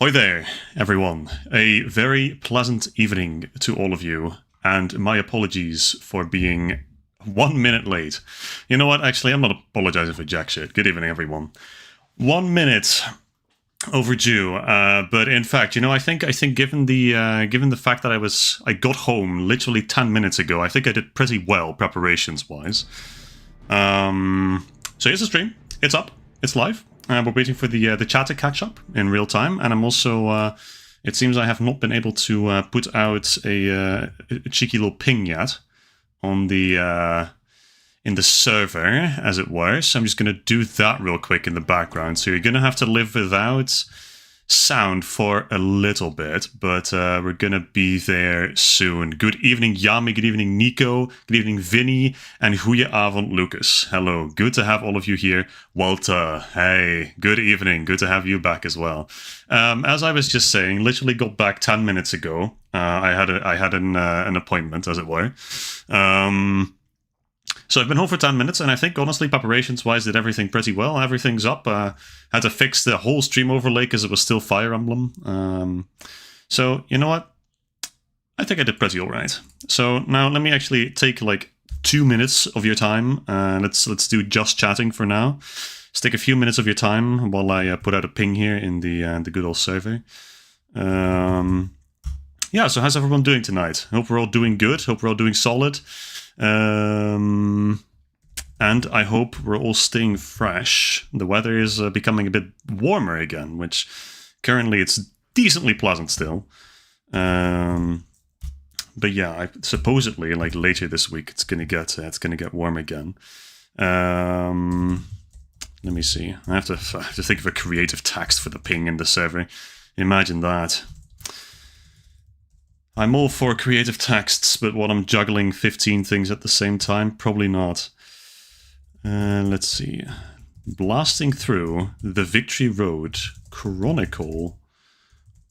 Hi there, everyone. A very pleasant evening to all of you, and my apologies for being 1 minute late. You know what? Actually, I'm not apologizing for jack shit. Good evening, everyone. 1 minute overdue, but in fact, you know, I think given the fact that I got home literally 10 minutes ago, I think I did pretty well preparations wise. So here's the stream. It's up. It's live. We're waiting for the chat to catch up in real time, and I'm also. It seems I have not been able to put out a cheeky little ping yet on the in the server, as it were. So I'm just going to do that real quick in the background. So you're going to have to live without sound for a little bit, but we're going to be there soon. Good evening, Yami. Good evening, Nico. Good evening, Vinny. And goedenavond, Lucas. Hello. Good to have all of you here. Walter. Hey. Good evening. Good to have you back as well. As I was just saying, literally got back 10 minutes ago. I had an appointment, as it were. So I've been home for 10 minutes, and I think, honestly, preparations-wise, did everything pretty well. Everything's up. Had to fix the whole stream overlay because it was still Fire Emblem. So, you know what? I think I did pretty alright. So now let me actually take, like, 2 minutes of your time. Let's do just chatting for now. Let's take a few minutes of your time while I put out a ping here in the good old server. Yeah, so how's everyone doing tonight? Hope we're all doing good. Hope we're all doing solid. And I hope we're all staying fresh. The weather is becoming a bit warmer again, which currently it's decently pleasant still. But yeah, supposedly like later this week it's gonna get warm again. Let me see. I have to think of a creative text for the ping in the server. Imagine that. I'm all for creative texts, but what, I'm juggling 15 things at the same time? Probably not. Let's see. Blasting through the Victory Road Chronicle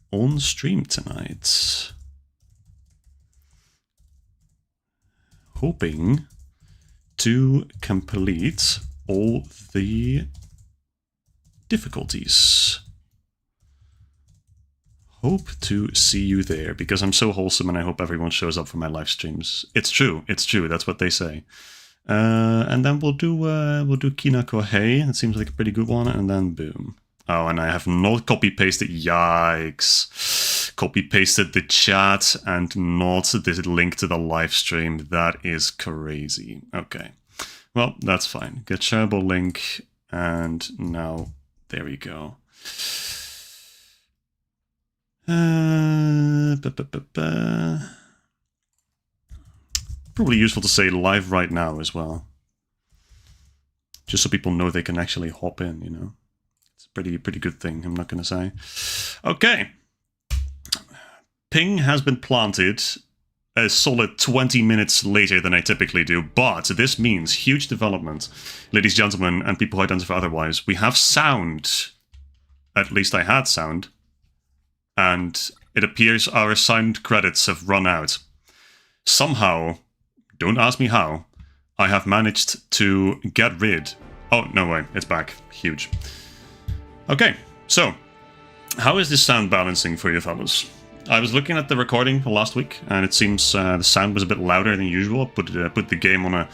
on stream tonight. Hoping to complete all the difficulties. Hope to see you there, because I'm so wholesome and I hope everyone shows up for my live streams. It's true, that's what they say. And then we'll do Kinako Hey, it seems like a pretty good one, and then boom. Oh, and I have not copy-pasted, yikes. Copy-pasted the chat and not the link to the live stream. That is crazy. Okay, well, that's fine. Get shareable link, and now, there we go. Probably useful to say live right now as well, just so people know they can actually hop in. You know, it's a pretty good thing. I'm not gonna say. Okay, ping has been planted a solid 20 minutes later than I typically do, but this means huge development, ladies and gentlemen, and people who identify otherwise. We have sound. At least I had sound. And it appears our sound credits have run out. Somehow, don't ask me how, I have managed to get rid... Oh, no way, it's back. Huge. Okay, so, how is this sound balancing for you fellas? I was looking at the recording last week, and it seems the sound was a bit louder than usual. Put the game on a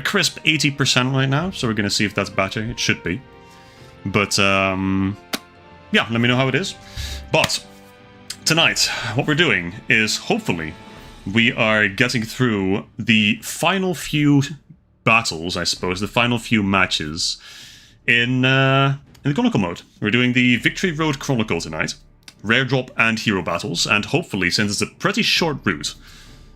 crisp 80% right now, so we're going to see if that's better. It should be. But, yeah, let me know how it is. But... tonight, what we're doing is, hopefully, we are getting through the final few battles, I suppose, the final few matches in the Chronicle mode. We're doing the Victory Road Chronicle tonight, Rare Drop and Hero Battles, and hopefully, since it's a pretty short route,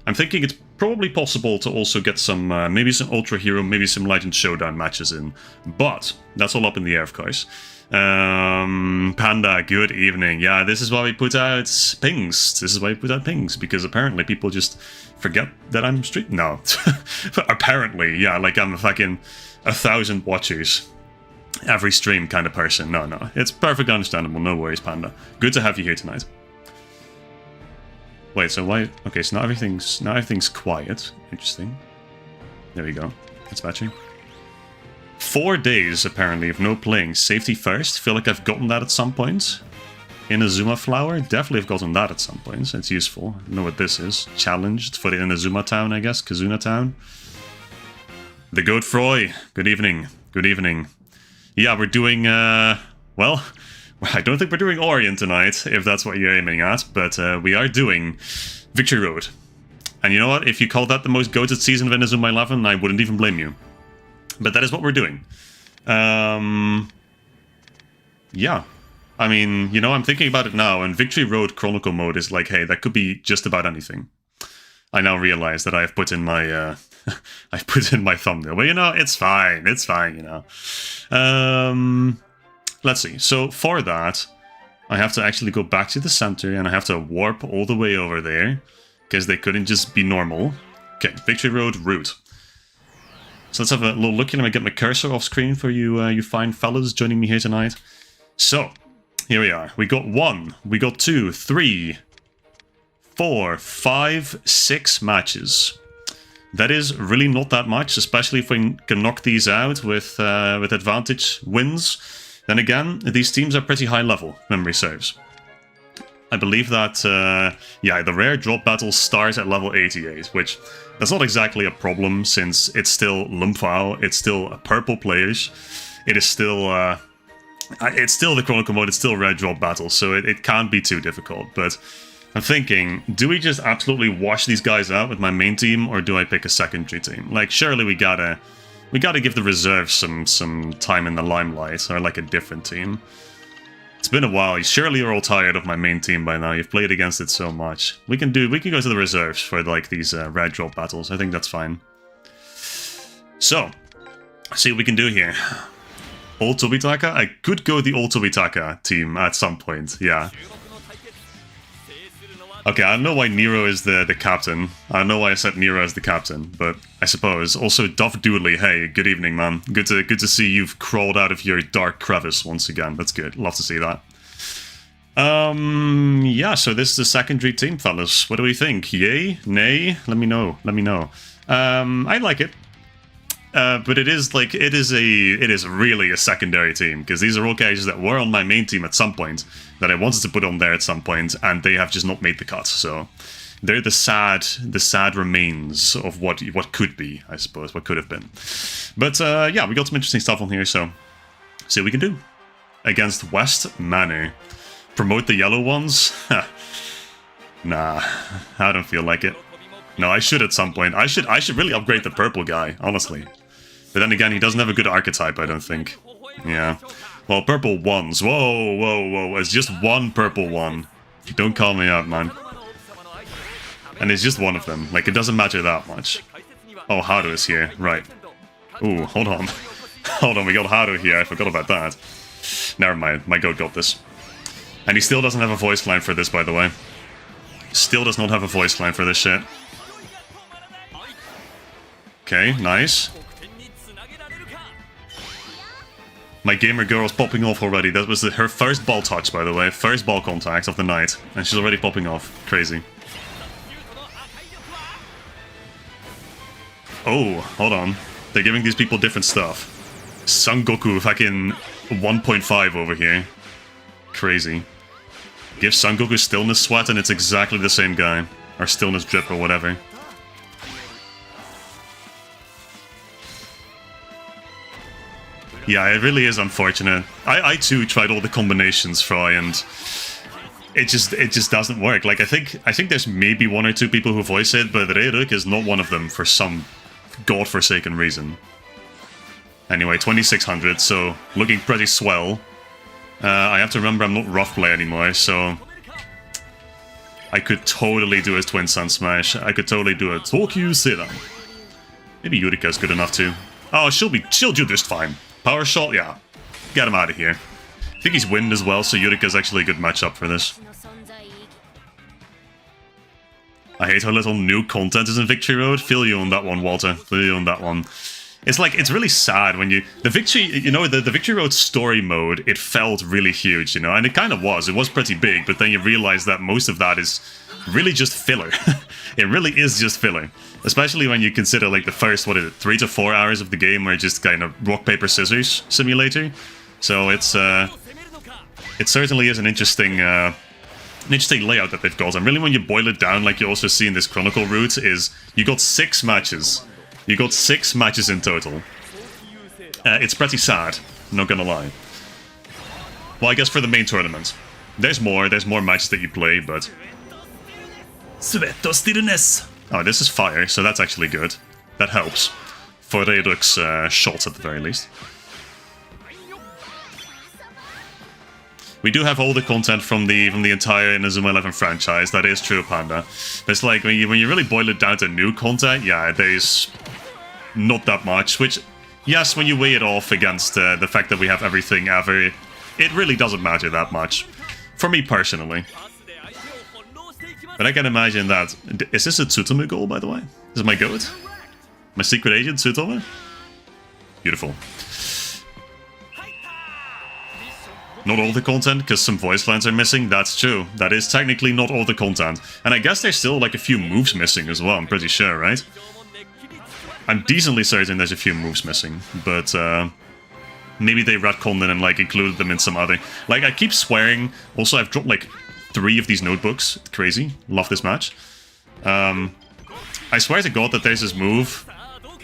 I'm thinking it's probably possible to also get some, maybe some Ultra Hero, maybe some Legend Showdown matches in, but that's all up in the air, of course. Panda, good evening. Yeah, this is why we put out pings. This is why we put out pings, because apparently people just forget that I'm streaming. No. Apparently, yeah, like I'm fucking 1,000 watchers every stream kind of person. No. It's perfectly understandable. No worries, Panda. Good to have you here tonight. Wait, so why... Okay, so now everything's quiet. Interesting. There we go. That's battery. 4 days, apparently, of no playing. Safety first. Feel like I've gotten that at some point. Inazuma flower. Definitely have gotten that at some point. It's useful. I know what this is. Challenged for the Inazuma town, I guess. Kazuna town. The Goat Froy. Good evening. Good evening. Yeah, we're doing, well, I don't think we're doing Orient tonight, if that's what you're aiming at, but we are doing Victory Road. And you know what? If you call that the most goated season of Inazuma 11, I wouldn't even blame you. But that is what we're doing. Yeah. I mean, you know, I'm thinking about it now, and Victory Road Chronicle mode is like, hey, that could be just about anything. I now realize that I've put in my, I've put in my thumbnail. But, you know, it's fine, you know. Let's see. So, for that, I have to actually go back to the center, and I have to warp all the way over there, because they couldn't just be normal. Okay, Victory Road route. So let's have a little look here. Let me get my cursor off screen for you, you fine fellas joining me here tonight. So, here we are. We got 1, we got 2, 3, 4, 5, 6 matches. That is really not that much, especially if we can knock these out with advantage wins. Then again, these teams are pretty high level, memory serves. I believe that, yeah, the rare drop battles start at level 88, which that's not exactly a problem since it's still Lumpfao, it's still a purple players, it is still, it's still the Chronicle mode, it's still rare drop battles, so it can't be too difficult, but I'm thinking, do we just absolutely wash these guys out with my main team, or do I pick a secondary team? Like, surely we gotta give the reserves some time in the limelight, or like a different team. It's been a while. Surely you're all tired of my main team by now. You've played against it so much. We can go to the reserves for like these red drop battles. I think that's fine. So, see what we can do here. All Tobitaka? I could go the all Tobitaka team at some point. Yeah. Okay, I don't know why Nero is the captain. I don't know why I set Nero as the captain, but I suppose. Also, Duff Dooley, hey, good evening, man. Good to see you've crawled out of your dark crevice once again. That's good. Love to see that. Yeah, so this is the secondary team, fellas. What do we think? Yay? Nay? Let me know. Let me know. I like it. But it is really a secondary team, because these are all characters that were on my main team at some point, that I wanted to put on there at some point, and they have just not made the cut, so they're the sad remains of what could be, I suppose, what could have been. But yeah, we got some interesting stuff on here, so see what we can do. Against West Manor. Promote the yellow ones? Nah, I don't feel like it. No, I should at some point. I should really upgrade the purple guy, honestly. But then again, he doesn't have a good archetype, I don't think. Yeah. Well, purple ones. Whoa, whoa, whoa. It's just one purple one. Don't call me out, man. And it's just one of them. Like, it doesn't matter that much. Oh, Haru is here. Right. Ooh, hold on. Hold on, we got Haru here. I forgot about that. Never mind. My goat got this. And he still doesn't have a voice line for this, by the way. Still does not have a voice line for this shit. Okay, nice. My gamer girl is popping off already. That was her first ball touch, by the way. First ball contact of the night. And she's already popping off. Crazy. Oh, hold on. They're giving these people different stuff. Son Goku fucking 1.5 over here. Crazy. Give Son Goku Stillness Sweat and it's exactly the same guy. Or Stillness Drip or whatever. Yeah, it really is unfortunate. I too tried all the combinations, Fry, and it just doesn't work. Like I think there's maybe 1 or 2 people who voice it, but Reiruk is not one of them for some godforsaken reason. Anyway, 2600, so looking pretty swell. I have to remember I'm not rough play anymore, so I could totally do a Twin Sun Smash. I could totally do a Tokyo Sedan. Maybe Yurika's good enough too. Oh, she'll do just fine. Power Shot, yeah. Get him out of here. I think he's wind as well, so Yurika's actually a good matchup for this. I hate how little new content is in Victory Road. Feel you on that one, Walter. Feel you on that one. It's like, it's really sad when you... The Victory Road story mode, it felt really huge, you know? And it kind of was. It was pretty big, but then you realize that most of that is really just filler. It really is just filler. Especially when you consider, like, the first, 3 to 4 hours of the game are just kind of rock, paper, scissors simulator. So it's, It certainly is an interesting layout that they've got. And really, when you boil it down, like you also see in this Chronicle route, is you got 6 matches. You got 6 matches in total. It's pretty sad, not gonna lie. Well, I guess for the main tournament. There's more matches that you play, but... Oh, this is fire, so that's actually good. That helps. For Redux shots at the very least. We do have all the content from the entire Inazuma 11 franchise. That is true, Panda. But it's like when you really boil it down to new content, yeah, there's not that much. Which, yes, when you weigh it off against the fact that we have everything ever, it really doesn't matter that much. For me personally. But I can imagine that. Is this a Tsutomu goal, by the way? Is it my goat? My secret agent, Tsutomu? Beautiful. Not all the content, because some voice lines are missing. That's true. That is technically not all the content. And I guess there's still like a few moves missing as well, I'm pretty sure, right? I'm decently certain there's a few moves missing, but maybe they retconned it and like included them in some other... Like, I keep swearing. Also, I've dropped like 3 of these notebooks. Crazy. Love this match. I swear to God that there's this move.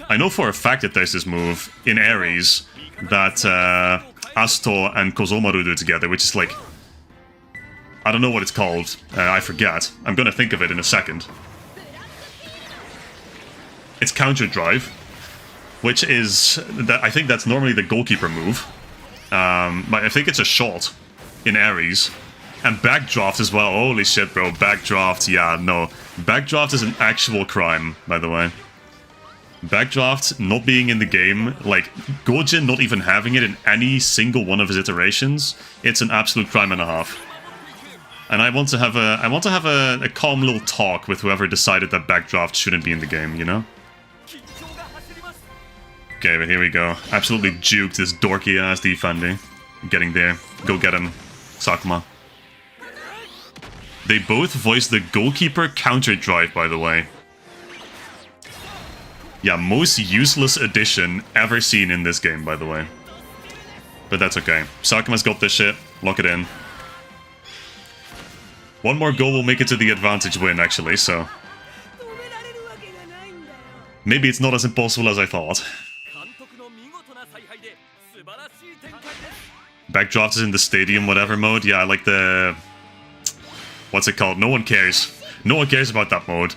I know for a fact that there's this move in Ares that... Asto and Kozomaru do together, which is like... I don't know what it's called. I forget. I'm gonna think of it in a second. It's Counter Drive, which is... I think that's normally the goalkeeper move. But I think it's a shot in Ares. And Backdraft as well. Holy shit, bro. Backdraft, yeah, no. Backdraft is an actual crime, by the way. Backdraft not being in the game, like Gojin not even having it in any single one of his iterations, it's an absolute crime and a half. And I want to have a calm little talk with whoever decided that Backdraft shouldn't be in the game, you know? Okay, but here we go. Absolutely juked this dorky ass defender. Getting there. Go get him, Sakuma. They both voiced the goalkeeper counter drive, by the way. Yeah, most useless addition ever seen in this game, by the way. But that's okay. Sakuma's got this shit. Lock it in. One more goal will make it to the advantage win, actually, so... Maybe it's not as impossible as I thought. Backdraft is in the stadium, whatever mode. Yeah, I like the... What's it called? No one cares. No one cares about that mode.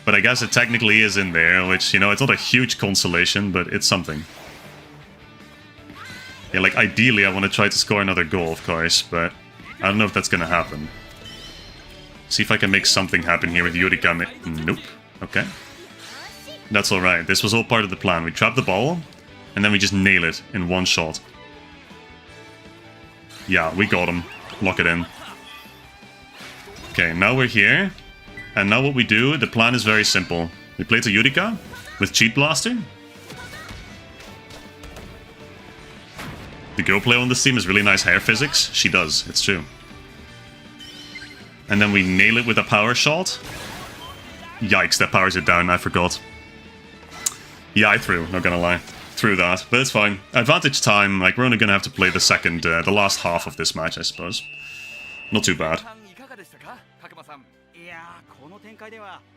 But I guess it technically is in there, which, you know, it's not a huge consolation, but it's something. Yeah, like, ideally I want to try to score another goal, of course, but I don't know if that's gonna happen. See if I can make something happen here with Yurika. Nope. Okay. That's alright. This was all part of the plan. We trap the ball, and then we just nail it in one shot. Yeah, we got him. Lock it in. Okay, now we're here. And now what we do, the plan is very simple. We play to Yurika with Cheat Blaster. The girl player on this team has really nice hair physics. She does, it's true. And then we nail it with a power shot. Yikes, that powers it down, I forgot. Yeah, I threw, not gonna lie. Threw that, but it's fine. Advantage time, like we're only gonna have to play the last half of this match, I suppose. Not too bad.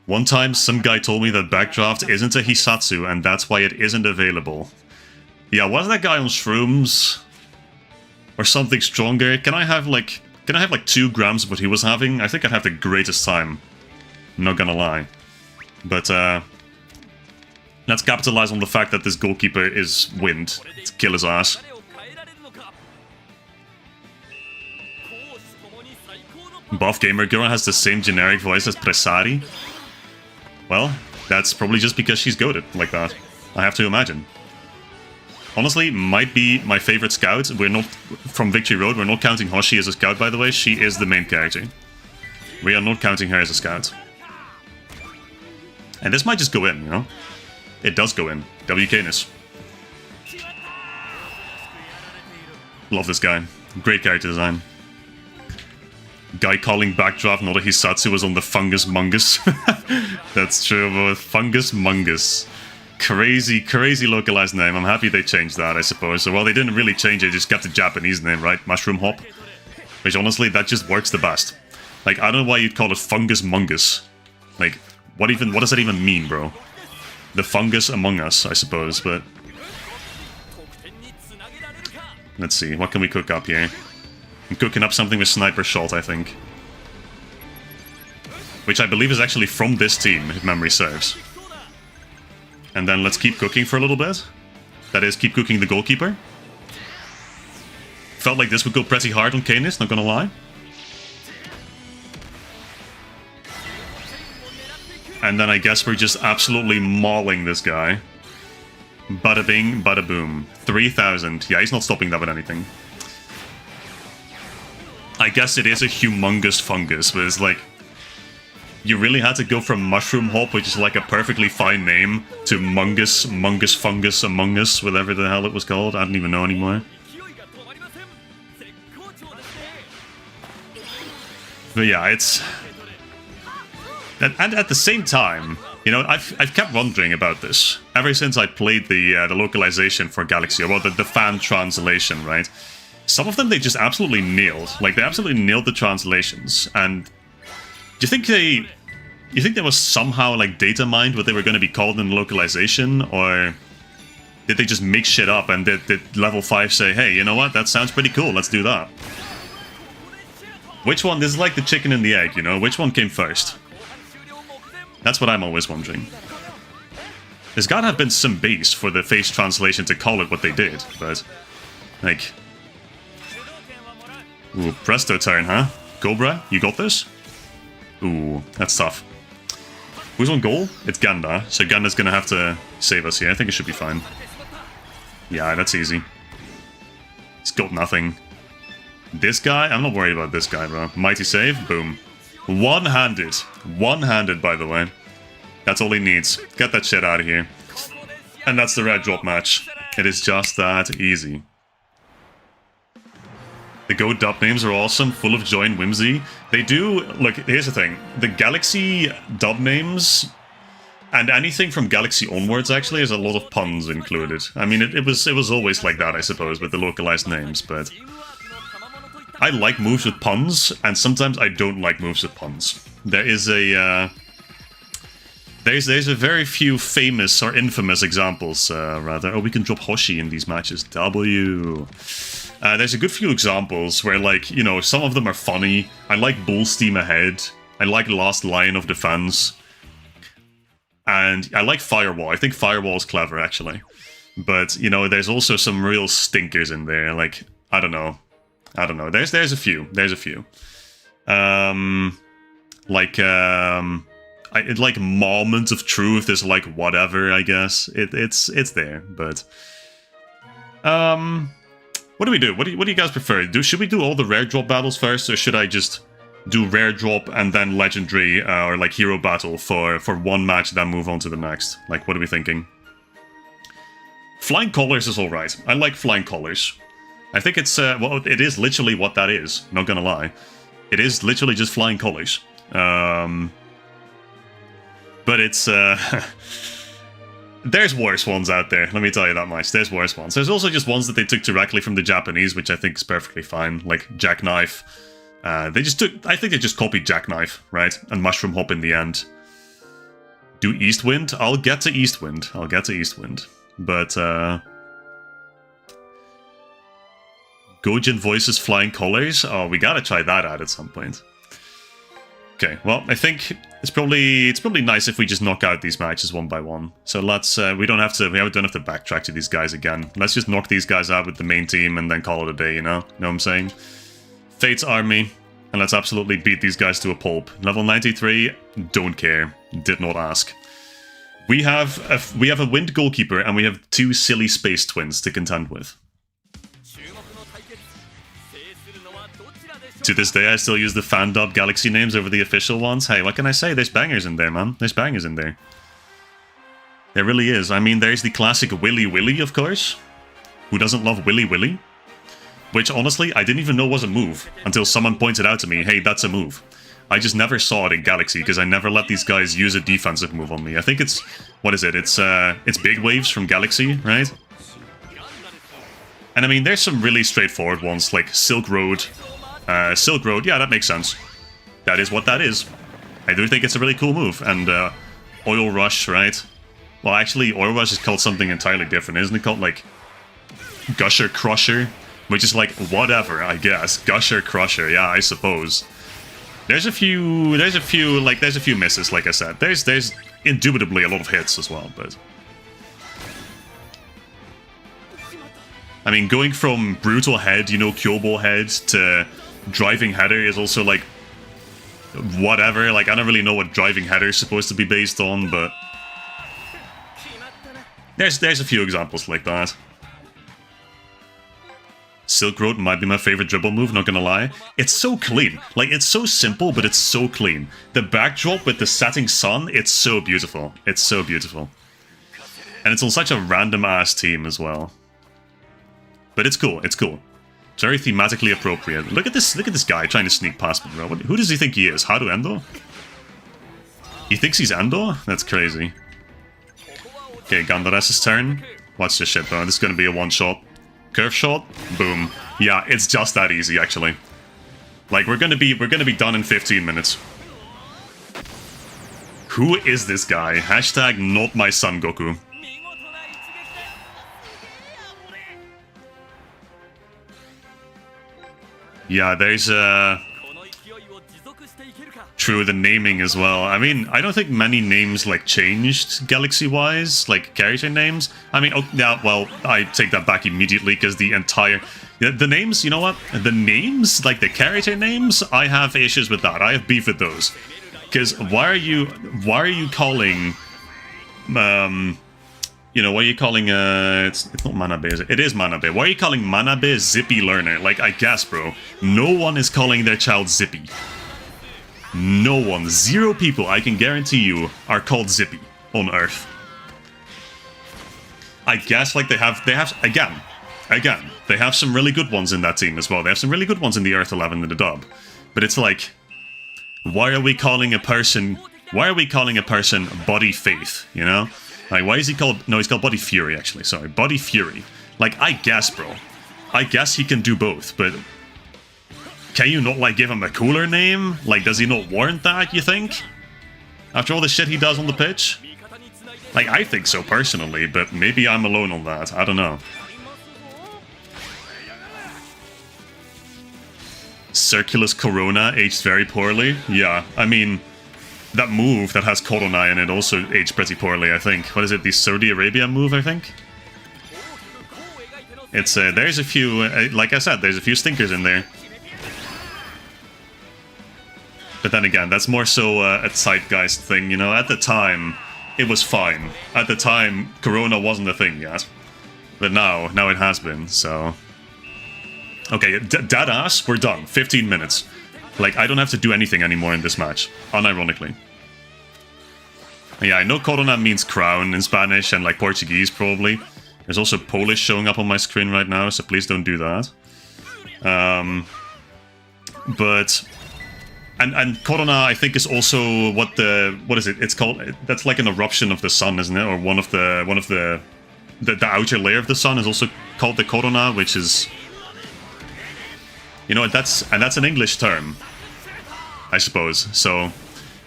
One time, some guy told me that Backdraft isn't a Hisatsu, and that's why it isn't available. Yeah, wasn't that guy on shrooms? Or something stronger? Can I have like 2 grams of what he was having? I think I'd have the greatest time. Not gonna lie. But, let's capitalize on the fact that this goalkeeper is wind. Let's kill his ass. Buff Gamer Girl has the same generic voice as Presari. Well, that's probably just because she's goated like that. I have to imagine. Honestly, might be my favorite scout. We're not from Victory Road. We're not counting Hoshi as a scout, by the way. She is the main character. We are not counting her as a scout. And this might just go in, you know? It does go in. WKness. Love this guy. Great character design. Guy calling Backdraft not a Hisatsu was on the Fungus Mungus. That's true, but Fungus Mungus. Crazy, crazy localized name. I'm happy they changed that, I suppose. So, well, they didn't really change it, just kept the Japanese name, right? Mushroom Hop. Which, honestly, that just works the best. Like, I don't know why you'd call it Fungus Mungus. Like, what does that even mean, bro? The fungus among us, I suppose, but... Let's see, what can we cook up here? I'm cooking up something with Sniper Shot, I think. Which I believe is actually from this team, if memory serves. And then let's keep cooking for a little bit. That is, keep cooking the goalkeeper. Felt like this would go pretty hard on Canis, not gonna lie. And then I guess we're just absolutely mauling this guy. Bada bing, bada boom. 3,000. Yeah, he's not stopping that with anything. I guess it is a humongous fungus, but it's like... You really had to go from Mushroom Hop, which is like a perfectly fine name, to Mungus Fungus Among Us, whatever the hell it was called. I don't even know anymore. But yeah, it's... And at the same time, you know, I've kept wondering about this ever since I played the localization for Galaxy, or the fan translation, right? Some of them they just absolutely nailed. Like, they absolutely nailed the translations. And do you think there was somehow, like, data mined what they were going to be called in the localization? Or did they just make shit up and did Level 5 say, hey, you know what, that sounds pretty cool, let's do that? Which one? This is like the chicken and the egg, you know? Which one came first? That's what I'm always wondering. There's gotta have been some base for the face translation to call it what they did, but... Like... Ooh, presto turn, huh? Cobra, you got this? Ooh, that's tough. Who's on goal? It's Ganda, so Ganda's gonna have to save us here. I think it should be fine. Yeah, that's easy. He's got nothing. This guy? I'm not worried about this guy, bro. Mighty save, boom. One-handed. One-handed, by the way. That's all he needs. Get that shit out of here. And that's the red drop match. It is just that easy. The Go dub names are awesome, full of joy and whimsy. They do... Look, here's the thing. The Galaxy dub names... And anything from Galaxy onwards, actually, has a lot of puns included. I mean, it was always like that, I suppose, with the localized names, but... I like moves with puns, and sometimes I don't like moves with puns. There is a... There's a very few famous or infamous examples, rather. Oh, we can drop Hoshi in these matches. W. There's a good few examples where, like, you know, some of them are funny. I like Bull Steam Ahead. I like Last Lion of Defense. And I like Firewall. I think Firewall is clever, actually. But, you know, there's also some real stinkers in there. Like, I don't know. There's a few. Like Moment of Truth is like whatever, I guess. It's there, but what do we do? What do you guys prefer? Should we do all the rare drop battles first, or should I just do rare drop and then legendary or like hero battle for one match, then move on to the next? Like, what are we thinking? Flying Colors is alright. I like Flying Colors. I think it's, well, it is literally what that is, not gonna lie. It is literally just Flying Colors. But it's, there's worse ones out there, let me tell you that much. There's worse ones. There's also just ones that they took directly from the Japanese, which I think is perfectly fine, like Jackknife. I think they just copied Jackknife, right? And Mushroom Hop in the end. Do Eastwind? I'll get to Eastwind. But, Gojin voices Flying Colors? Oh, we gotta try that out at some point. Okay, well, I think it's probably nice if we just knock out these matches one by one. So let's, we don't have to backtrack to these guys again. Let's just knock these guys out with the main team and then call it a day, you know? Know what I'm saying? Fate's Army, and let's absolutely beat these guys to a pulp. Level 93, don't care. Did not ask. We have a wind goalkeeper, and we have two silly space twins to contend with. To this day, I still use the fan dub Galaxy names over the official ones. Hey, what can I say? There's bangers in there, man. There's bangers in there. There really is. I mean, there's the classic Willy Willy, of course. Who doesn't love Willy Willy? Which, honestly, I didn't even know was a move until someone pointed out to me, hey, that's a move. I just never saw it in Galaxy, because I never let these guys use a defensive move on me. I think it's... What is it? It's Big Waves from Galaxy, right? And I mean, there's some really straightforward ones, like Silk Road. Silk Road, yeah, that makes sense. That is what that is. I do think it's a really cool move. And Oil Rush, right? Well, actually, Oil Rush is called something entirely different. Isn't it called, like, Gusher Crusher? Which is like, whatever, I guess. Gusher Crusher, yeah, I suppose. There's a few misses, like I said. There's indubitably a lot of hits as well, but... I mean, going from Brutal Head, you know, Kyobo Head, to Driving Header is also, like, whatever. Like, I don't really know what Driving Header is supposed to be based on, but... There's a few examples like that. Silk Road might be my favorite dribble move, not gonna lie. It's so clean. Like, it's so simple, but it's so clean. The backdrop with the setting sun, it's so beautiful. It's so beautiful. And it's on such a random-ass team as well. But it's cool, it's cool. It's very thematically appropriate. Look at this guy trying to sneak past me, bro. Who does he think he is? Haru Endo? He thinks he's Endo? That's crazy. Okay, Gandares' turn. Watch this shit, bro. This is gonna be a one-shot. Curve shot, boom. Yeah, it's just that easy, actually. Like, we're gonna be done in 15 minutes. Who is this guy? Hashtag not my son Goku. Yeah, there's true, the naming as well. I mean, I don't think many names, like, changed Galaxy-wise, like, character names. I mean, oh, yeah, well, I take that back immediately, because the entire... The names, you know what? The names, like, the character names, I have issues with that. I have beef with those. Because why are you calling... you know, why are you calling, it's not Manabe, is it? It is Manabe. Why are you calling Manabe Zippy Learner? Like, I guess, bro. No one is calling their child Zippy. No one. 0 people, I can guarantee you, are called Zippy on Earth. I guess, like, they have, again, they have some really good ones in that team as well. They have some really good ones in the Earth 11 in the dub. But it's like, why are we calling a person Body Faith, you know? Like, why is he called... No, he's called Body Fury, actually. Sorry, Body Fury. Like, I guess, bro. I guess he can do both, but... Can you not, like, give him a cooler name? Like, does he not warrant that, you think? After all the shit he does on the pitch? Like, I think so, personally, but maybe I'm alone on that. I don't know. Circulus Corona aged very poorly? Yeah, I mean... That move that has Corona in it also aged pretty poorly, I think. What is it? The Saudi Arabia move, I think? It's, there's a few, like I said, there's a few stinkers in there. But then again, that's more so a zeitgeist thing, you know? At the time, it was fine. At the time, Corona wasn't a thing yet. But now it has been, so... Okay, dead ass, we're done. 15 minutes. Like, I don't have to do anything anymore in this match, unironically. Yeah, I know Corona means crown in Spanish and, like, Portuguese, probably. There's also Polish showing up on my screen right now, so please don't do that. But... And Corona, I think, is also what is it? It's called... That's like an eruption of the sun, isn't it? Or one of the outer layer of the sun is also called the Corona, which is... You know, that's an English term, I suppose. So,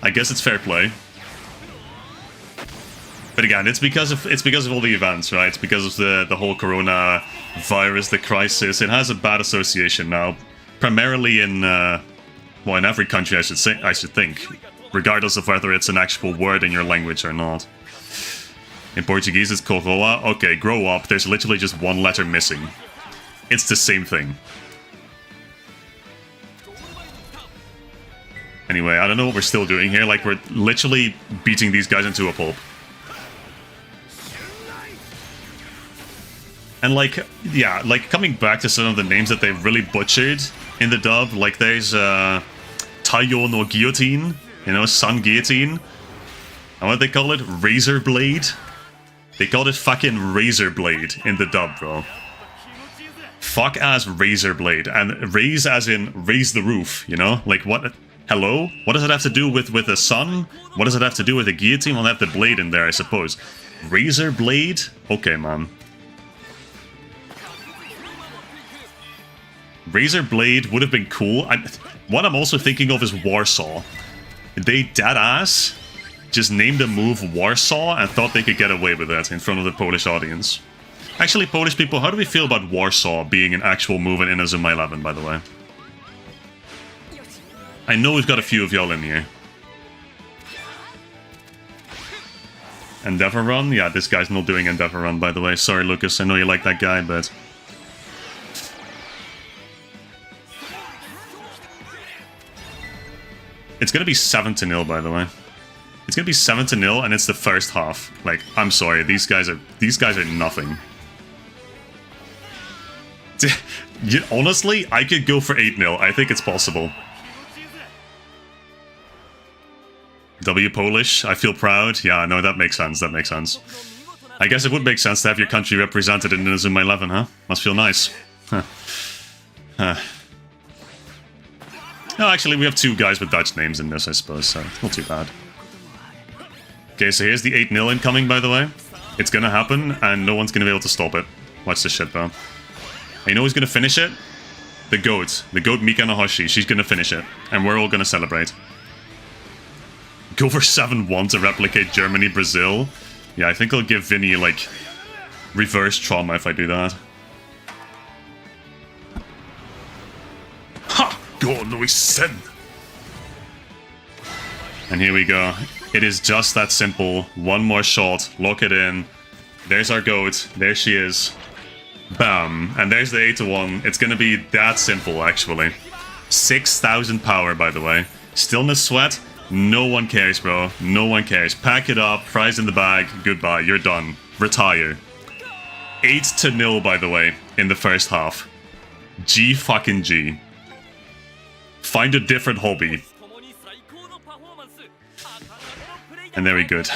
I guess it's fair play. But again, it's because of all the events, right? It's because of the whole Corona virus, the crisis. It has a bad association now, primarily in well, in every country, I should think, regardless of whether it's an actual word in your language or not. In Portuguese, it's coroa. Okay, grow up. There's literally just one letter missing. It's the same thing. Anyway, I don't know what we're still doing here. Like, we're literally beating these guys into a pulp. And, like, yeah, like, coming back to some of the names that they've really butchered in the dub, like, there's, Taiyo no Guillotine, you know, Sun Guillotine. And what they call it? Razor Blade? They called it fucking Razor Blade in the dub, bro. Fuck as Razor Blade. And raise as in raise the roof, you know? Like, what Hello? What does it have to do with the sun? What does it have to do with the guillotine? We'll have the blade in there, I suppose. Razor blade? Okay, man. Razor blade would have been cool. What I'm also thinking of is Warsaw. They deadass just named a move Warsaw and thought they could get away with that in front of the Polish audience. Actually, Polish people, how do we feel about Warsaw being an actual move in Inazuma 11, by the way? I know we've got a few of y'all in here. Endeavor Run? Yeah, this guy's not doing Endeavor Run, by the way. Sorry, Lucas, I know you like that guy, but... It's gonna be 7-0, by the way. It's gonna be 7-0, and it's the first half. Like, I'm sorry, these guys are nothing. Honestly, I could go for 8-0. I think it's possible. W Polish, I feel proud. Yeah, no, that makes sense. That makes sense. I guess it would make sense to have your country represented in Inazuma 11, huh? Must feel nice. Huh. No, actually, we have two guys with Dutch names in this, I suppose, so not too bad. Okay, so here's the 8-0 incoming, by the way. It's gonna happen, and no one's gonna be able to stop it. Watch this shit, bro. And you know who's gonna finish it? The goat. The goat Mika Nahoshi. She's gonna finish it. And we're all gonna celebrate. Go for 7-1 to replicate Germany, Brazil. Yeah, I think I'll give Vinny, like, reverse trauma if I do that. Ha! Go, Louis Sen! And here we go. It is just that simple. One more shot. Lock it in. There's our goat. There she is. Bam. And there's the 8-1. It's gonna be that simple, actually. 6,000 power, by the way. Stillness Sweat. No one cares, bro. No one cares. Pack it up. Prize in the bag. Goodbye. You're done. Retire. 8-0, by the way, in the first half. G fucking G. Find a different hobby. And there we good.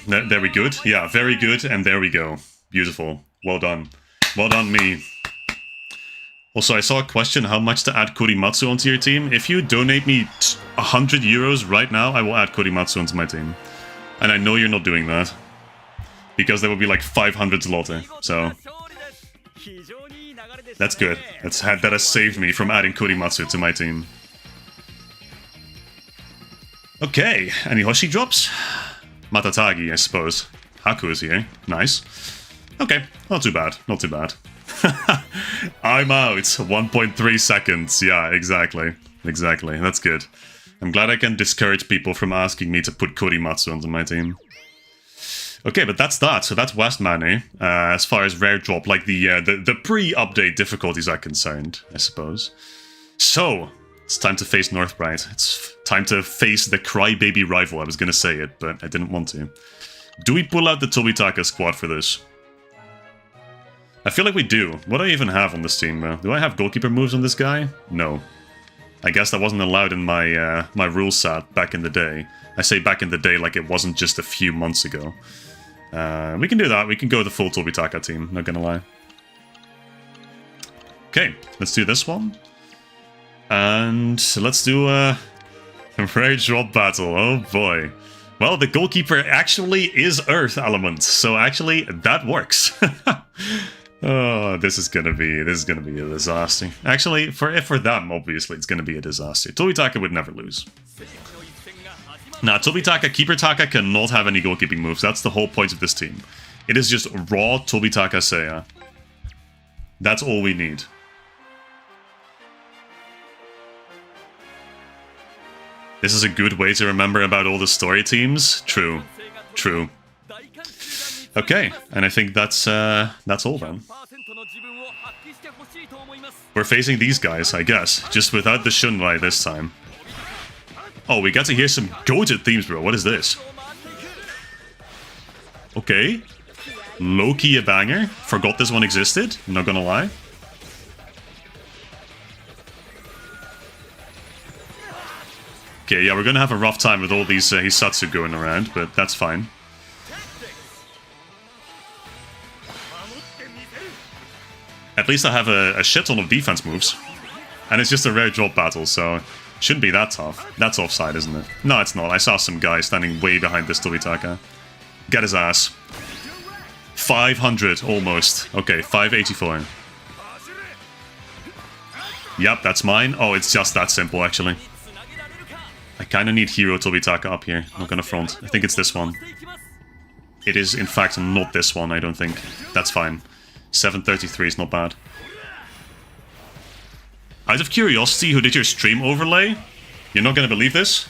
There we good. Yeah, very good. And there we go. Beautiful. Well done. Well done, me. Also, I saw a question, how much to add Kurimatsu onto your team? If you donate me 100 euros right now, I will add Kurimatsu onto my team. And I know you're not doing that. Because there will be like 500 zloty, so... That's good. That has saved me from adding Kurimatsu to my team. Okay, any Hoshi drops? Matatagi, I suppose. Haku is here. Nice. Okay, not too bad. Not too bad. I'm out. 1.3 seconds. Yeah, exactly. Exactly. That's good. I'm glad I can discourage people from asking me to put Kurimatsu onto my team. Okay, but that's that. So that's West Manu. As far as rare drop, like the pre-update difficulties are concerned, I suppose. So, it's time to face Northbright. It's time to face the crybaby rival. I was gonna say it, but I didn't want to. Do we pull out the Tobitaka squad for this? I feel like we do. What do I even have on this team, though? Do I have goalkeeper moves on this guy? No. I guess that wasn't allowed in my my rule set back in the day. I say back in the day like it wasn't just a few months ago. We can do that. We can go with the full Tobitaka team, not gonna lie. Okay, let's do this one. And let's do a rare drop battle. Oh boy. Well, the goalkeeper actually is Earth element, so actually that works. Oh, this is gonna be a disaster. Actually, for them, obviously, it's gonna be a disaster. Tobitaka would never lose. Nah, Tobitaka, Keeper Taka cannot have any goalkeeping moves. That's the whole point of this team. It is just raw Tobitaka Seiya. That's all we need. This is a good way to remember about all the story teams. True. True. Okay, and I think that's all then. We're facing these guys, I guess, just without the Shunrai this time. Oh, we got to hear some goated themes, bro. What is this? Okay. Low-key a banger. Forgot this one existed, not gonna lie. Okay, yeah, we're gonna have a rough time with all these Hisatsu going around, but that's fine. At least I have a shit ton of defense moves. And it's just a rare drop battle, so Shouldn't be that tough. That's offside, isn't it? No, it's not. I saw some guy standing way behind this Tobitaka. Get his ass. 500, almost. Okay, 584. Yep, that's mine. Oh, it's just that simple, actually. I kind of need Hero Tobitaka up here. Not gonna front. I think it's this one. It is, in fact, not this one, I don't think. That's fine. 733 is not bad. Out of curiosity, who did your stream overlay? You're not gonna believe this?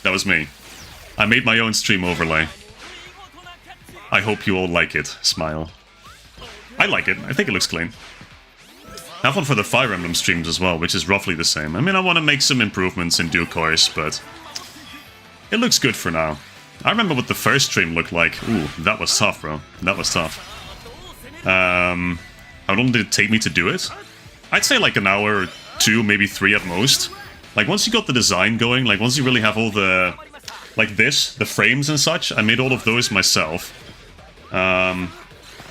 That was me. I made my own stream overlay. I hope you all like it. Smile. I like it. I think it looks clean. Have one for the Fire Emblem streams as well, which is roughly the same. I mean, I want to make some improvements in due course, but it looks good for now. I remember what the first stream looked like. Ooh, that was tough, bro. That was tough. How long did it take me to do it? I'd say like an hour or 2, maybe 3 at most. Like, once you got the design going, like, once you really have all the... like this, the frames and such, I made all of those myself.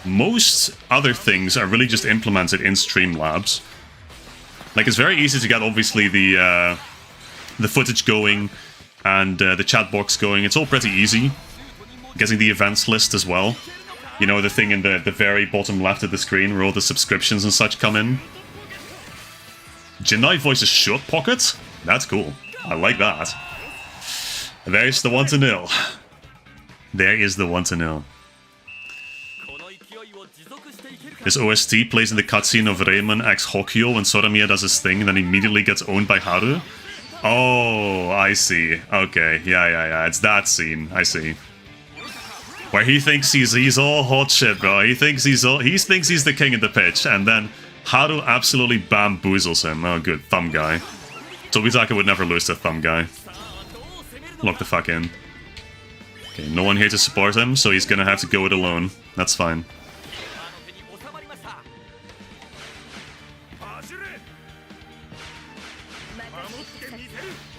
Most other things are really just implemented in Streamlabs. Like, it's very easy to get, obviously, the footage going and the chat box going. It's all pretty easy. Getting the events list as well. You know, the thing in the very bottom left of the screen where all the subscriptions and such come in. Jinai voices Short Pocket? That's cool. I like that. There's the 1-0. There is the 1-0. This OST plays in the cutscene of Raymond X Hokyo when Soramiya does his thing and then immediately gets owned by Haru. Oh, I see. Okay, yeah. It's that scene. I see. Where he thinks he's all hot shit, bro. He thinks he's the king of the pitch, and then Haru absolutely bamboozles him. Oh, good. Thumb guy. Tobitaka would never lose to Thumb guy. Lock the fuck in. Okay, no one here to support him, so he's gonna have to go it alone. That's fine.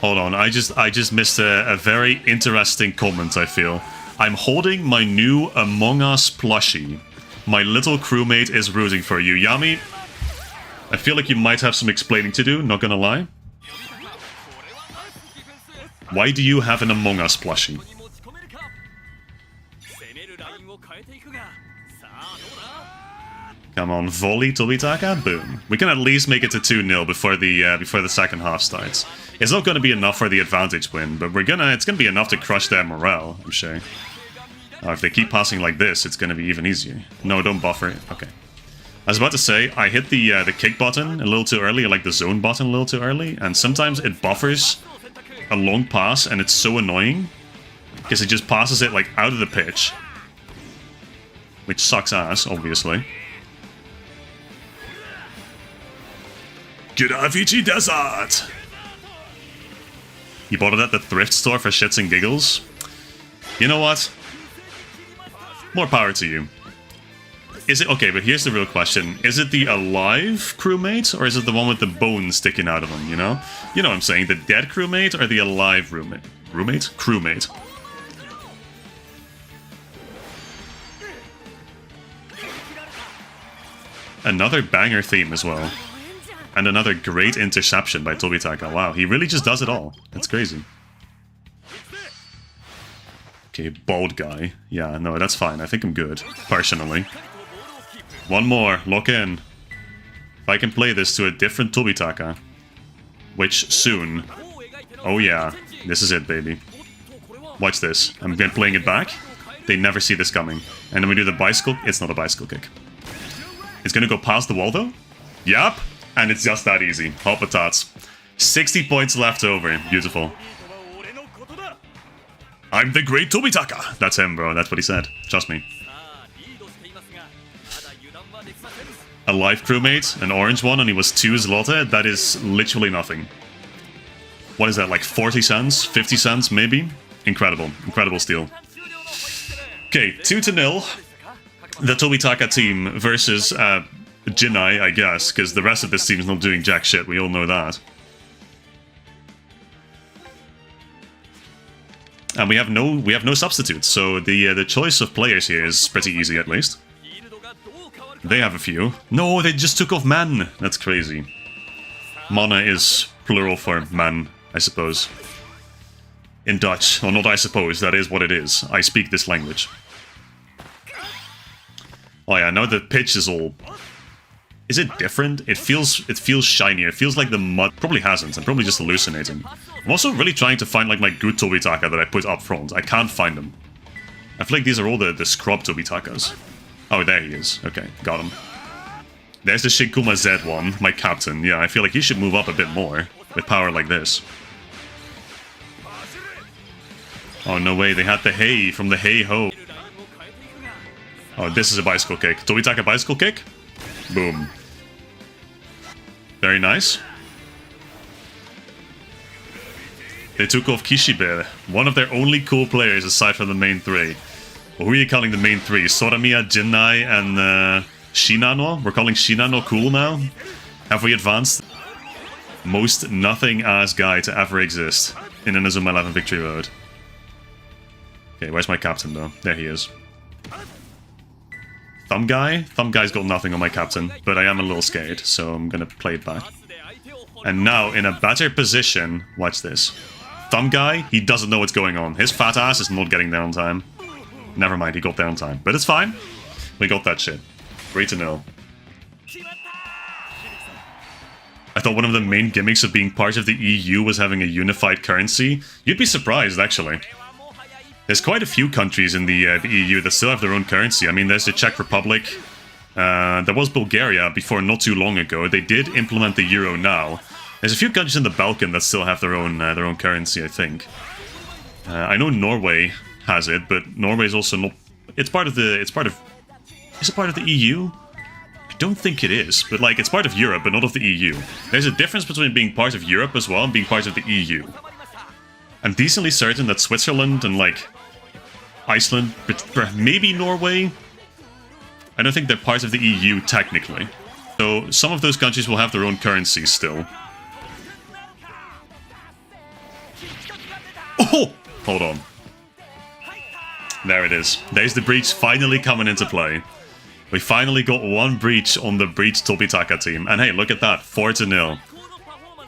Hold on, I just missed a very interesting comment, I feel. I'm holding my new Among Us plushie. My little crewmate is rooting for you. Yami, I feel like you might have some explaining to do, not gonna lie. Why do you have an Among Us plushie? Come on, volley Tobitaka, boom. We can at least make it to 2-0 before the second half starts. It's not going to be enough for the advantage win, but it's going to be enough to crush their morale, I'm sure. If they keep passing like this, it's going to be even easier. No, don't buffer it. Okay. I was about to say, I hit the kick button a little too early, like the zone button a little too early, and sometimes it buffers a long pass, and it's so annoying, because it just passes it like out of the pitch. Which sucks ass, obviously. Giravici Desert! You bought it at the thrift store for shits and giggles? You know what? More power to you. Is it... okay, but here's the real question. Is it the alive crewmate, or is it the one with the bones sticking out of him, you know? You know what I'm saying, the dead crewmate or the alive roommate? Roommate? Crewmate. Another banger theme as well. And another great interception by Tobitaka. Wow, he really just does it all. That's crazy. Okay, bald guy. Yeah, no, that's fine. I think I'm good, personally. One more. Lock in. If I can play this to a different Tobitaka. Which, soon. Oh yeah, this is it, baby. Watch this. I'm playing it back. They never see this coming. And then we do the bicycle. It's not a bicycle kick. It's gonna go past the wall, though? Yup. And it's just that easy. Hot patats. 60 points left over. Beautiful. I'm the great Tobitaka. That's him, bro. That's what he said. Trust me. A live crewmate, an orange one, and he was 2 zloty. That is literally nothing. What is that, like 40 cents? 50 cents, maybe? Incredible. Incredible steal. Okay, 2-0. The Tobitaka team versus... Jinai, I guess, because the rest of this team is not doing jack shit. We all know that. And we have no substitutes, so the choice of players here is pretty easy, at least. They have a few. No, they just took off man. That's crazy. Mana is plural for man, I suppose. In Dutch. Well, not I suppose, that is what it is. I speak this language. Oh yeah, now the pitch is all... Is it different? It feels shinier. It feels like the mud probably hasn't. I'm probably just hallucinating. I'm also really trying to find like my good Tobitaka that I put up front. I can't find them. I feel like these are all the scrub Tobitakas. Oh, there he is. Okay, got him. There's the Shinkuma Z1, my captain. Yeah, I feel like he should move up a bit more with power like this. Oh, no way. They had the hey from the hey-ho. Oh, this is a bicycle kick. Tobitaka bicycle kick? Boom. Very nice. They took off Kishibe, one of their only cool players aside from the main three. Well, who are you calling the main three? Soramiya, Jinnai, and Shinano? We're calling Shinano cool now? Have we advanced? Most nothing-ass guy to ever exist in Inazuma 11 Victory Road. Okay, where's my captain though? There he is. Thumb Guy? Thumb Guy's got nothing on my captain, but I am a little scared, so I'm gonna play it back. And now, in a better position, watch this. Thumb Guy, he doesn't know what's going on. His fat ass is not getting there on time. Never mind, he got there on time. But it's fine. We got that shit. Great to know. I thought one of the main gimmicks of being part of the EU was having a unified currency. You'd be surprised, actually. There's quite a few countries in the EU that still have their own currency. I mean, there's the Czech Republic. There was Bulgaria before not too long ago. They did implement the euro now. There's a few countries in the Balkan that still have their own currency, I think. I know Norway has it, but Norway is also not... Is it part of the EU? I don't think it is, but like, it's part of Europe, but not of the EU. There's a difference between being part of Europe as well and being part of the EU. I'm decently certain that Switzerland and like Iceland, but maybe Norway, I don't think they're part of the EU technically. So some of those countries will have their own currencies still. Oh! Hold on. There it is. There's the breach finally coming into play. We finally got one breach on the breach Tobitaka team. And hey, look at that. 4-0.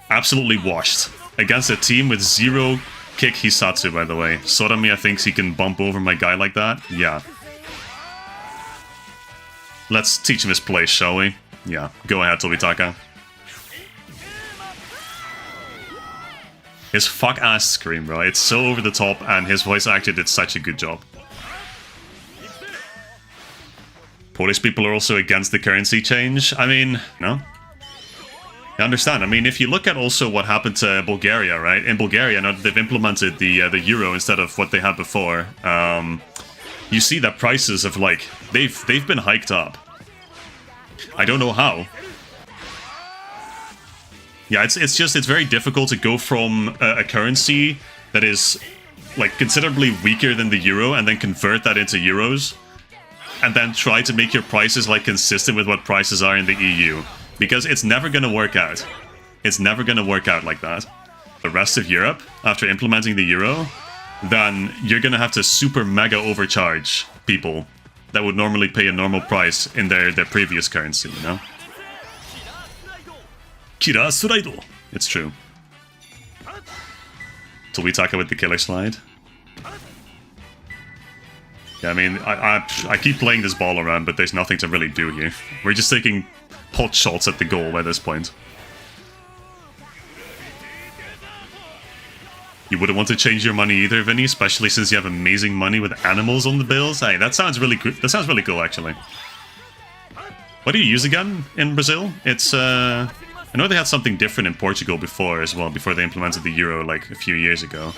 Absolutely washed. Against a team with 0 kick Hisatsu, by the way. Soramiya thinks he can bump over my guy like that? Yeah. Let's teach him his place, shall we? Yeah, go ahead, Tobitaka. His fuck-ass scream, bro. It's so over the top, and his voice actor did such a good job. Polish people are also against the currency change. I mean, no? I understand. I mean, if you look at also what happened to Bulgaria, right? In Bulgaria, now that they've implemented the euro instead of what they had before, you see that prices have like they've been hiked up. I don't know how. Yeah, it's very difficult to go from a currency that is like considerably weaker than the euro and then convert that into euros, and then try to make your prices like consistent with what prices are in the EU. Because it's never going to work out. It's never going to work out like that. The rest of Europe, after implementing the euro, then you're going to have to super mega overcharge people that would normally pay a normal price in their previous currency, you know? Kira Suraido! It's true. Tobitaka with the killer slide. Yeah, I mean, I keep playing this ball around, but there's nothing to really do here. We're just taking pot shots at the goal by this point. You wouldn't want to change your money either, Vinny, especially since you have amazing money with animals on the bills. Hey, that sounds really good. That sounds really cool, actually. What do you use again in Brazil? It's I know they had something different in Portugal before as well, before they implemented the euro like a few years ago.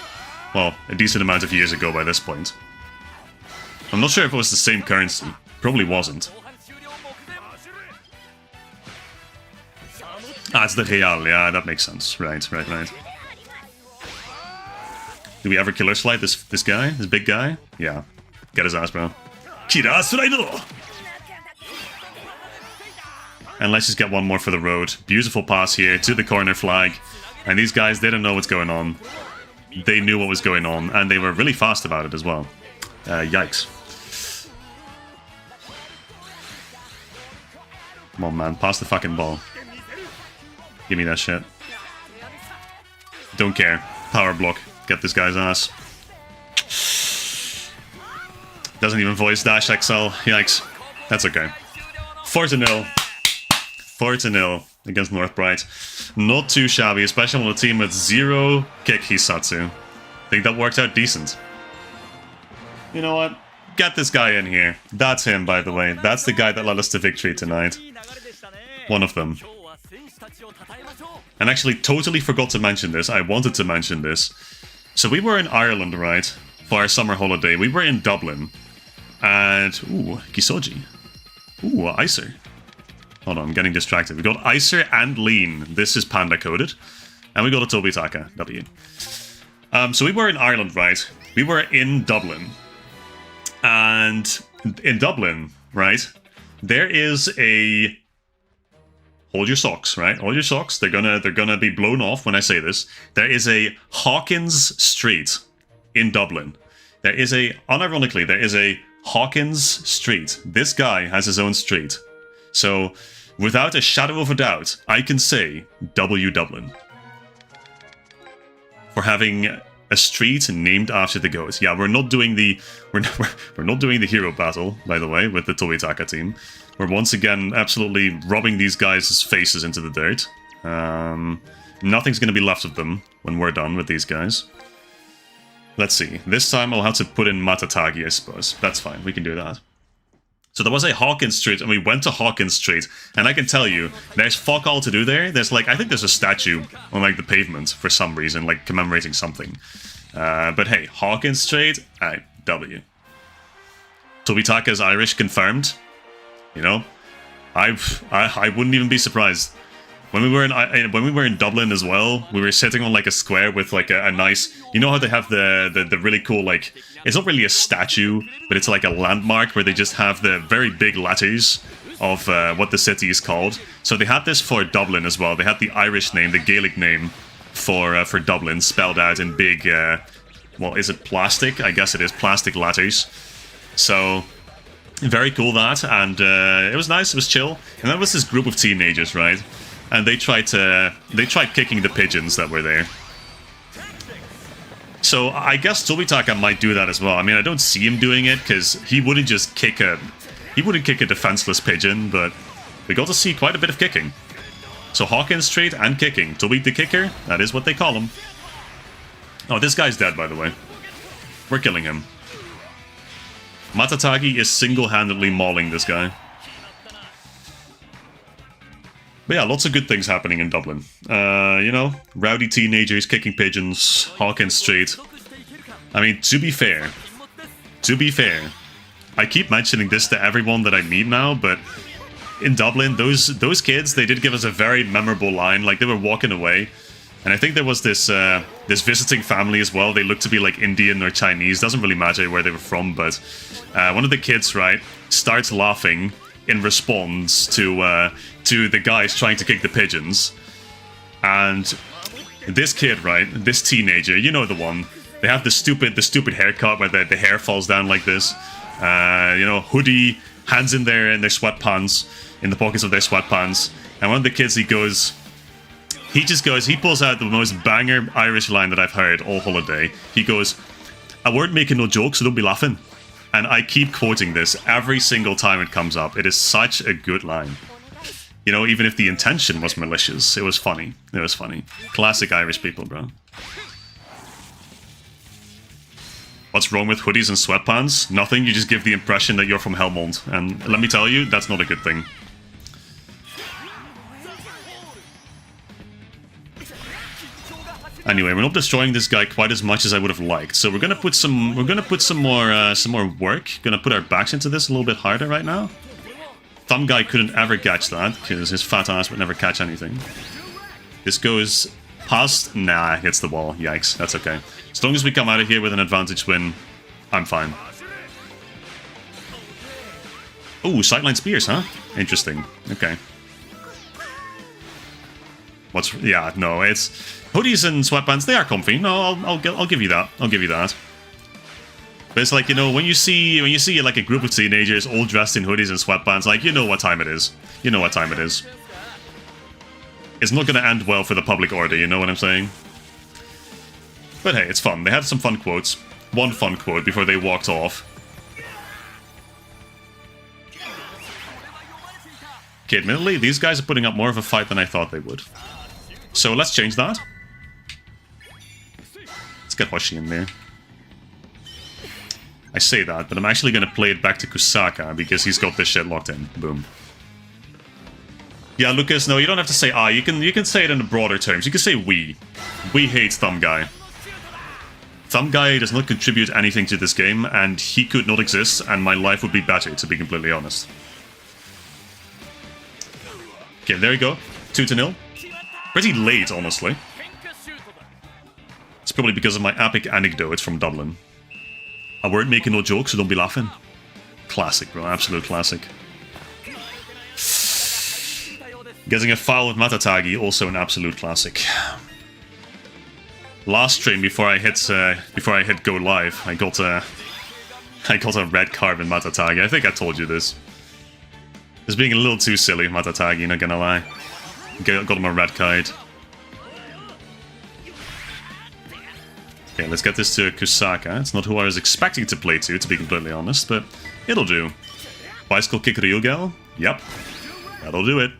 Well, a decent amount of years ago by this point. I'm not sure if it was the same currency. Probably wasn't. Ah, it's the real. Yeah, that makes sense. Right. Do we ever killer slide this guy? This big guy? Yeah. Get his ass, bro. Kira Suraido! And let's just get one more for the road. Beautiful pass here to the corner flag. And these guys, they don't know what's going on. They knew what was going on, and they were really fast about it as well. Yikes. Come on, man. Pass the fucking ball. Give me that shit. Don't care. Power block. Get this guy's ass. Doesn't even voice dash XL. Yikes. That's okay. 4-0. 4-0 against Northbright. Not too shabby, especially on a team with 0 kick Hisatsu. Think that worked out decent. You know what? Get this guy in here. That's him, by the way. That's the guy that led us to victory tonight. One of them. And actually, totally forgot to mention this. I wanted to mention this. So we were in Ireland, right? For our summer holiday. We were in Dublin. And... Ooh, Kisoji. Ooh, Icer. Hold on, I'm getting distracted. We got Icer and Lean. This is Panda coded. And we got a Tobitaka. W. So we were in Ireland, right? We were in Dublin. And in Dublin, right? There is a... Hold your socks, right? Hold your socks. They're gonna be blown off when I say this. There is a Hawkins Street in Dublin. There is a... Unironically, there is a Hawkins Street. This guy has his own street. So, without a shadow of a doubt, I can say W Dublin. For having a street named after the goat. Yeah, we're not doing the hero battle, by the way, with the Tobitaka team. We're once again absolutely rubbing these guys' faces into the dirt. Nothing's going to be left of them when we're done with these guys. Let's see. This time I'll have to put in Matatagi, I suppose. That's fine. We can do that. So there was a Hawkins Street, and we went to Hawkins Street, and I can tell you, there's fuck all to do there. There's like, I think there's a statue on like the pavement for some reason, like commemorating something. But hey, Hawkins Street, W. Tobitaka is Irish, confirmed. You know, I wouldn't even be surprised. When we were in Dublin as well, we were sitting on like a square with like a nice, you know how they have the really cool, like, it's not really a statue, but it's like a landmark where they just have the very big letters of what the city is called. So they had this for Dublin as well. They had the Irish name, the Gaelic name for Dublin, spelled out in big, well, is it plastic? I guess it is plastic letters. So very cool that, and it was nice. It was chill. And there was this group of teenagers, right? And they tried kicking the pigeons that were there. So I guess Tobitaka might do that as well. I mean, I don't see him doing it because he wouldn't just kick a defenseless pigeon, but we got to see quite a bit of kicking. So Hawkins Street and kicking. Tobi the kicker, that is what they call him. Oh, this guy's dead, by the way. We're killing him. Matatagi is single-handedly mauling this guy. But yeah, lots of good things happening in Dublin. You know, rowdy teenagers kicking pigeons, Hawkins Street. I mean, to be fair, I keep mentioning this to everyone that I meet now, but in Dublin, those kids, they did give us a very memorable line. Like, they were walking away, and I think there was this visiting family as well. They looked to be like Indian or Chinese. Doesn't really matter where they were from, but one of the kids, right, starts laughing in response to the guys trying to kick the pigeons. And this kid, right, this teenager, you know the one, they have the stupid haircut where the hair falls down like this. You know, hoodie, hands in their sweatpants, in the pockets of their sweatpants. And one of the kids, he pulls out the most banger Irish line that I've heard all holiday. He goes, "I weren't making no jokes, so don't be laughing." And I keep quoting this every single time it comes up. It is such a good line. You know, even if the intention was malicious, it was funny. It was funny. Classic Irish people, bro. What's wrong with hoodies and sweatpants? Nothing, you just give the impression that you're from Helmond. And let me tell you, that's not a good thing. Anyway, we're not destroying this guy quite as much as I would have liked. So we're gonna put some more work. Gonna put our backs into this a little bit harder right now. Thumb guy couldn't ever catch that because his fat ass would never catch anything. This goes past. Nah, hits the wall. Yikes. That's okay. As long as we come out of here with an advantage win, I'm fine. Ooh, sideline spears, huh? Interesting. Okay. Yeah, no, it's hoodies and sweatpants. They are comfy. No, I'll give you that. I'll give you that. But it's like, you know, when you see like a group of teenagers all dressed in hoodies and sweatpants, like, you know what time it is. You know what time it is. It's not going to end well for the public order. You know what I'm saying? But hey, it's fun. They had some fun quotes. One fun quote before they walked off. Okay, admittedly, these guys are putting up more of a fight than I thought they would. So let's change that. Let's get Hoshi in there. I say that, but I'm actually going to play it back to Kusaka because he's got this shit locked in. Boom. Yeah, Lucas, no, you don't have to say I. You can say it in the broader terms. You can say we. We hate Thumb Guy. Thumb Guy does not contribute anything to this game, and he could not exist, and my life would be better, to be completely honest. Okay, there you go. 2-0. Pretty late, honestly. It's probably because of my epic anecdote from Dublin. I weren't making no jokes, so don't be laughing. Classic, bro. Absolute classic. Getting a foul with Matatagi, also an absolute classic. Last stream before I hit go live, I got a red card in Matatagi. I think I told you this. It's being a little too silly, Matatagi, not gonna lie. Got him a red card. Okay, let's get this to Kusaka. It's not who I was expecting to play to be completely honest, but it'll do. Bicycle kick Ryugel? Yep. That'll do it.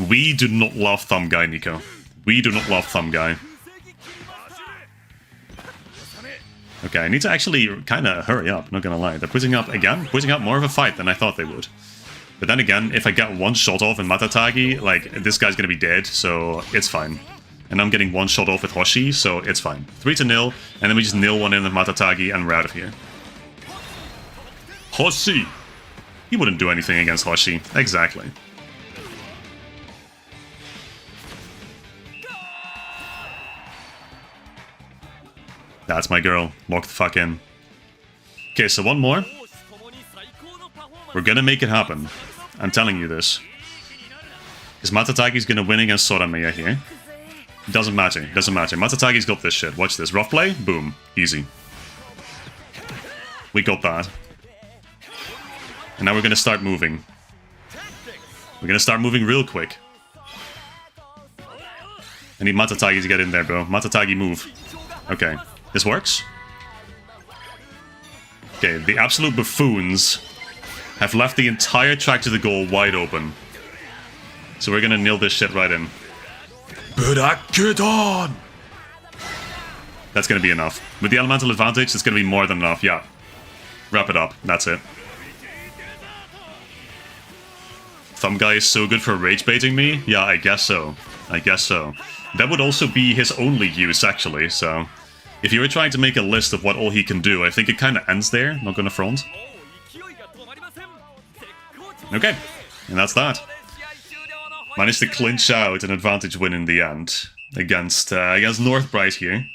We do not love Thumb Guy, Nico. We do not love Thumb Guy. Okay, I need to actually kind of hurry up, not gonna lie. They're putting up more of a fight than I thought they would. But then again, if I get one shot off in Matatagi, like, this guy's gonna be dead, so it's fine. And I'm getting one shot off with Hoshi, so it's fine. 3-0, and then we just nil one in with Matatagi, and we're out of here. Hoshi! He wouldn't do anything against Hoshi. Exactly. That's my girl. Lock the fuck in. Okay, so one more. We're gonna make it happen. I'm telling you this. Because Matatagi's gonna win against Sorameya here. Doesn't matter. Doesn't matter. Matatagi's got this shit. Watch this. Rough play. Boom. Easy. We got that. And now we're gonna start moving. We're gonna start moving real quick. I need Matatagi to get in there, bro. Matatagi, move. Okay. This works. Okay, the absolute buffoons have left the entire track to the goal wide open. So we're gonna nail this shit right in. Budakedon! That's gonna be enough. With the elemental advantage, it's gonna be more than enough, yeah. Wrap it up, that's it. Thumb Guy is so good for rage baiting me? Yeah, I guess so. I guess so. That would also be his only use, actually, so... If you were trying to make a list of what all he can do, I think it kind of ends there, not gonna front. Okay, and that's that. Managed to clinch out an advantage win in the end against Northbright here.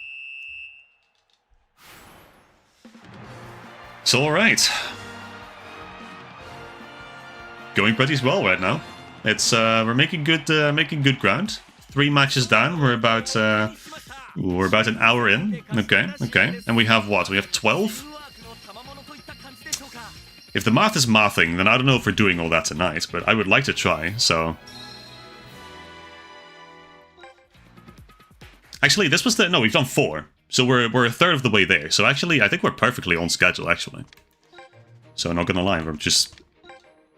So alright. Going pretty well right now. It's we're making good ground. 3 matches down, we're about an hour in. Okay. And we have what? We have 12? If the math is mathing, then I don't know if we're doing all that tonight, but I would like to try, so... Actually, this was the... No, we've done 4. So we're a third of the way there. So actually, I think we're perfectly on schedule, actually. So I'm not gonna lie, we're just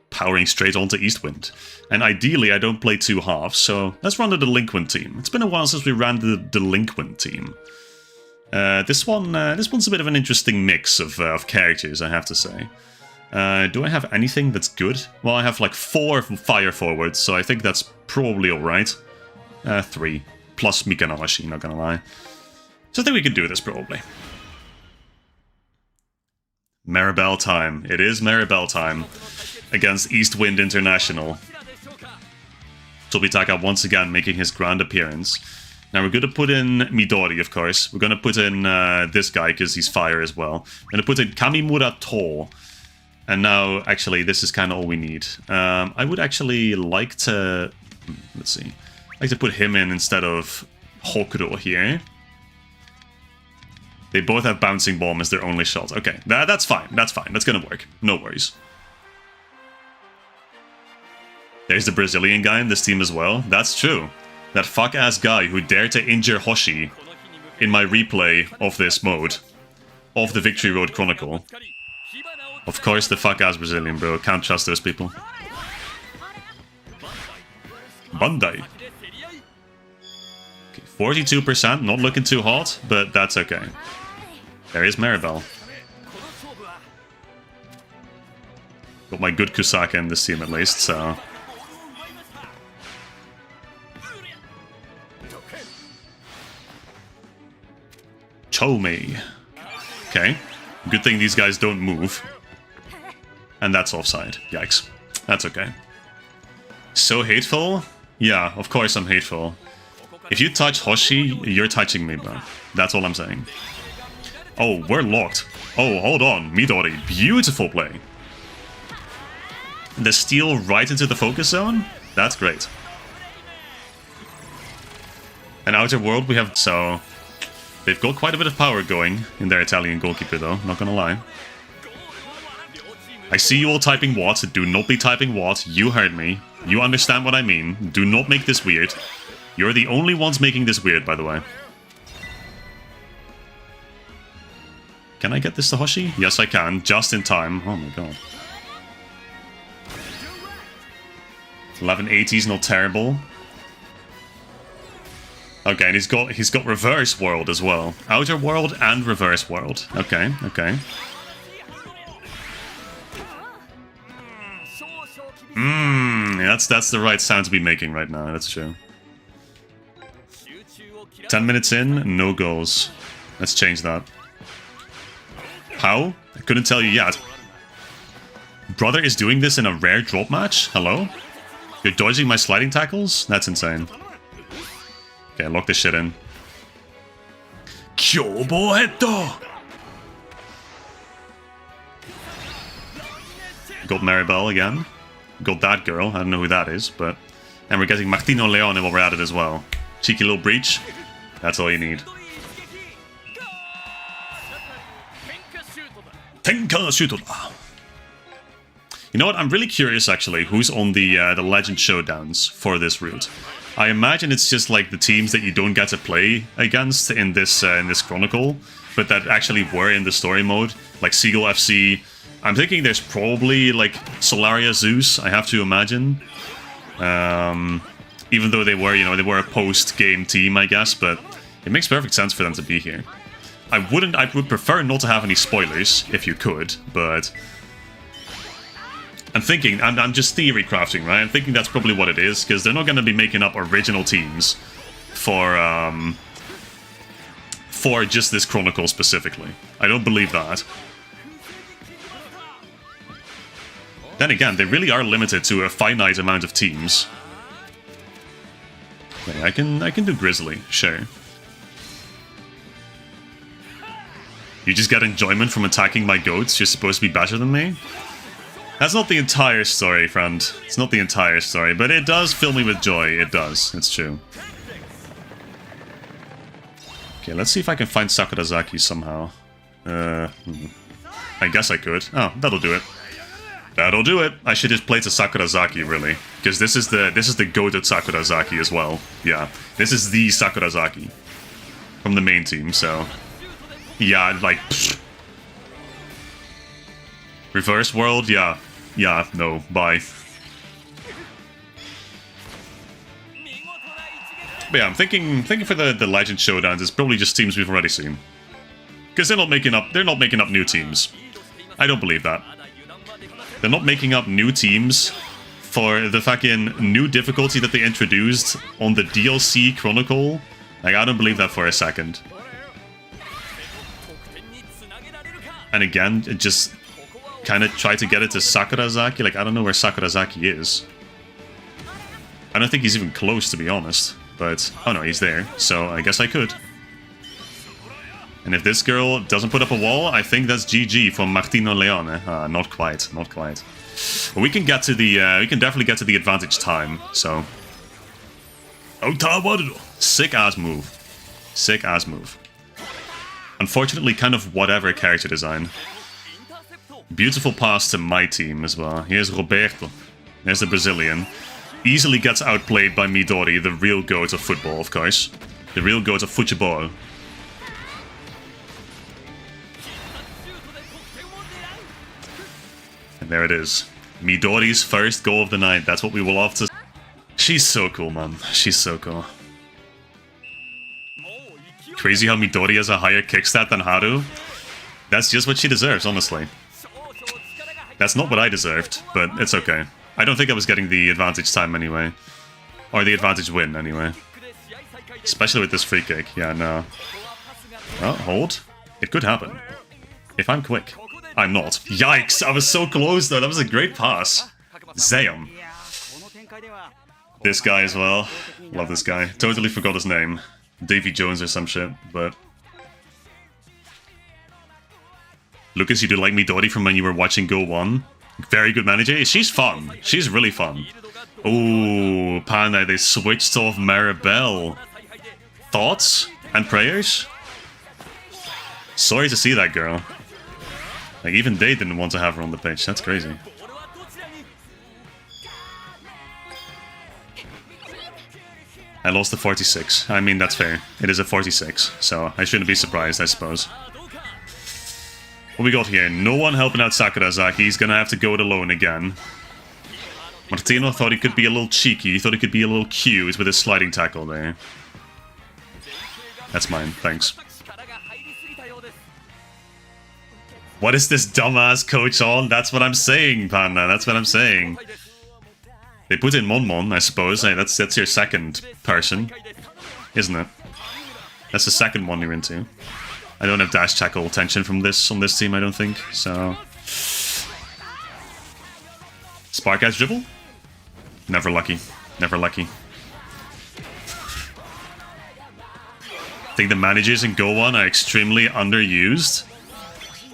powering straight onto Eastwind. And ideally, I don't play 2 halves, so let's run the Delinquent team. It's been a while since we ran the Delinquent team. This one's a bit of an interesting mix of characters, I have to say. Do I have anything that's good? Well, I have like 4 fire forwards, so I think that's probably alright. 3. Plus Mikanawashi, not gonna lie. So I think we can do this, probably. Maribel time. It is Maribel time. Against Eastwind International. Tobitaka once again making his grand appearance. Now we're going to put in Midori, of course. We're going to put in this guy because he's fire as well. We're going to put in Kamimura To. And now, actually, this is kind of all we need. I would actually like to... Let's see. I'd like to put him in instead of Hokuro here. They both have Bouncing Bomb as their only shot. Okay, that's fine. That's fine. That's going to work. No worries. There's the Brazilian guy in this team as well. That's true. That fuck-ass guy who dared to injure Hoshi in my replay of this mode. Of the Victory Road Chronicle. Of course, the fuck-ass Brazilian, bro. Can't trust those people. Bandai. Okay, 42%, not looking too hot, but that's okay. There is Maribel. Got my good Kusaka in this team at least, so... Chomei. Okay. Good thing these guys don't move. And that's offside. Yikes. That's okay. So hateful? Yeah, of course I'm hateful. If you touch Hoshi, you're touching me, bro. That's all I'm saying. Oh, we're locked. Oh, hold on. Midori. Beautiful play. The steal right into the focus zone? That's great. An Outer World we have... So... They've got quite a bit of power going in their Italian goalkeeper, though. Not gonna lie. I see you all typing what. Do not be typing what. You heard me. You understand what I mean. Do not make this weird. You're the only ones making this weird, by the way. Can I get this to Hoshi? Yes, I can. Just in time. Oh my god. 1180's not terrible. Okay, and he's got Reverse World as well. Outer World and Reverse World. Okay, okay. That's the right sound to be making right now, that's true. 10 minutes in, no goals. Let's change that. How? I couldn't tell you yet. Brother is doing this in a rare drop match? Hello? You're dodging my sliding tackles? That's insane. Okay, lock this shit in. Kyobo Heto! Got Maribel again. Got that girl. I don't know who that is, but... And we're getting Martino Leone while we're at it as well. Cheeky little breach. That's all you need. Tenka Shutoda. You know what? I'm really curious, actually, who's on the Legend Showdowns for this route. I imagine it's just like the teams that you don't get to play against in this Chronicle, but that actually were in the story mode, like Seagull FC. I'm thinking there's probably like Solaria Zeus, I have to imagine. Even though they were, you know, they were a post-game team, I guess, but it makes perfect sense for them to be here. I would prefer not to have any spoilers, if you could, but... I'm thinking, I'm just theory crafting, right? I'm thinking that's probably what it is, because they're not going to be making up original teams for just this Chronicle specifically. I don't believe that. Then again, they really are limited to a finite amount of teams. Okay, I can do Grizzly, sure. You just get enjoyment from attacking my goats? You're supposed to be better than me? That's not the entire story, friend. It's not the entire story, but it does fill me with joy. It does. It's true. Okay, let's see if I can find Sakurazaki somehow. I guess I could. Oh, that'll do it. That'll do it. I should just play to Sakurazaki, really. Because this is the goated Sakurazaki as well. Yeah, this is the Sakurazaki from the main team, so... Yeah, like... Pfft. Reverse World? Yeah. Yeah, no, bye. But yeah, I'm thinking for the Legend Showdowns, it's probably just teams we've already seen. Because they're not making up new teams. I don't believe that. They're not making up new teams for the fucking new difficulty that they introduced on the DLC Chronicle. Like, I don't believe that for a second. And again, it just kind of tried to get it to Sakurazaki. Like, I don't know where Sakurazaki is. I don't think he's even close, to be honest. But, oh no, he's there. So I guess I could. And if this girl doesn't put up a wall, I think that's GG from Martino Leone. Not quite, not quite. But we can get to the, we can definitely get to the advantage time, so. Sick ass move. Sick ass move. Unfortunately, kind of whatever character design. Beautiful pass to my team as well. Here's Roberto. There's the Brazilian. Easily gets outplayed by Midori, the real goat of football, of course. The real goat of football. And there it is. Midori's first goal of the night. That's what we will love to. She's so cool, man. She's so cool. Crazy how Midori has a higher kick stat than Haru. That's just what she deserves, honestly. That's not what I deserved, but it's okay. I don't think I was getting the advantage time anyway. Or the advantage win, anyway. Especially with this free kick. Yeah, no. Oh, hold. It could happen. If I'm quick. I'm not. Yikes! I was so close, though. That was a great pass. Zayam. This guy as well. Love this guy. Totally forgot his name. Davy Jones or some shit, but... Lucas, you do like Midori from when you were watching Go 1? Very good manager. She's fun. She's really fun. Ooh, Panda, they switched off Maribel. Thoughts and prayers? Sorry to see that girl. Like, even they didn't want to have her on the pitch. That's crazy. I lost the 46. I mean, that's fair. It is a 46, so I shouldn't be surprised, I suppose. What we got here? No one helping out Sakurazaki. He's gonna have to go it alone again. Martino thought he could be a little cheeky. He thought he could be a little cute with his sliding tackle there. That's mine, thanks. What is this dumbass coach on? That's what I'm saying, Panda. That's what I'm saying. They put in Monmon, I suppose. Hey, that's your second person, isn't it? That's the second one you're into. I don't have dash tackle tension from this on this team, I don't think. So, Spark Eyes dribble? Never lucky. Never lucky. I think the managers in Go 1 are extremely underused.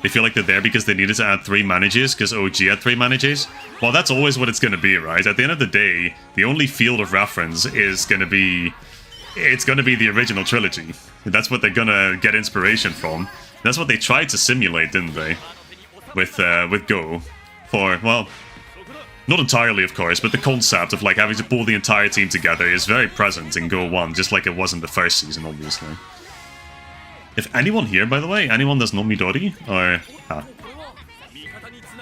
They feel like they're there because they needed to add 3 managers because OG had 3 managers. Well, that's always what it's going to be, right? At the end of the day, the only field of reference is going to be... It's going to be the original trilogy. That's what they're going to get inspiration from. That's what they tried to simulate, didn't they? With Go. For, well... Not entirely, of course, but the concept of like having to pull the entire team together is very present in Go 1, just like it was in the first season, obviously. If anyone here, by the way, anyone that's not Midori, or... Ah.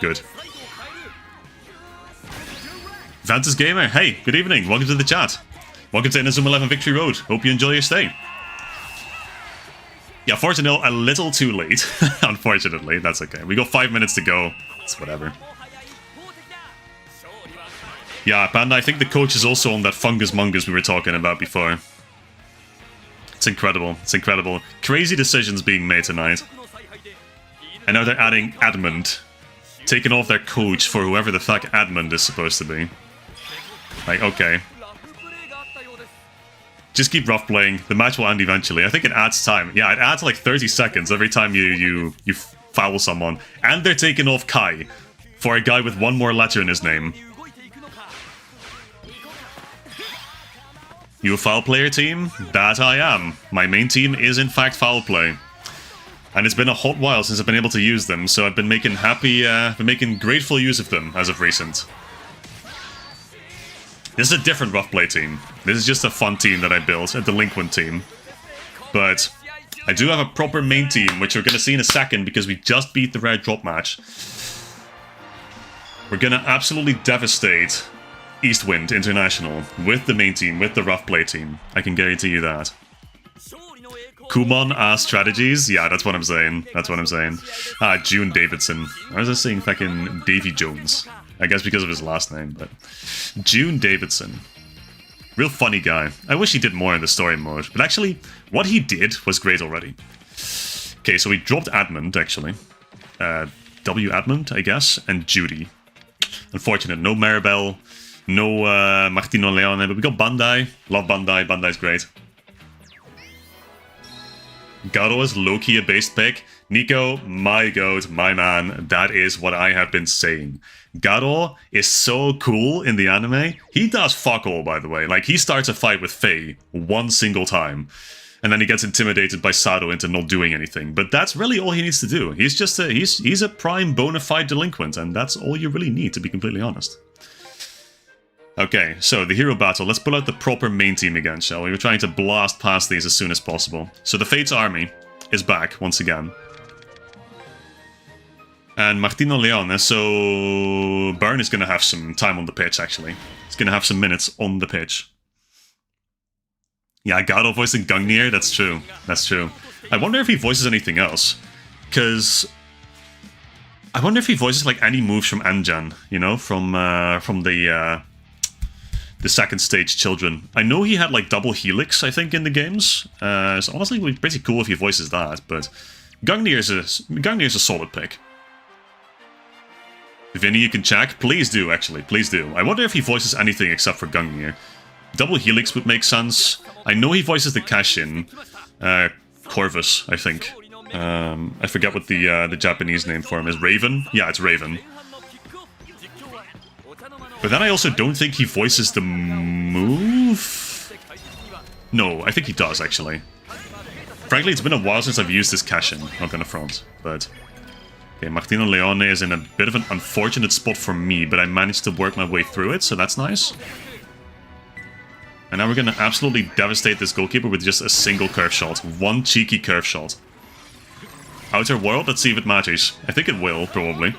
Good. Vantis Gamer, hey, good evening, welcome to the chat. Welcome to Inazuma 11 Victory Road, hope you enjoy your stay. Yeah, 4-0, a little too late, unfortunately, that's okay. We got 5 minutes to go, it's whatever. Yeah, Panda, I think the coach is also on that Fungus Mungus we were talking about before. It's incredible. It's incredible. Crazy decisions being made tonight. And now they're adding Admund. Taking off their coach for whoever the fuck Admund is supposed to be. Like, okay. Just keep rough playing. The match will end eventually. I think it adds time. Yeah, it adds like 30 seconds every time you foul someone. And they're taking off Kai for a guy with 1 more letter in his name. You a foul player team? That I am. My main team is in fact foul play. And it's been a hot while since I've been able to use them, so I've been making grateful use of them as of recent. This is a different rough play team. This is just a fun team that I built, a delinquent team. But I do have a proper main team, which we're going to see in a second because we just beat the rare drop match. We're going to absolutely devastate Eastwind International with the main team, with the rough play team. I can guarantee you that. Kumon strategies? Yeah, that's what I'm saying. That's what I'm saying. June Davidson. I was just saying fucking Davy Jones. I guess because of his last name, but... June Davidson. Real funny guy. I wish he did more in the story mode. But actually, what he did was great already. Okay, so we dropped Admund, actually. W Admund, I guess, and Judy. Unfortunate. No Maribel. No Martino Leone, but we got Bandai. Love Bandai. Bandai's great. Garo is low-key a base pick. Nico, my goat, my man. That is what I have been saying. Garo is so cool in the anime. He does fuck all, by the way. Like, he starts a fight with Faye 1 single time. And then he gets intimidated by Sado into not doing anything. But that's really all he needs to do. He's just he's a prime bona fide delinquent. And that's all you really need, to be completely honest. Okay, so the hero battle. Let's pull out the proper main team again, shall we? We're trying to blast past these as soon as possible. So the Fates army is back once again. And Martino Leone, so Burn is going to have some time on the pitch, actually. He's going to have some minutes on the pitch. Yeah, Gado voicing Gungnir, that's true. That's true. I wonder if he voices anything else. Because I wonder if he voices like any moves from Anjan, you know, from the second stage children. I know he had like double helix, I think, in the games. So honestly, it would be pretty cool if he voices that. But Gungnir is a solid pick. If any you can check, please do, actually. Please do. I wonder if he voices anything except for Gungnir. Double helix would make sense. I know he voices the Cashin. Corvus, I think. I forget what the Japanese name for him is. Raven? Yeah, it's Raven. But then I also don't think he voices the move? No, I think he does, actually. Frankly, it's been a while since I've used this Cashin, not gonna front, but... Okay, Martino Leone is in a bit of an unfortunate spot for me, but I managed to work my way through it, so that's nice. And now we're gonna absolutely devastate this goalkeeper with just a single curve shot. One cheeky curve shot. Outer World, let's see if it matters. I think it will, probably.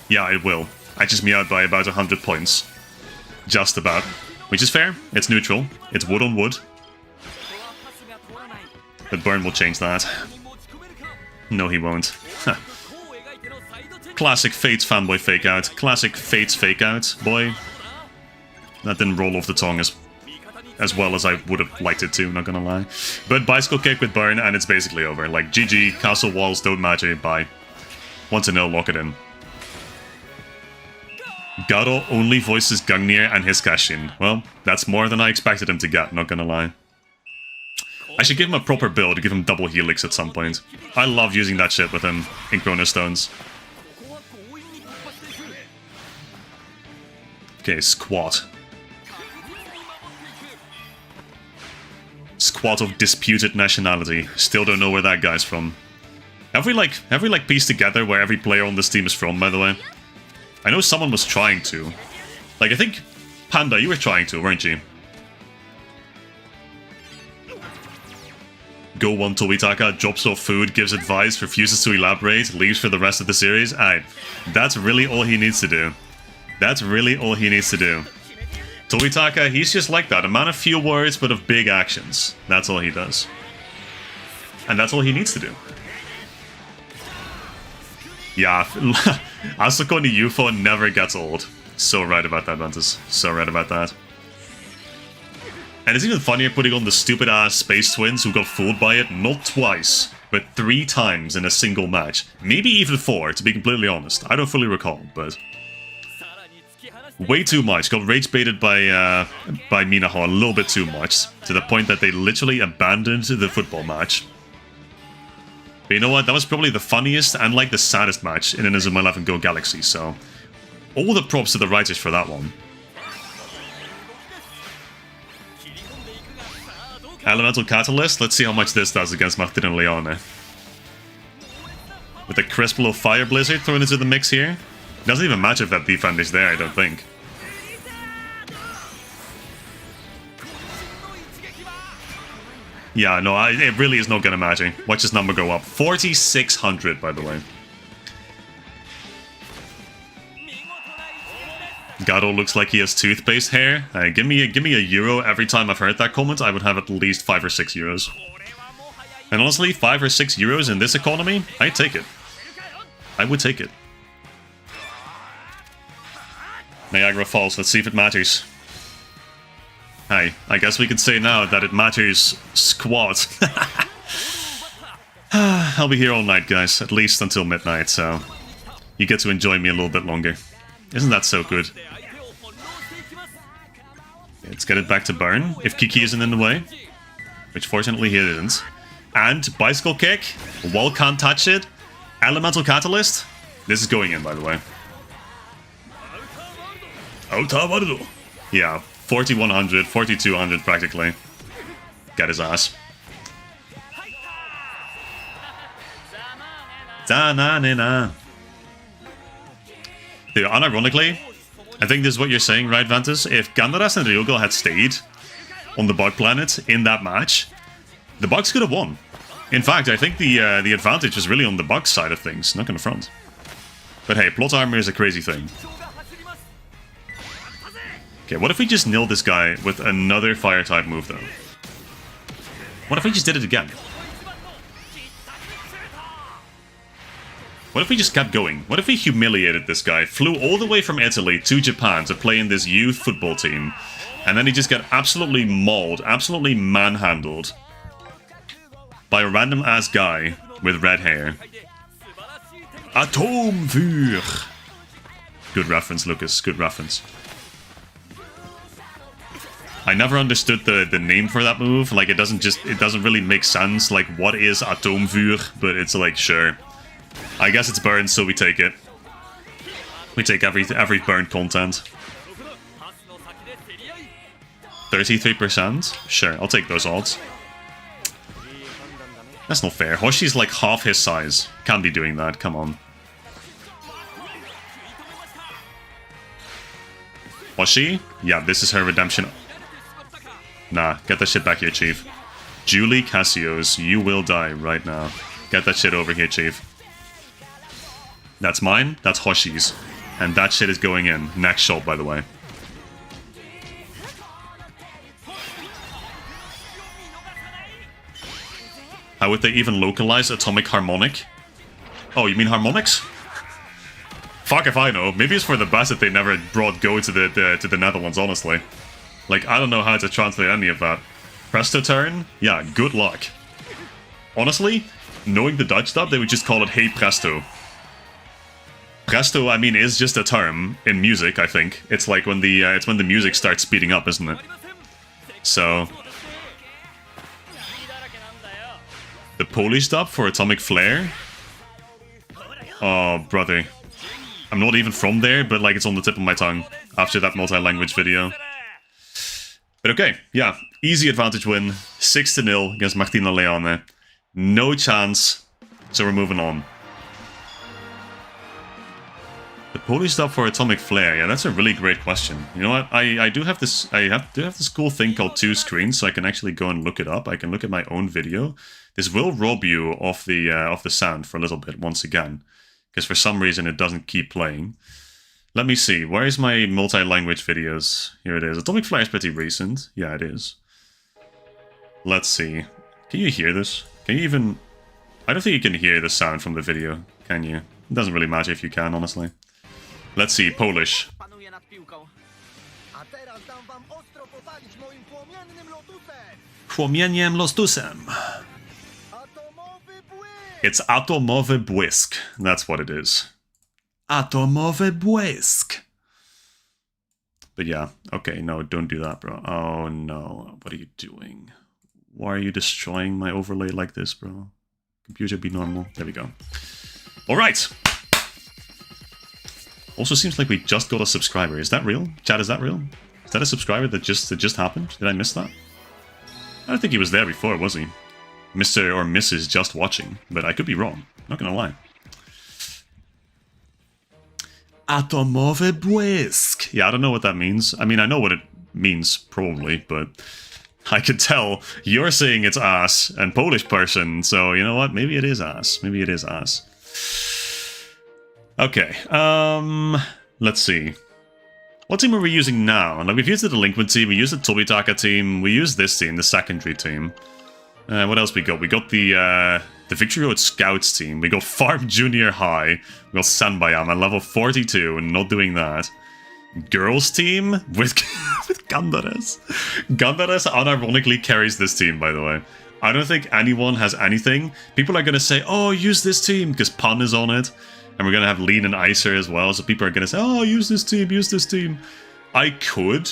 Yeah, it will. I just meowed by about 100 points. Just about. Which is fair. It's neutral. It's wood on wood. But Burn will change that. No, he won't. Huh. Classic Fates fanboy fake out. Classic Fates fake out, boy. That didn't roll off the tongue as well as I would have liked it to, not gonna lie. But bicycle kick with Burn, and it's basically over. Like, GG, castle walls don't matter, bye. 1-0, lock it in. Gado only voices Gungnir and his Cashin. Well, that's more than I expected him to get, not gonna lie. I should give him a proper build, give him double helix at some point. I love using that shit with him in Chronostones. Okay, squat. Squat of disputed nationality. Still don't know where that guy's from. Have we pieced together where every player on this team is from, by the way? I know someone was trying to. Like, I think... Panda, you were trying to, weren't you? Go one Tobitaka, drops off food, gives advice, refuses to elaborate, leaves for the rest of the series. Aye, that's really all he needs to do. That's really all he needs to do. Tobitaka, he's just like that. A man of few words, but of big actions. That's all he does. And that's all he needs to do. Yeah, Asuko and the UFO never gets old. So right about that, Ventus. So right about that. And it's even funnier putting on the stupid-ass Space Twins who got fooled by it not twice, but 3 times in a single match. Maybe even 4, to be completely honest. I don't fully recall, but... Way too much. Got rage-baited by Minaho a little bit too much, to the point that they literally abandoned the football match. But you know what? That was probably the funniest and, like, the saddest match in Inazuma 11 Go Galaxy, so... all the props to the writers for that one. Elemental Catalyst, let's see how much this does against Martino Leone. With the Cresplo Fire Blizzard thrown into the mix here. Doesn't even matter if that defend is there, I don't think. Yeah, no, it really is not gonna matter. Watch this number go up. 4,600, by the way. Gado looks like he has toothpaste hair. Give me a euro every time I've heard that comment. I would have at least 5 or 6 euros. And honestly, 5 or 6 euros in this economy, I'd take it. I would take it. Niagara Falls, let's see if it matters. Hi, I guess we can say now that it matters squat. I'll be here all night, guys, at least until midnight, so you get to enjoy me a little bit longer. Isn't that so good? Let's get it back to Burn, if Kiki isn't in the way. Which fortunately he isn't. And Bicycle Kick. Wall can't touch it. Elemental Catalyst. This is going in, by the way. Yeah, 4,100, 4,200 practically. Get his ass. Da-na-na-na. Dude, unironically, I think this is what you're saying, right, Ventus? If Gandaras and Ryugo had stayed on the bug planet in that match, the Bugs could have won. In fact, I think the advantage was really on the Bugs side of things, not on the front. But hey, plot armor is a crazy thing. Okay, what if we just nilled this guy with another fire-type move, though? What if we just did it again? What if we just kept going? What if we humiliated this guy, flew all the way from Italy to Japan to play in this youth football team, and then he just got absolutely mauled, absolutely manhandled by a random-ass guy with red hair. Atomvuur! Good reference, Lucas, good reference. I never understood the name for that move. Like, it doesn't really make sense. Like, what is Atomvuur? But it's like, sure. I guess it's burned, so we take it. We take every burned content. 33%? Sure, I'll take those odds. That's not fair. Hoshi's like half his size. Can't be doing that, come on. Hoshi? Yeah, this is her redemption. Nah, get that shit back here, Chief. Julie Cassios, you will die right now. Get that shit over here, Chief. That's mine, that's Hoshi's. And that shit is going in. Next shot, by the way. How would they even localize Atomic Harmonic? Oh, you mean harmonics? Fuck if I know. Maybe it's for the best that they never brought Go to the Netherlands, honestly. Like, I don't know how to translate any of that. Presto turn? Yeah, good luck. Honestly, knowing the Dutch dub, they would just call it Hey Presto. Presto, I mean, is just a term in music, I think. It's like when the music starts speeding up, isn't it? So... The Polish dub for Atomic Flare? Oh, brother. I'm not even from there, but like it's on the tip of my tongue after that multi-language video. But okay, yeah. Easy advantage win. 6-0 against Martina Leone. No chance. So we're moving on. The Polish dub for Atomic Flare. Yeah, that's a really great question. You know what? I do have this cool thing called 2 screens, so I can actually go and look it up. I can look at my own video. This will rob you of the sound for a little bit once again, because for some reason it doesn't keep playing. Let me see. Where is my multi-language videos? Here it is. Atomic Flare is pretty recent. Yeah, it is. Let's see. Can you hear this? Can you even... I don't think you can hear the sound from the video, can you? It doesn't really matter if you can, honestly. Let's see. Polish. Płomieniem lostusem. It's Atomowy Błysk. That's what it is. Atomowy Błysk. But yeah, okay, no, don't do that, bro. Oh no, what are you doing? Why are you destroying my overlay like this, bro? Computer, be normal. There we go. Alright. Also seems like we just got a subscriber. Is that real? Chat, is that real? Is that a subscriber that just happened? Did I miss that? I don't think he was there before, was he? Mr. or Mrs. just watching, but I could be wrong. Not gonna lie. Atomowy Błysk. Yeah, I don't know what that means. I mean, I know what it means, probably, but I could tell you're saying it's ass and Polish person, so you know what? Maybe it is ass. Maybe it is ass. Okay, let's see. What team are we using now? Like, we've used the Delinquent team, we used the Tobitaka team, we used this team, the secondary team. What else we got? We got the Victory Road Scouts team. We got Farm Junior High. We got Senbayama, level 42, and not doing that. Girls team with Gandaras. Gandaras unironically carries this team, by the way. I don't think anyone has anything. People are going to say, oh, use this team, because Pun is on it. And we're going to have Lean and Icer as well, so people are going to say, oh, use this team, use this team. I could.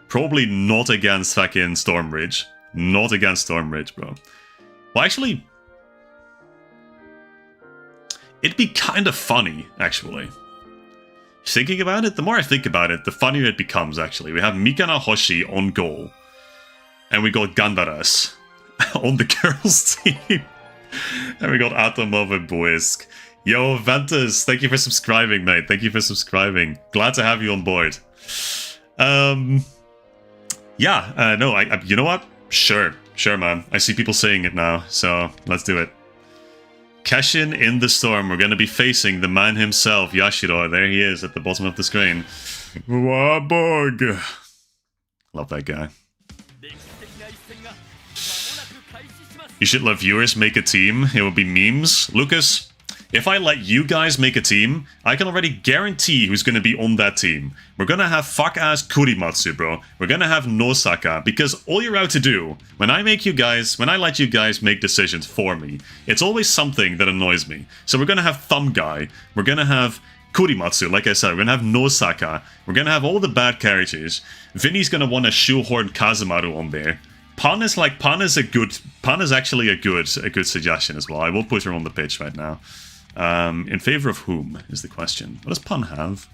Probably not against fucking Stormridge. Not against Stormridge, bro. Well, actually, it'd be kind of funny, actually. Thinking about it, the more I think about it, the funnier it becomes, actually. We have Mikana Hoshi on goal. And we got Gandaras on the girls' team. And we got Atomowy Błysk. Yo, Ventus, thank you for subscribing, mate. Thank you for subscribing. Glad to have you on board. Yeah, no, you know what? Sure, man. I see people saying it now, so let's do it. Keshin in the storm. We're going to be facing the man himself, Yashiro. There he is at the bottom of the screen. Waborg. Love that guy. You should let viewers make a team. It would be memes. Lucas, if I let you guys make a team, I can already guarantee who's going to be on that team. We're going to have fuck-ass Kurimatsu, bro. We're going to have Nosaka, because all you're out to do, when I let you guys make decisions for me, it's always something that annoys me. So we're going to have Thumb Guy. We're going to have Kurimatsu, like I said. We're going to have Nosaka. We're going to have all the bad characters. Vinny's going to want to shoehorn Kazemaru on there. Pan is actually a good suggestion as well. I will put her on the pitch right now. In favor of whom is the question. What does Pun have?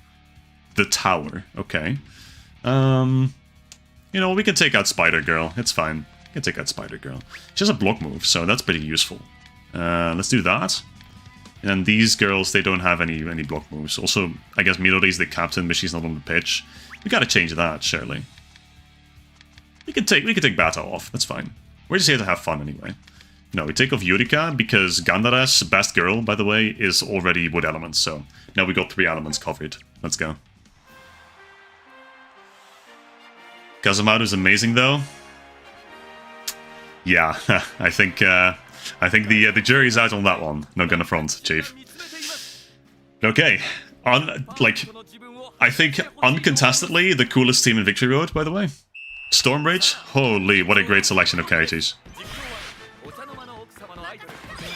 The Tower. Okay. You know, we can take out Spider Girl. It's fine. We can take out Spider Girl. She has a block move, so that's pretty useful. Let's do that. And these girls, they don't have any block moves. Also, I guess Midori's the captain, but she's not on the pitch. We gotta change that, surely. We could take Bata off. That's fine. We're just here to have fun anyway. No, we take off Yurika because Gandara's best girl, by the way, is already wood elements, so now we got 3 elements covered. Let's go. Kazemaru's amazing though. Yeah, I think the jury's out on that one. Not gonna front, Chief. Okay, I think uncontestedly the coolest team in Victory Road, by the way. Stormbridge? Holy, what a great selection of characters.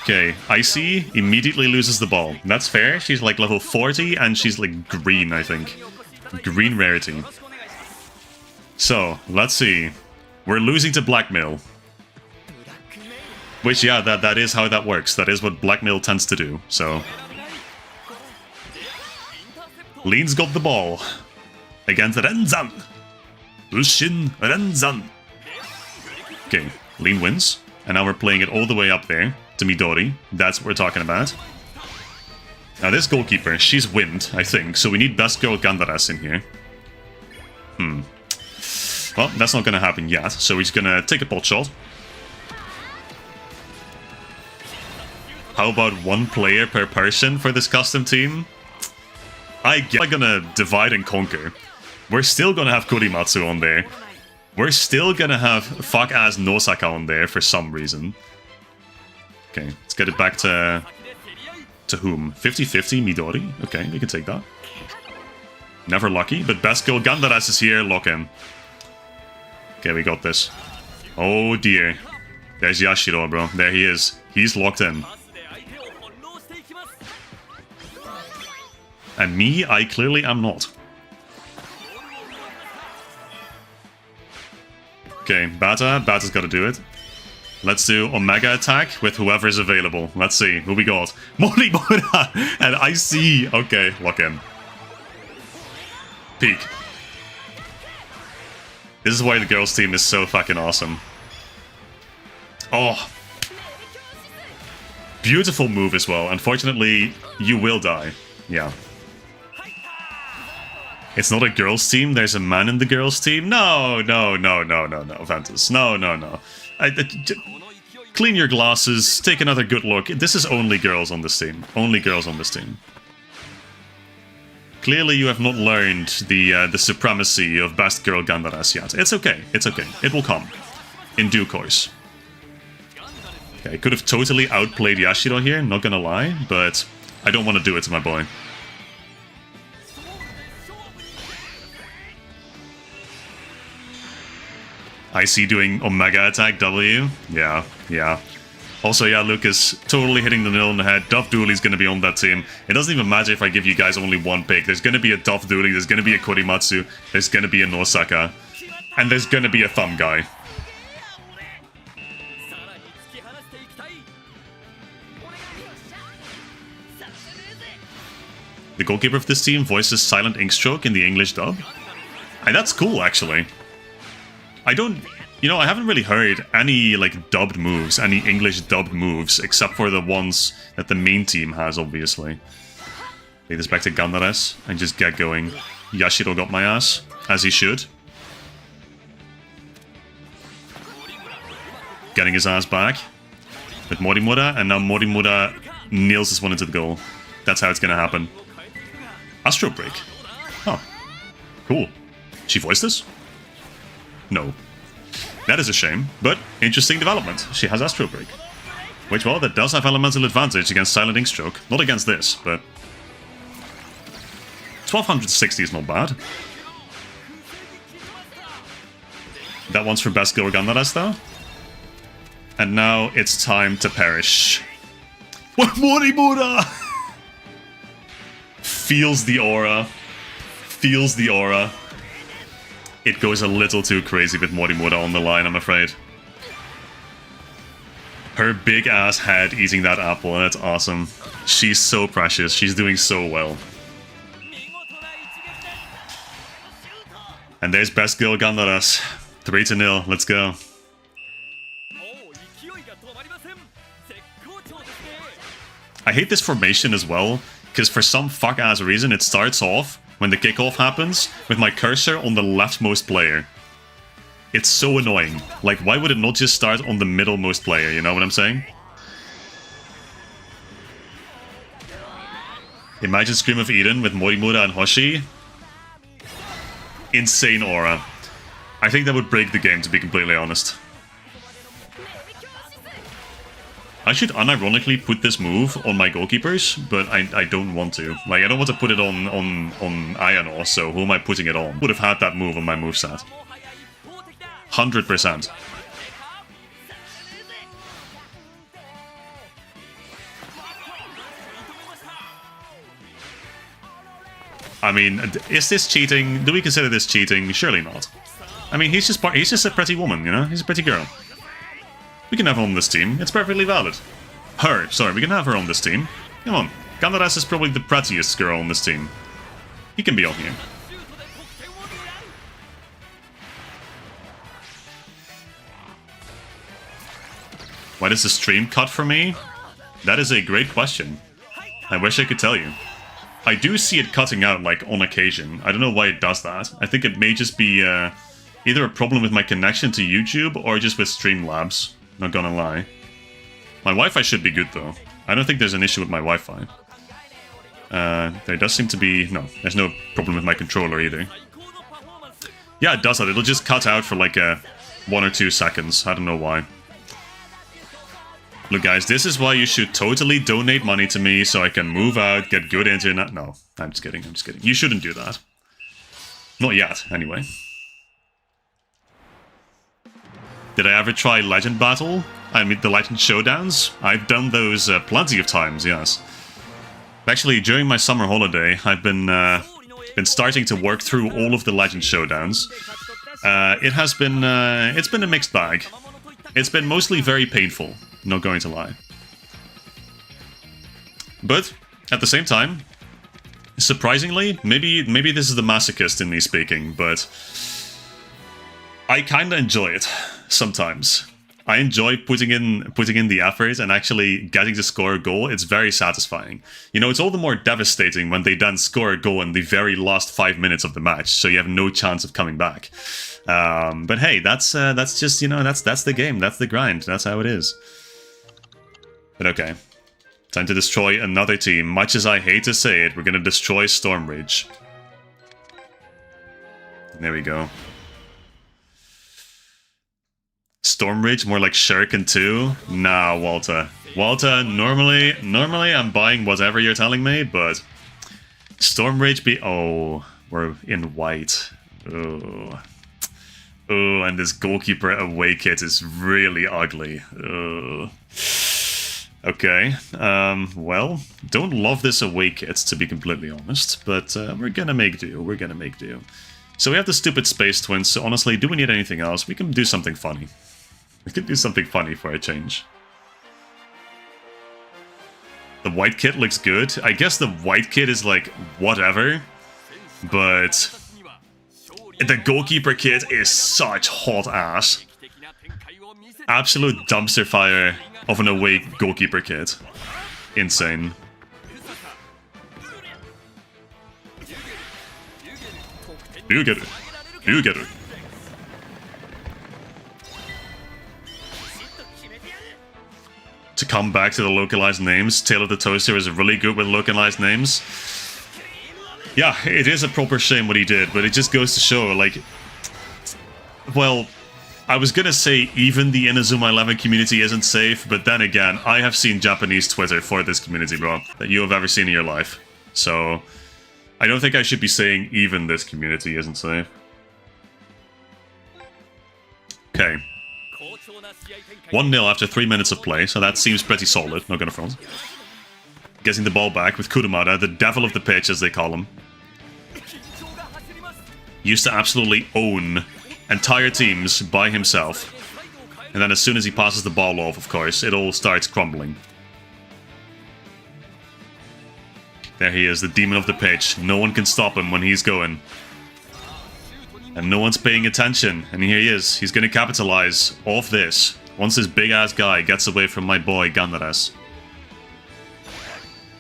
Okay, Icy immediately loses the ball. That's fair. She's like level 40 and she's like green, I think. Green rarity. So, let's see. We're losing to Blackmail. Which, yeah, that is how that works. That is what Blackmail tends to do, so... Lean's got the ball. Against Renzan. Ushin Renzan. Okay, Lean wins. And now we're playing it all the way up there. To Midori. That's what we're talking about. Now this goalkeeper, she's wind, I think. So we need best girl Gandaras in here. Well, that's not going to happen yet. So he's going to take a pot shot. How about 1 player per person for this custom team? I guess I'm going to divide and conquer. We're still going to have Kurimatsu on there. We're still going to have fuck-ass Nosaka on there for some reason. Okay, let's get it back to whom? 50-50 Midori? Okay, we can take that. Never lucky, but best girl Gandaras is here, lock in. Okay, we got this. Oh dear. There's Yashiro, bro. There he is. He's locked in. And me, I clearly am not. Okay, Bata's gotta do it. Let's do Omega attack with whoever's available. Let's see who we got. Morimura and IC. Okay, lock in. Peak. This is why the girls team is so fucking awesome. Oh. Beautiful move as well. Unfortunately, you will die. Yeah. It's not a girls team, there's a man in the girls team. No, Ventus. No. Clean your glasses, take another good look. This is only girls on this team. Only girls on this team. Clearly you have not learned the supremacy of best girl Gandaras yet. It's okay, it's okay. It will come. In due course. Okay, I could have totally outplayed Yashiro here, not gonna lie, but I don't want to do it to my boy. I see doing Omega attack W. Yeah. Also, yeah, Lucas, totally hitting the nail on the head. Duff Dooley's going to be on that team. It doesn't even matter if I give you guys only 1 pick. There's going to be a Duff Dooley, there's going to be a Kurimatsu, there's going to be a Nosaka, and there's going to be a Thumb Guy. The goalkeeper of this team voices Silent Inkstroke in the English dub. And that's cool, actually. I don't... You know, I haven't really heard any, like, dubbed moves, any English dubbed moves, except for the ones that the main team has, obviously. Lead this back to Gandares and just get going. Yashiro got my ass, as he should. Getting his ass back with Morimura, and now Morimura nails this one into the goal. That's how it's gonna happen. Astro Break. Oh, cool. She voiced this? No. That is a shame, but interesting development. She has Astro Break. Which, well, that does have elemental advantage against Silent Ink Stroke. Not against this, but... 1260 is not bad. That one's for best go Gandares, though. And now it's time to perish. What, Morimura? Feels the aura. Feels the aura. It goes a little too crazy with Morimura on the line, I'm afraid. Her big ass head eating that apple, that's awesome. She's so precious, she's doing so well. And there's best girl Gandares. 3-0, let's go. I hate this formation as well, because for some fuck-ass reason it starts off, when the kickoff happens, with my cursor on the leftmost player. It's so annoying. Like, why would it not just start on the middlemost player, you know what I'm saying? Imagine Scream of Eden with Morimura and Hoshi. Insane aura. I think that would break the game, to be completely honest. I should unironically put this move on my goalkeepers, but I don't want to. Like, I don't want to put it on Ayano, so who am I putting it on? Would have had that move on my moveset. 100%. I mean, is this cheating? Do we consider this cheating? Surely not. I mean, he's just a pretty woman, you know? He's a pretty girl. We can have her on this team. It's perfectly valid. Her. Sorry, we can have her on this team. Come on. Gandares is probably the prettiest girl on this team. He can be on here. Why does the stream cut for me? That is a great question. I wish I could tell you. I do see it cutting out, like, on occasion. I don't know why it does that. I think it may just be either a problem with my connection to YouTube or just with Streamlabs. Not gonna lie. My Wi-Fi should be good, though. I don't think there's an issue with my Wi-Fi. There does seem to be... No, there's no problem with my controller either. Yeah, it does that. It'll just cut out for like 1 or 2 seconds. I don't know why. Look, guys, this is why you should totally donate money to me so I can move out, get good internet. No, I'm just kidding. I'm just kidding. You shouldn't do that. Not yet, anyway. Did I ever try Legend Battle? I mean, the Legend Showdowns? I've done those plenty of times, yes. Actually, during my summer holiday, I've been starting to work through all of the Legend Showdowns. It's been a mixed bag. It's been mostly very painful, not going to lie. But, at the same time, surprisingly, maybe this is the masochist in me speaking, but I kinda enjoy it. Sometimes. I enjoy putting in the effort and actually getting to score a goal. It's very satisfying. You know, it's all the more devastating when they then score a goal in the very last 5 minutes of the match, so you have no chance of coming back. But hey, that's just, you know, that's the game, that's the grind, that's how it is. But okay. Time to destroy another team. Much as I hate to say it, we're gonna destroy Stormridge. There we go. Stormridge, more like Shuriken 2? Nah, Walter. Walter, normally I'm buying whatever you're telling me, but Stormridge be... Oh, we're in white. Oh. Oh, and this goalkeeper away kit is really ugly. Oh. Okay, well, don't love this away kit, to be completely honest, but we're gonna make do, we're gonna make do. So we have the stupid Space Twins, so honestly, do we need anything else? We can do something funny. We could do something funny for a change. The white kit looks good. I guess the white kit is like, whatever. But The goalkeeper kit is such hot ass. Absolute dumpster fire of an away goalkeeper kit. Insane. You get it. You get it. To come back to the localized names, Tail of the Toaster is really good with localized names. Yeah, it is a proper shame what he did, but it just goes to show, like... Well, I was gonna say even the Inazuma 11 community isn't safe, but then again, I have seen Japanese Twitter for this community, bro, that you have ever seen in your life. So, I don't think I should be saying even this community isn't safe. Okay. 1-0 after 3 minutes of play, so that seems pretty solid, not gonna front. Getting the ball back with Kurumada, the devil of the pitch as they call him. Used to absolutely own entire teams by himself. And then as soon as he passes the ball off, of course, it all starts crumbling. There he is, the demon of the pitch. No one can stop him when he's going. And no one's paying attention. And here he is. He's going to capitalize off this once this big-ass guy gets away from my boy Gandares.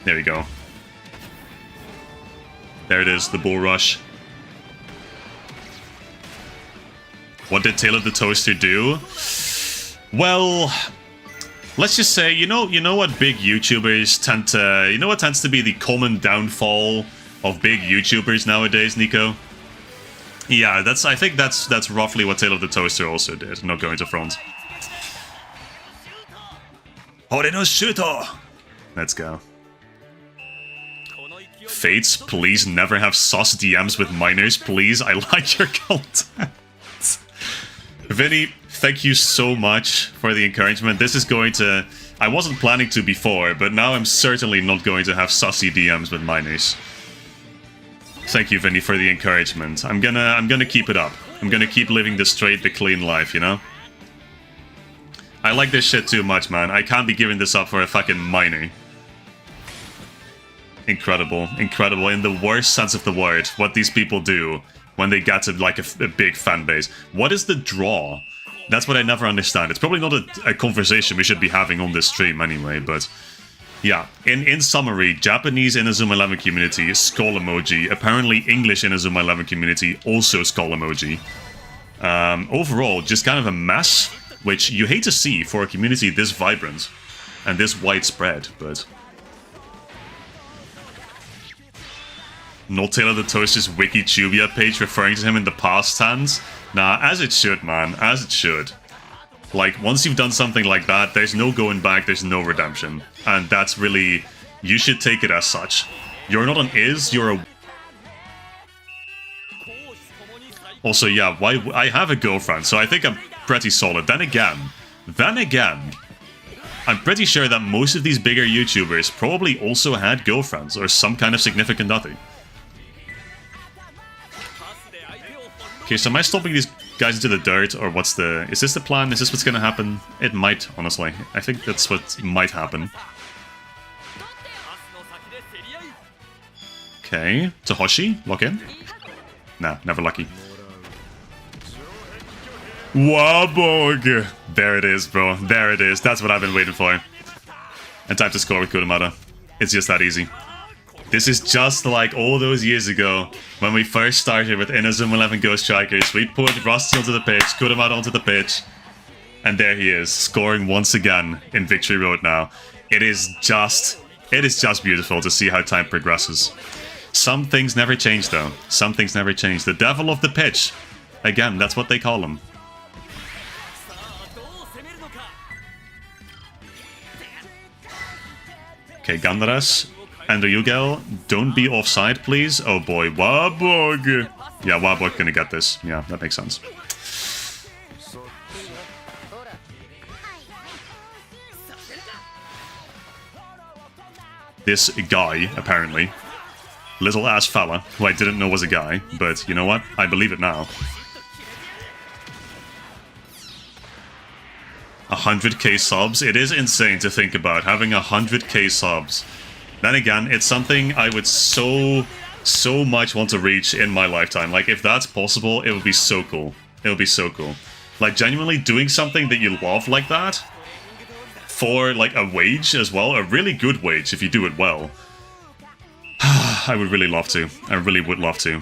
There we go. There it is, the bull rush. What did Tail of the Toaster do? Well, let's just say, you know what big YouTubers tend to... You know what tends to be the common downfall of big YouTubers nowadays, Nico? Yeah, I think that's roughly what Tail of the Toaster also did, not going to front. Hore no Shuto! Let's go. Fates, please never have sus DMs with minors, please. I like your content. Vinny, thank you so much for the encouragement. This is going to... I wasn't planning to before, but now I'm certainly not going to have sussy DMs with minors. Thank you, Vinny, for the encouragement. I'm gonna keep it up. I'm gonna keep living the straight, the clean life, you know? I like this shit too much, man. I can't be giving this up for a fucking minor. Incredible. Incredible. In the worst sense of the word, what these people do when they get to, like, a big fan base. What is the draw? That's what I never understand. It's probably not a conversation we should be having on this stream anyway, but... Yeah, in summary, Japanese Inazuma 11 community, skull emoji. Apparently English Inazuma 11 community, also skull emoji. Overall, just kind of a mess, which you hate to see for a community this vibrant and this widespread, but... Not Tail of the Toaster's Wikitubia page referring to him in the past tense? Nah, as it should, man, as it should. Like, once you've done something like that, there's no going back, there's no redemption. And that's really... You should take it as such. You're not an is, you're a... Also, yeah, why... I have a girlfriend, so I think I'm pretty solid. Then again, I'm pretty sure that most of these bigger YouTubers probably also had girlfriends or some kind of significant other. Okay, so am I stomping these guys into the dirt, or what's the... Is this the plan? Is this what's gonna happen? It might, honestly. I think that's what might happen. Okay, Tohoshi, lock in. Nah, never lucky. Wabog! There it is, bro. There it is. That's what I've been waiting for. And time to score with Kurumada. It's just that easy. This is just like all those years ago, when we first started with Inazuma 11 Ghost Strikers. We put Rusty onto the pitch, Kurumada onto the pitch, and there he is, scoring once again in Victory Road now. It is just beautiful to see how time progresses. Some things never change, though. Some things never change. The devil of the pitch. Again, that's what they call him. Okay, Gandares. And Ryugel, don't be offside, please. Oh boy, Wabog. Yeah, Wabog gonna get this. Yeah, that makes sense. This guy, apparently. Little ass fella, who I didn't know was a guy. But you know what? I believe it now. 100k subs? It is insane to think about, having 100k subs. Then again, it's something I would so so much want to reach in my lifetime. Like, if that's possible, it would be so cool. It would be so cool. Like, genuinely doing something that you love like that for, like, a wage as well, a really good wage if you do it well. I would really love to. I really would love to.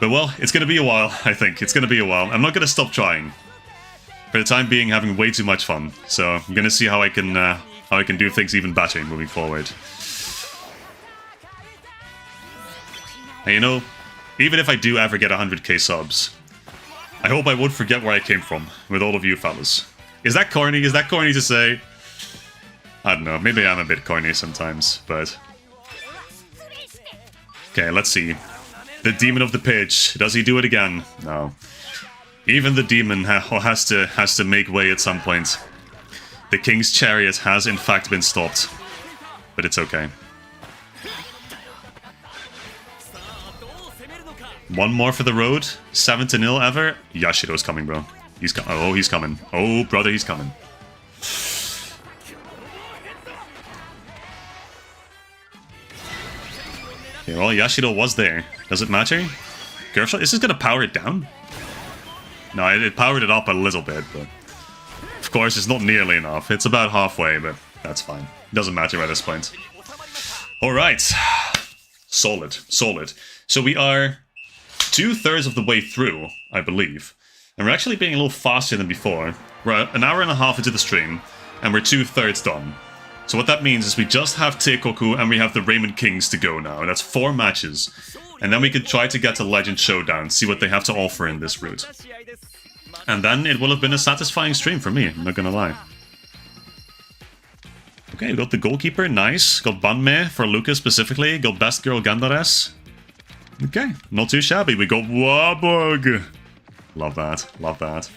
But, well, it's going to be a while, I think. It's going to be a while. I'm not going to stop trying. For the time being, having way too much fun. So, I'm going to see how I can do things even better moving forward. And you know, even if I do ever get 100k subs, I hope I won't forget where I came from with all of you fellas. Is that corny? Is that corny to say? I don't know, maybe I'm a bit corny sometimes, but... Okay, let's see. The Demon of the Pitch, does he do it again? No. Even the demon has to make way at some point. The King's Chariot has in fact been stopped, but it's okay. One more for the road. 7-0 ever. Yashiro's coming, bro. He's coming. Oh, brother, he's coming. Okay, well, Yashiro was there. Does it matter? Girlshot? Is this gonna power it down? No, it powered it up a little bit, but... Of course, it's not nearly enough. It's about halfway, but that's fine. Doesn't matter at this point. Alright. Solid. Solid. So we are 2/3 of the way through, I believe. And we're actually being a little faster than before. We're an hour and a half into the stream, and we're 2/3 done. So what that means is we just have Teikoku and we have the Raymond Kings to go now. That's 4 matches. And then we could try to get to Legend Showdown, see what they have to offer in this route. And then it will have been a satisfying stream for me, I'm not gonna lie. Okay, we got the goalkeeper, nice. Got Banme for Lucas specifically. Got Best Girl Gandares. Okay, not too shabby. We got Warburg. Love that, love that.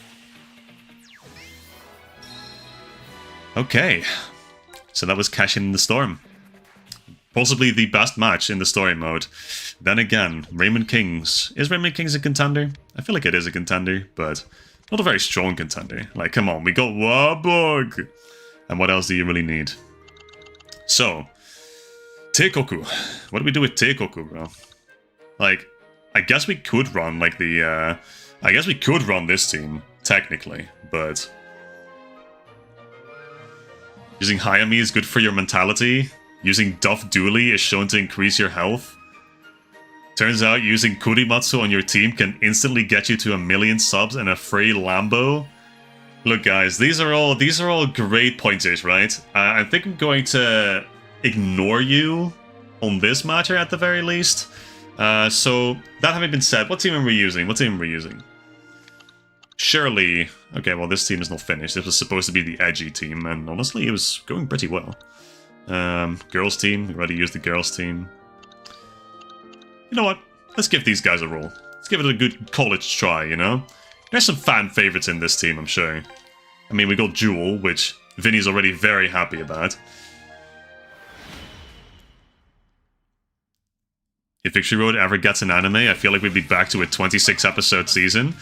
Okay, so that was Cashin in the Storm. Possibly the best match in the story mode. Then again, Raymond Kings. Is Raymond Kings a contender? I feel like it is a contender, but not a very strong contender. Like, come on, we got Warburg. And what else do you really need? So, Teikoku. What do we do with Teikoku, bro? Like, I guess we could run, like, the, I guess we could run this team, technically, but... Using Hayami is good for your mentality. Using Duff Dooley is shown to increase your health. Turns out using Kurimatsu on your team can instantly get you to 1 million subs and a free Lambo. Look, guys, these are all great pointers, right? I think I'm going to ignore you on this matter at the very least. So, that having been said, what team are we using? What team are we using? Surely... Okay, well, this team is not finished. This was supposed to be the edgy team, and honestly, it was going pretty well. Girls team. We already used the girls team. You know what? Let's give these guys a roll. Let's give it a good college try, you know? There's some fan favorites in this team, I'm sure. I mean, we got Jewel, which Vinny's already very happy about. If Victory Road ever gets an anime, I feel like we'd be back to a 26-episode season.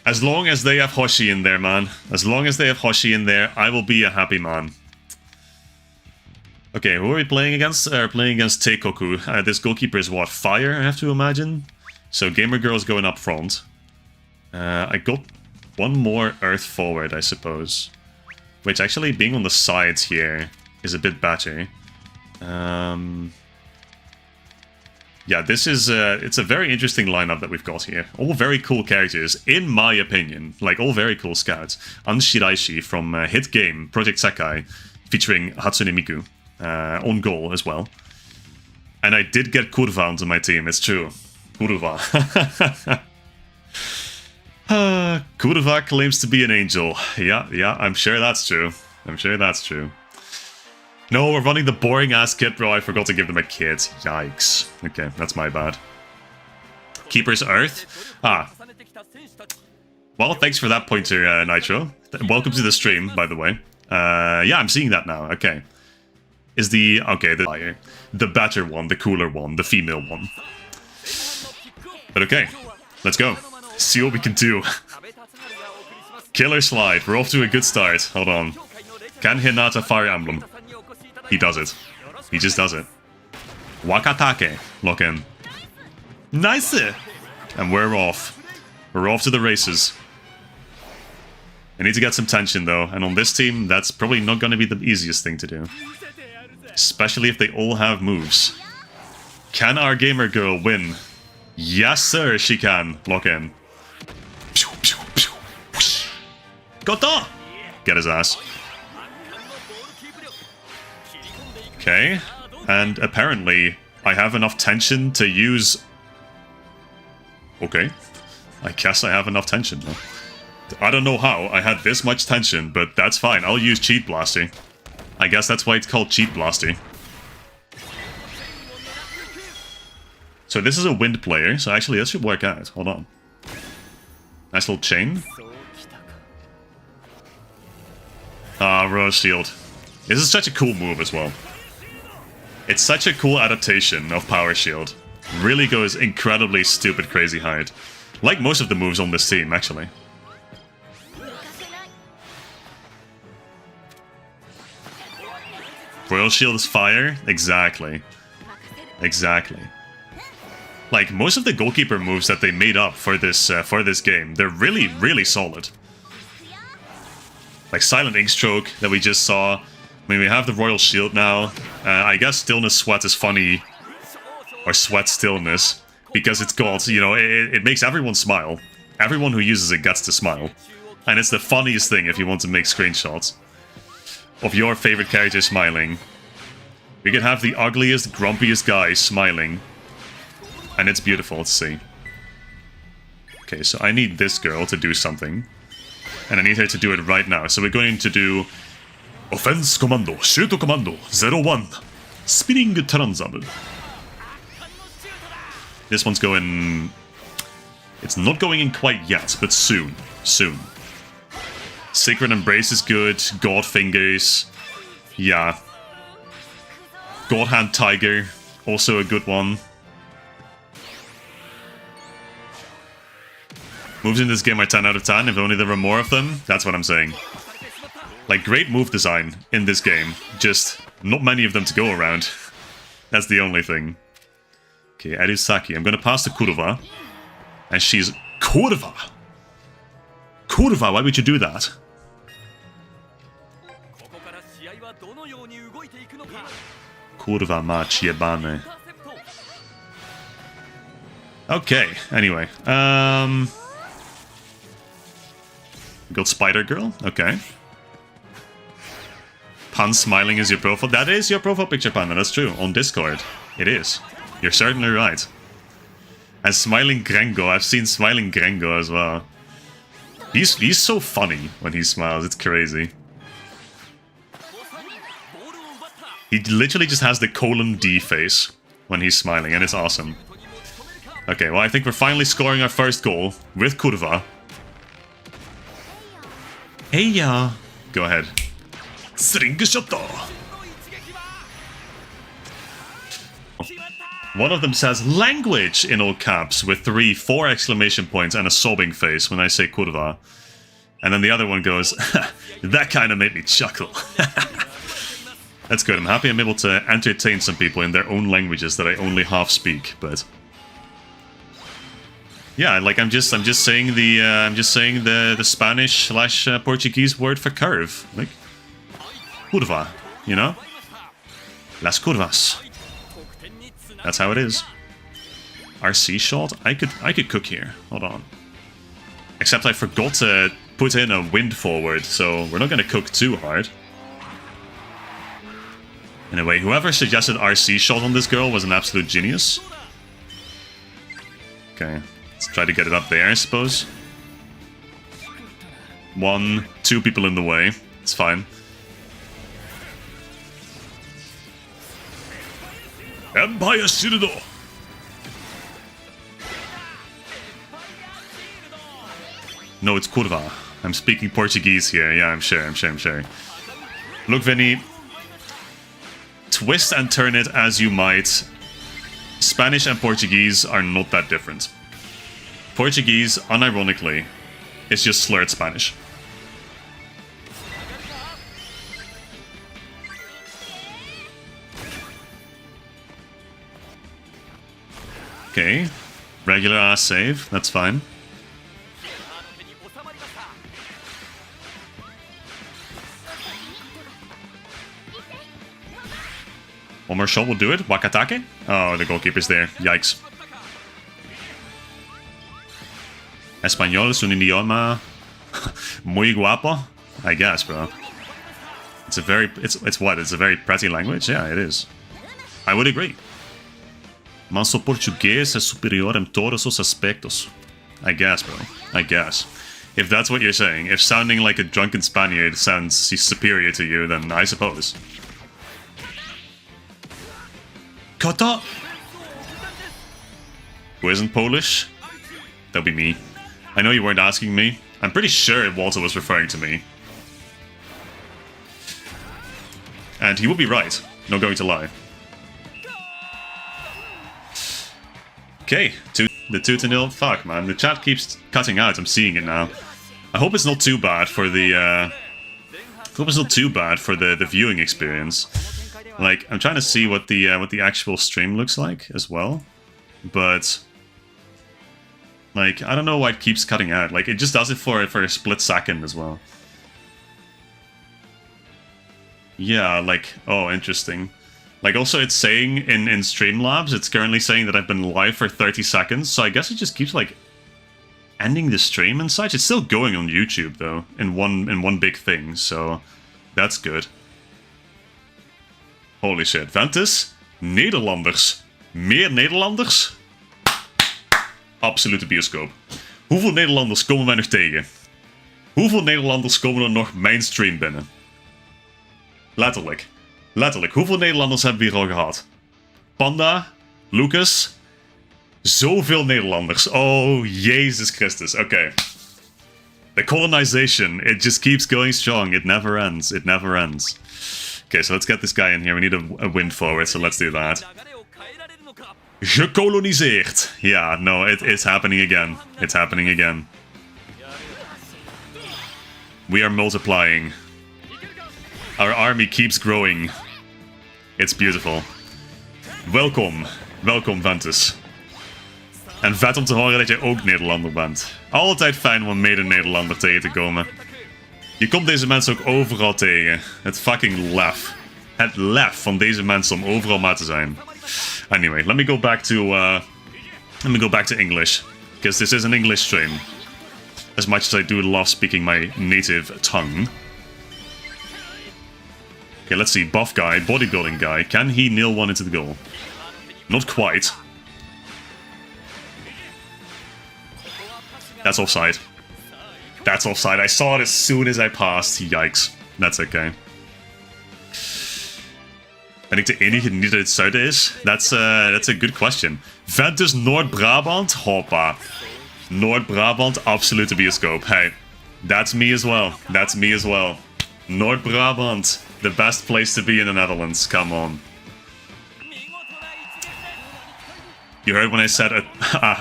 As long as they have Hoshi in there, man. As long as they have Hoshi in there, I will be a happy man. Okay, who are we playing against? Playing against Teikoku. This goalkeeper is what? Fire, I have to imagine? So Gamer Girl's going up front. I got one more Earth forward, I suppose. Which actually being on the sides here is a bit better. Yeah, this is it's a very interesting lineup that we've got here. All very cool characters, in my opinion. Like, all very cool scouts. An Shiraishi from hit game Project Sekai, featuring Hatsune Miku. On goal as well. And I did get Kurva onto my team, it's true. Kurva. Kurva claims to be an angel. Yeah, I'm sure that's true. I'm sure that's true. No, we're running the boring-ass kit, bro. I forgot to give them a kit. Yikes. Okay, that's my bad. Keeper's Earth? Ah. Well, thanks for that pointer, Nitro. Welcome to the stream, by the way. Yeah, I'm seeing that now. Okay. Is the... Okay, the better one, the cooler one, the female one. But okay, let's go. See what we can do. Killer Slide. We're off to a good start. Hold on. Can Hinata Fire Emblem? He does it. He just does it. Wakatake. Lock in. Nice! And we're off. We're off to the races. I need to get some tension though, and on this team, that's probably not going to be the easiest thing to do. Especially if they all have moves. Can our gamer girl win? Yes sir, she can. Lock in. Gotta! Get his ass. Okay, and apparently I have enough tension to use... Okay, I guess I have enough tension though. I don't know how I had this much tension, but that's fine. I'll use Cheat Blasty. I guess that's why it's called Cheat Blasty. So this is a wind player, so actually that should work out. Hold on. Nice little chain. Ah, Rose Shield. This is such a cool move as well. It's such a cool adaptation of Power Shield. Really goes incredibly stupid crazy hard. Like most of the moves on this team, actually. Royal Shield is fire? Exactly. Exactly. Like, most of the goalkeeper moves that they made up for this game, they're really, really solid. Like Silent Ink Stroke that we just saw. I mean, we have the Royal Shield now. I guess Stillness Sweat is funny. Or Sweat Stillness. Because it's got, you know, it makes everyone smile. Everyone who uses it gets to smile. And it's the funniest thing if you want to make screenshots of your favorite character smiling. We can have the ugliest, grumpiest guy smiling. And it's beautiful to see. Okay, so I need this girl to do something. And I need her to do it right now. So we're going to do... Offense Commando, Shoot Commando, 01. Spinning Transab. This one's going... It's not going in quite yet, but soon. Soon. Sacred Embrace is good. God Fingers. Yeah. God Hand Tiger. Also a good one. Moves in this game are 10 out of 10. If only there were more of them. That's what I'm saying. Like, great move design in this game. Just not many of them to go around. That's the only thing. Okay, Arisaki. I'm gonna pass to Kurva. And she's... Kurva! Kurva, why would you do that? Kurva match jebane. Okay, anyway. We got Spider Girl, okay. Pan smiling is your profile. That is your profile picture, Panda, that's true. On Discord. It is. You're certainly right. And Smiling Grengo, I've seen Smiling Grengo as well. He's so funny when he smiles, it's crazy. He literally just has the :D face when he's smiling, and it's awesome. Okay, well I think we're finally scoring our first goal with Kurva. Hey ya! Go ahead. Slingshot! One of them says language in all caps with 4 exclamation points and a sobbing face when I say Kurva. And then the other one goes, that kind of made me chuckle. That's good. I'm happy I'm able to entertain some people in their own languages that I only half speak, but yeah, like I'm just saying the Spanish / Portuguese word for curve, like curva, you know? Las curvas. That's how it is. RC shot? I could cook here. Hold on. Except I forgot to put in a wind forward, so we're not gonna cook too hard. Anyway, whoever suggested RC shot on this girl was an absolute genius. Okay, let's try to get it up there, I suppose. 1, 2 people in the way. It's fine. Empire Shield! No, it's curva. I'm speaking Portuguese here. Yeah, I'm sure. Look, Vinny. Twist and turn it as you might. Spanish and Portuguese are not that different. Portuguese, unironically, is just slurred Spanish. Okay. Regular ass save. That's fine. One more shot will do it. Wakatake? Oh, the goalkeeper's there. Yikes. Español es un idioma muy guapo? I guess, bro. It's a very... It's what? It's a very pretty language? Yeah, it is. I would agree. Mas o português é superior em todos os aspectos. I guess, bro. I guess. If that's what you're saying, if sounding like a drunken Spaniard sounds superior to you, then I suppose. Kota! Who isn't Polish? That'll be me. I know you weren't asking me. I'm pretty sure Walter was referring to me. And he would be right. Not going to lie. Okay, the 2-0. Fuck, man. The chat keeps cutting out. I'm seeing it now. I hope it's not too bad for the... I hope it's not too bad for the viewing experience. Like, I'm trying to see what the actual stream looks like as well. But... like, I don't know why it keeps cutting out. Like, it just does it for a split second as well. Yeah, like, oh, interesting. Like, also it's saying in Streamlabs, it's currently saying that I've been live for 30 seconds, so I guess it just keeps, like, ending the stream and such. It's still going on YouTube, though, in one big thing, so that's good. Holy shit. Ventus? Nederlanders. Meer Nederlanders? Absolute bioscoop. Hoeveel Nederlanders komen wij nog tegen? Hoeveel Nederlanders komen er nog mijn stream binnen? Letterlijk. Letterlijk. Hoeveel Nederlanders hebben we hier al gehad? Panda? Lucas? Zoveel Nederlanders. Oh, Jezus Christus. Oké. The colonization. It just keeps going strong. It never ends. It never ends. Okay, so let's get this guy in here. We need a win forward, so let's do that. Gekoloniseerd. Yeah, no, it's happening again. It's happening again. We are multiplying. Our army keeps growing. It's beautiful. Welkom. Welkom, Ventus. En vet om te horen dat jij ook Nederlander bent. Altijd fijn om een mede-Nederlander tegen te komen. Je komt deze mensen ook overal tegen. Het fucking lef. Het lef van deze mensen om overal maar te zijn. Anyway, let me go back to English, because this is an English stream. As much as I do love speaking my native tongue. Okay, let's see. Buff guy, bodybuilding guy. Can he nail one into the goal? Not quite. That's offside. That's offside. I saw it as soon as I passed. Yikes. That's okay. Ben ik de enige die niet uit het zuiden is? That's a good question. Ventus Noord-Brabant? Hoppa. Noord-Brabant, absolute bioscoop. Hey, that's me as well. That's me as well. Noord-Brabant, the best place to be in the Netherlands. Come on. You heard when I said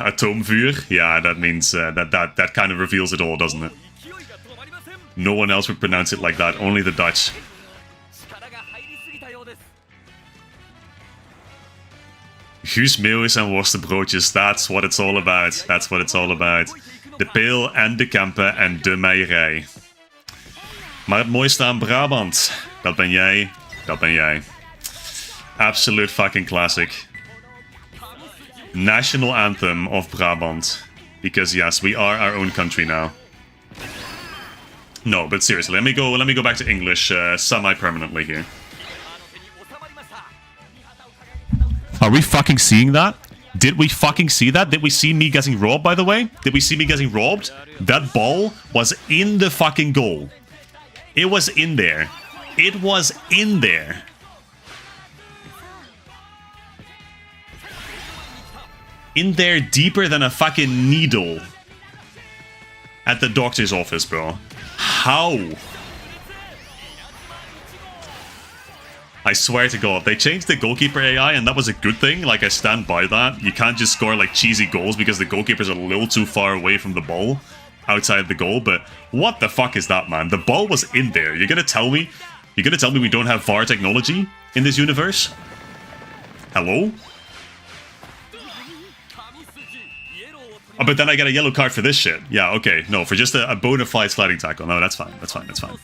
atoomvuur? Yeah, that means that kind of reveals it all, doesn't it? No one else would pronounce it like that. Only the Dutch. Guus Meeuwis en worstenbroodjes, that's what it's all about. That's what it's all about. De Peel en de Kempen en de Meijerij. Maar het mooiste aan Brabant, dat ben jij, dat ben jij. Absolute fucking classic. National anthem of Brabant. Because yes, we are our own country now. No, but seriously, let me go back to English semi-permanently here. Are we fucking seeing that? Did we fucking see that? Did we see me getting robbed, by the way? Did we see me getting robbed? That ball was in the fucking goal. It was in there. It was in there. In there deeper than a fucking needle. At the doctor's office, bro. How? I swear to God, they changed the goalkeeper AI and that was a good thing. Like, I stand by that. You can't just score, like, cheesy goals because the goalkeeper's a little too far away from the ball. Outside the goal, but what the fuck is that, man? The ball was in there. You're gonna tell me we don't have VAR technology in this universe? Hello? Oh, but then I get a yellow card for this shit. Yeah, okay. No, for just a bona fide sliding tackle. No, that's fine. That's fine. That's fine.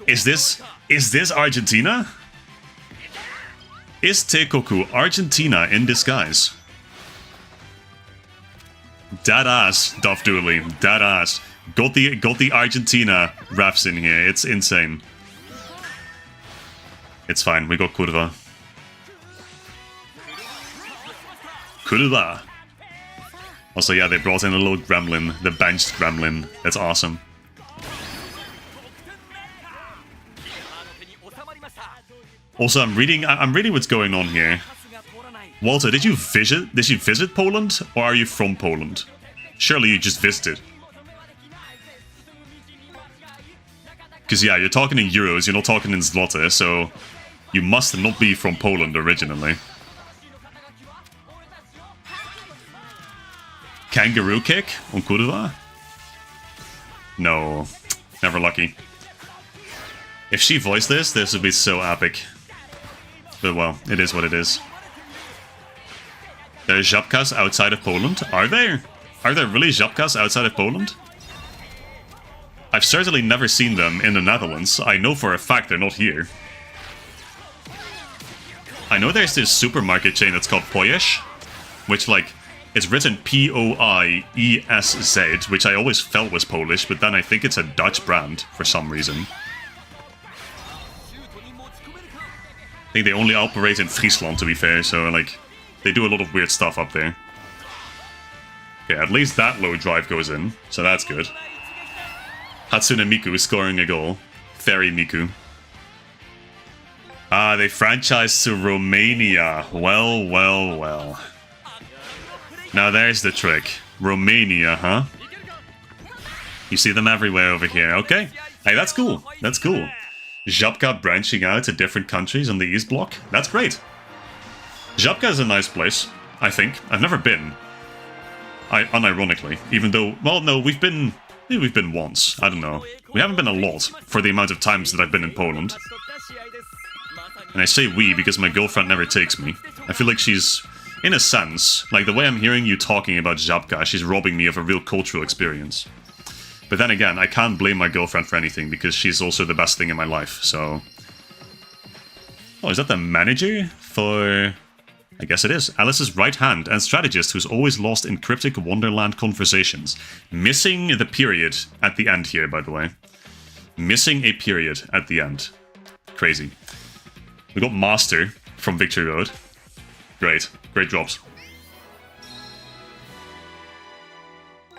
Is this Argentina? Is Teikoku Argentina in disguise? Dead ass, Duff Dooley. Dead ass. Got the Argentina refs in here. It's insane. It's fine. We got Kurva. Kurva. Also, yeah, they brought in a little gremlin. The benched gremlin. That's awesome. Also, I'm reading what's going on here. Walter, did you visit Poland, or are you from Poland? Surely you just visited. Because yeah, you're talking in euros, you're not talking in zloty, so you must not be from Poland originally. Kangaroo kick on Kurva? No, never lucky. If she voiced this would be so epic. But well, it is what it is. There are Żabkas outside of Poland? Are there? Are there really Żabkas outside of Poland? I've certainly never seen them in the Netherlands. I know for a fact they're not here. I know there's this supermarket chain that's called Poiesz, which, like, it's written Poiesz, which I always felt was Polish, but then I think it's a Dutch brand for some reason. I think they only operate in Friesland, to be fair, so, like, they do a lot of weird stuff up there. Okay, at least that low drive goes in, so that's good. Hatsune Miku scoring a goal. Fairy Miku. Ah, they franchised to Romania. Well, well, well. Now there's the trick. Romania, huh? You see them everywhere over here. Okay. Hey, that's cool. That's cool. Żabka branching out to different countries on the East Bloc. That's great. Żabka is a nice place, I think. I've never been. Unironically. Even though, well, no, we've been once. I don't know. We haven't been a lot for the amount of times that I've been in Poland. And I say we because my girlfriend never takes me. I feel like she's, in a sense, like the way I'm hearing you talking about Żabka, she's robbing me of a real cultural experience. But then again, I can't blame my girlfriend for anything because she's also the best thing in my life, so... Oh, is that the manager for... I guess it is. Alice's right hand and strategist who's always lost in cryptic Wonderland conversations. Missing the period at the end here, by the way. Missing a period at the end. Crazy. We got Master from Victory Road. Great. Great drops.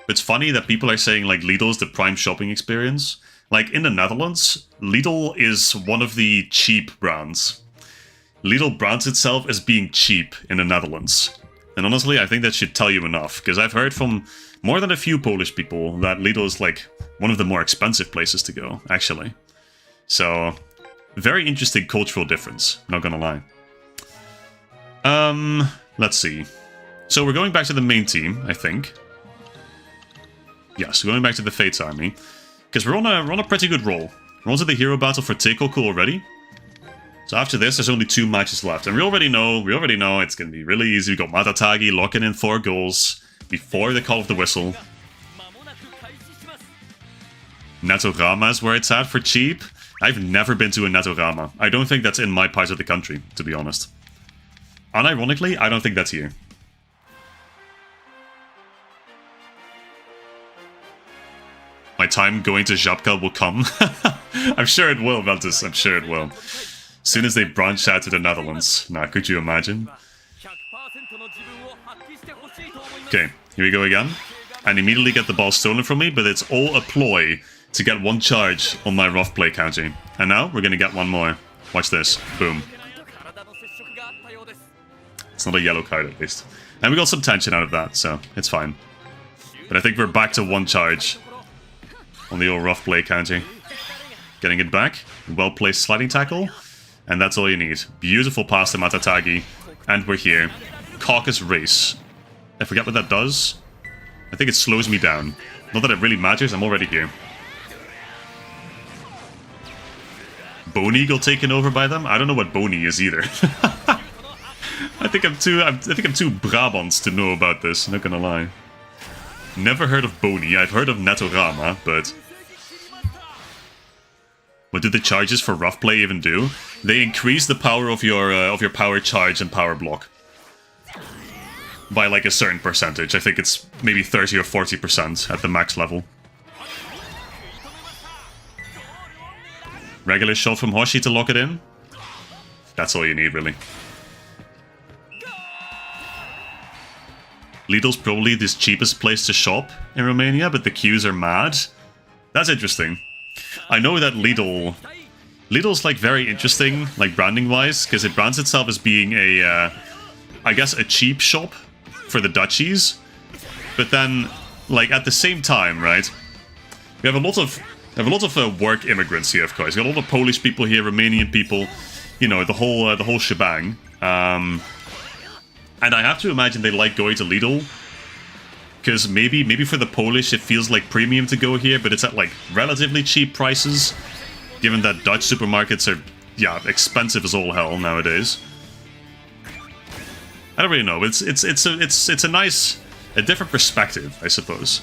It's funny that people are saying, like, Lidl's the prime shopping experience. Like, in the Netherlands, Lidl is one of the cheap brands. Lidl brands itself as being cheap in the Netherlands. And honestly, I think that should tell you enough, because I've heard from more than a few Polish people that Lidl is, like, one of the more expensive places to go, actually. So, very interesting cultural difference, not gonna lie. Let's see. So we're going back to the main team, I think. Yes, going back to the Fates army. Because we're on a pretty good roll. We're on to the hero battle for Teikoku already. So after this, there's only 2 matches left. And we already know it's going to be really easy. We got Matatagi locking in 4 goals before the call of the whistle. Netorama is where it's at for cheap. I've never been to a Netorama. I don't think that's in my part of the country, to be honest. Unironically, I don't think that's here. My time going to Żabka will come. I'm sure it will, Veltus. I'm sure it will. As soon as they branch out to the Netherlands. Nah, could you imagine? Okay, here we go again. And immediately get the ball stolen from me, but it's all a ploy to get 1 charge on my rough play counter. And now we're gonna get 1 more. Watch this. Boom. It's not a yellow card, at least. And we got some tension out of that, so it's fine. But I think we're back to 1 charge on the old rough play counter. Getting it back. Well-placed sliding tackle. And that's all you need. Beautiful pass to Matatagi. And we're here. Caucus Race. I forget what that does. I think it slows me down. Not that it really matters, I'm already here. Bone Eagle taken over by them? I don't know what Bone is either. I think I'm too Brabants to know about this, not gonna lie. Never heard of Boni, I've heard of Netorama, but... What do the charges for rough play even do? They increase the power of your power charge and power block. By like a certain percentage. I think it's maybe 30 or 40% at the max level. Regular shot from Hoshi to lock it in. That's all you need, really. Lidl's probably the cheapest place to shop in Romania, but the queues are mad. That's interesting. I know that Lidl's like very interesting, like branding-wise, because it brands itself as being a, I guess, a cheap shop for the duchies. But then, like at the same time, right? We have a lot of work immigrants here, of course. We got a lot of Polish people here, Romanian people, you know, the whole shebang. And I have to imagine they like going to Lidl. Because maybe for the Polish it feels like premium to go here, but it's at like relatively cheap prices. Given that Dutch supermarkets are, yeah, expensive as all hell nowadays. I don't really know. It's a nice, a different perspective, I suppose.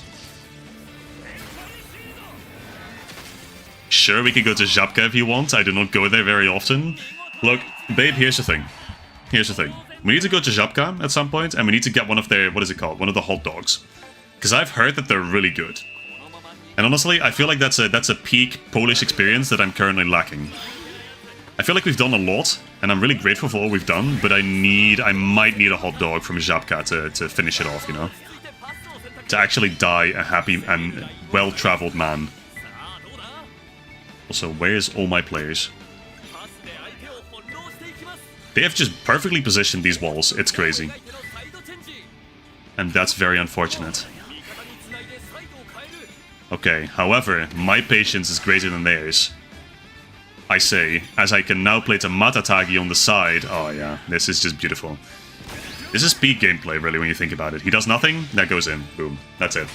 Sure, we could go to Żabka if you want. I do not go there very often. Look, babe, here's the thing. Here's the thing. We need to go to Żabka at some point, and we need to get one of their, what is it called? One of the hot dogs. Because I've heard that they're really good. And honestly, I feel like that's a peak Polish experience that I'm currently lacking. I feel like we've done a lot, and I'm really grateful for all we've done, but I might need a hot dog from Żabka to finish it off, you know? To actually die a happy and well-traveled man. Also, where's all my players? They have just perfectly positioned these walls, it's crazy. And that's very unfortunate. Okay, however, my patience is greater than theirs. I say, as I can now play to Matatagi on the side. Oh yeah, this is just beautiful. This is peak gameplay, really, when you think about it. He does nothing, that goes in. Boom. That's it.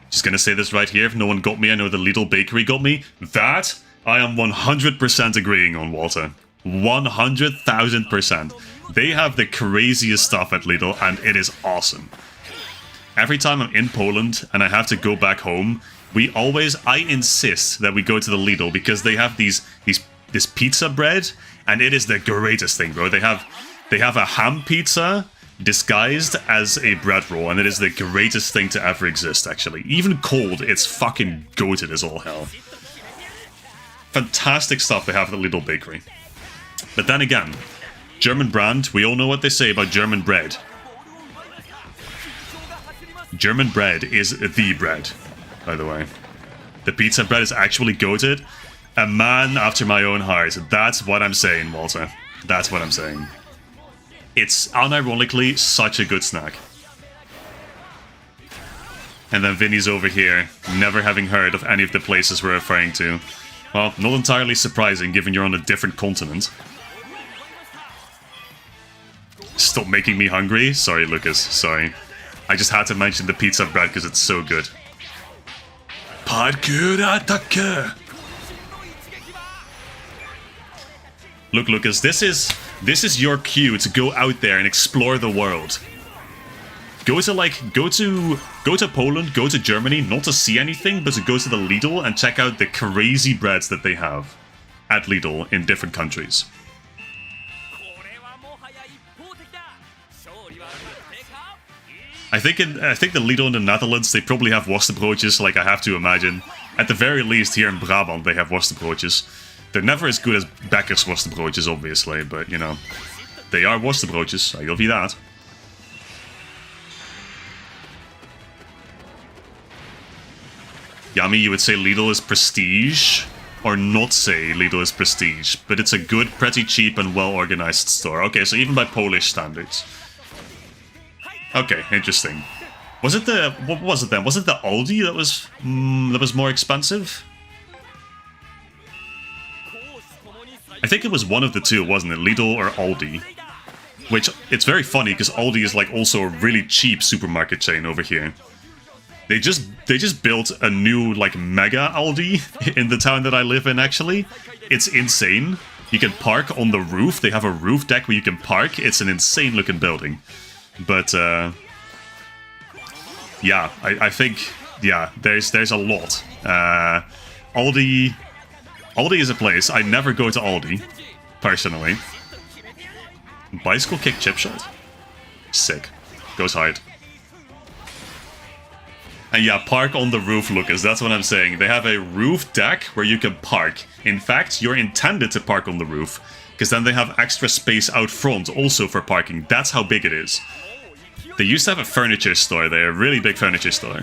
Just gonna say this right here, if no one got me, I know the Lidl Bakery got me. That, I am 100% agreeing on, Walter. 100,000%. They have the craziest stuff at Lidl, and it is awesome. Every time I'm in Poland and I have to go back home, I insist that we go to the Lidl because they have this pizza bread, and it is the greatest thing, bro. They have a ham pizza disguised as a bread roll, and it is the greatest thing to ever exist, actually. Even cold, it's fucking goated as all hell. Fantastic stuff they have at the Lidl Bakery. But then again, German brand, we all know what they say about German bread. German bread is the bread, by the way. The pizza bread is actually goated. A man after my own heart. That's what I'm saying, Walter. That's what I'm saying. It's unironically such a good snack. And then Vinny's over here, never having heard of any of the places we're referring to. Well, not entirely surprising given you're on a different continent. Stop making me hungry? Sorry, Lucas, sorry. I just had to mention the pizza bread because it's so good. Parkour attack! Look, Lucas, this is your cue to go out there and explore the world. Go to Poland, go to Germany, not to see anything, but to go to the Lidl and check out the crazy breads that they have at Lidl in different countries. I think the Lidl in the Netherlands, they probably have worstenbroodjes, like I have to imagine. At the very least, here in Brabant, they have worstenbroodjes. They're never as good as Becker's worstenbroodjes, obviously, but, you know, they are worstenbroodjes, I give you that. Yami, you would say Lidl is prestige, or not say Lidl is prestige, but it's a good, pretty cheap and well-organized store. Okay, so even by Polish standards. Okay, interesting. Was it the... what was it then? Was it the Aldi that was more expensive? I think it was one of the two, wasn't it? Lidl or Aldi. Which, it's very funny, because Aldi is like also a really cheap supermarket chain over here. They just built a new, like, mega Aldi in the town that I live in, actually. It's insane. You can park on the roof. They have a roof deck where you can park. It's an insane looking building. But yeah, I think there's a lot. Aldi is a place. I never go to Aldi, personally. Bicycle kick chip shot. Sick. Goes hard. And yeah, park on the roof, Lucas. That's what I'm saying. They have a roof deck where you can park. In fact, you're intended to park on the roof, because then they have extra space out front also for parking. That's how big it is. They used to have a furniture store there, a really big furniture store.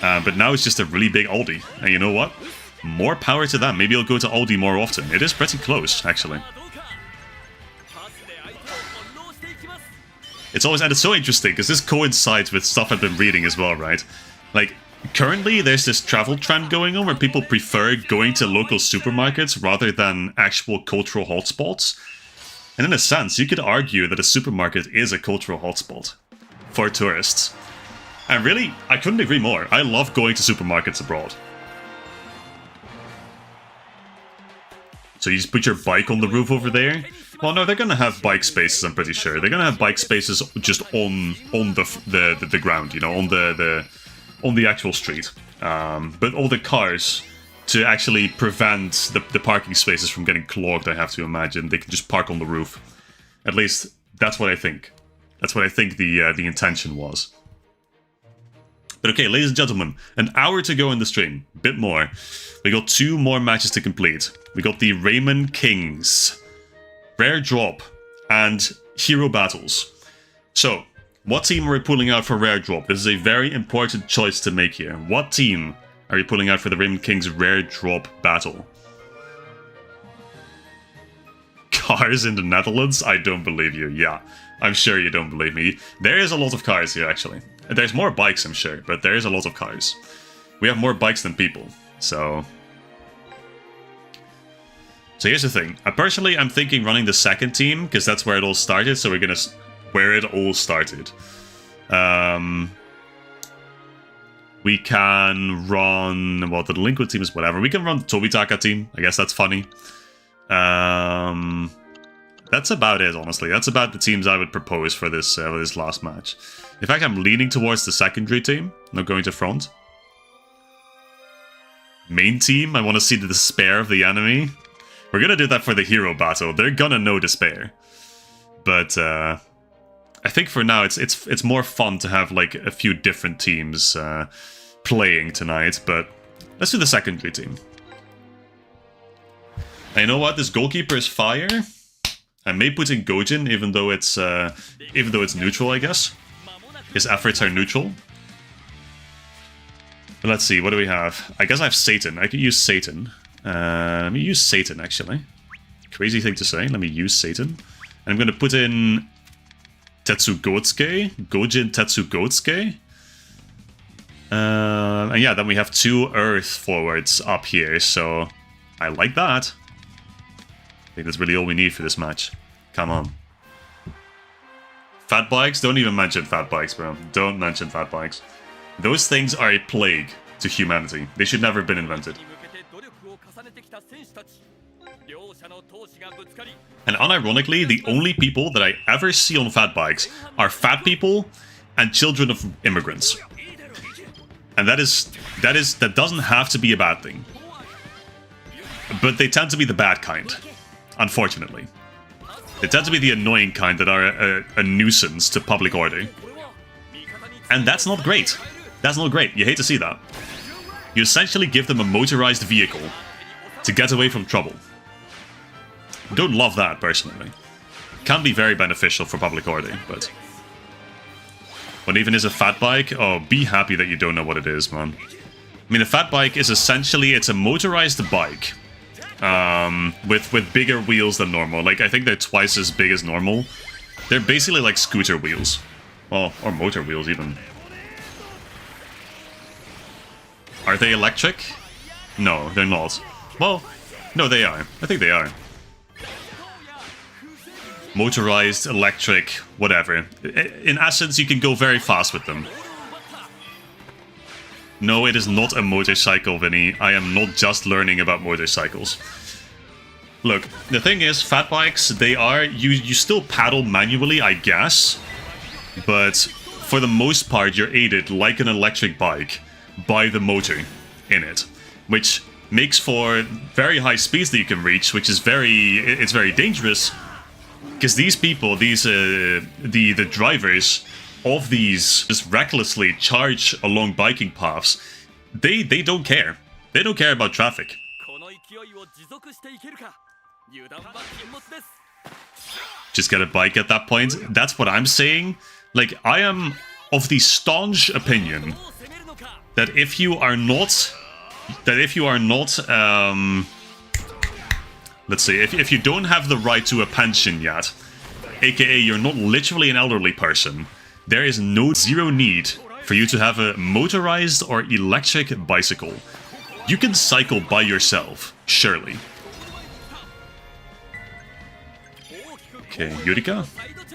But now it's just a really big Aldi. And you know what? More power to them. Maybe I'll go to Aldi more often. It is pretty close, actually. It's always, and it's so interesting, because this coincides with stuff I've been reading as well, right? Like, currently there's this travel trend going on where people prefer going to local supermarkets rather than actual cultural hotspots. And in a sense, you could argue that a supermarket is a cultural hotspot for tourists. And really, I couldn't agree more. I love going to supermarkets abroad. So you just put your bike on the roof over there? Well, no, they're gonna have bike spaces, I'm pretty sure. They're gonna have bike spaces just on the ground, you know, on the actual street. But all the cars, to actually prevent the parking spaces from getting clogged, I have to imagine, they can just park on the roof. At least, that's what I think. That's what I think the intention was. But okay, ladies and gentlemen, an hour to go in the stream. Bit more. We got 2 more matches to complete. We got the Raymond Kings Rare Drop and Hero Battles. So, what team are we pulling out for Rare Drop? This is a very important choice to make here. What team are we pulling out for the Raymond Kings Rare Drop Battle? Cars in the Netherlands? I don't believe you. Yeah, I'm sure you don't believe me. There is a lot of cars here, actually. There's more bikes, I'm sure, but there is a lot of cars. We have more bikes than people, so... So here's the thing. Personally, I'm thinking running the second team, because that's where it all started, so we're gonna... Where it all started. We can run... Well, the delinquent team is whatever. We can run the Tobitaka team. I guess that's funny. That's about it, honestly. That's about the teams I would propose for this last match. In fact, I'm leaning towards the secondary team, not going to front. Main team, I want to see the despair of the enemy. We're gonna do that for the hero battle. They're gonna know despair. But I think for now it's more fun to have like a few different teams playing tonight. But let's do the secondary team. And you know what? This goalkeeper is fire. I may put in Gojin, even though it's neutral, I guess. His efforts are neutral. But let's see, what do we have? I guess I have Satan. I could use Satan. Let me use Satan, actually. Crazy thing to say. Let me use Satan. And I'm going to put in Tetsugotsuke. Gojin Tetsugotsuke. And yeah, then we have 2 Earth forwards up here, so I like that. I think that's really all we need for this match. Come on. Fat bikes? Don't even mention fat bikes, bro. Don't mention fat bikes. Those things are a plague to humanity. They should never have been invented. And unironically, the only people that I ever see on fat bikes are fat people and children of immigrants. And that doesn't have to be a bad thing. But they tend to be the bad kind, unfortunately. They tend to be the annoying kind that are a nuisance to public order. And that's not great. That's not great. You hate to see that. You essentially give them a motorized vehicle to get away from trouble. Don't love that, personally. Can be very beneficial for public order, but... What even is a fat bike? Oh, be happy that you don't know what it is, man. I mean, a fat bike is essentially, it's a motorized bike. With bigger wheels than normal. Like, I think they're twice as big as normal. They're basically like scooter wheels. Well, or motor wheels, even. Are they electric? No, they're not. Well, no, they are. I think they are. Motorized, electric, whatever. In essence, you can go very fast with them. No, it is not a motorcycle, Vinny. I am not just learning about motorcycles. Look, the thing is, fat bikes, they are... You still paddle manually, I guess. But for the most part, you're aided, like an electric bike, by the motor in it. Which makes for very high speeds that you can reach, which is it's very dangerous. Because these people, the drivers of these just recklessly charge along biking paths. They don't care. They don't care about traffic. Just get a bike at that point. That's what I'm saying. Like, I am of the staunch opinion that if you are not... let's see, if you don't have the right to a pension yet, aka you're not literally an elderly person, there is zero need for you to have a motorized or electric bicycle. You can cycle by yourself, surely. Okay, Yurika?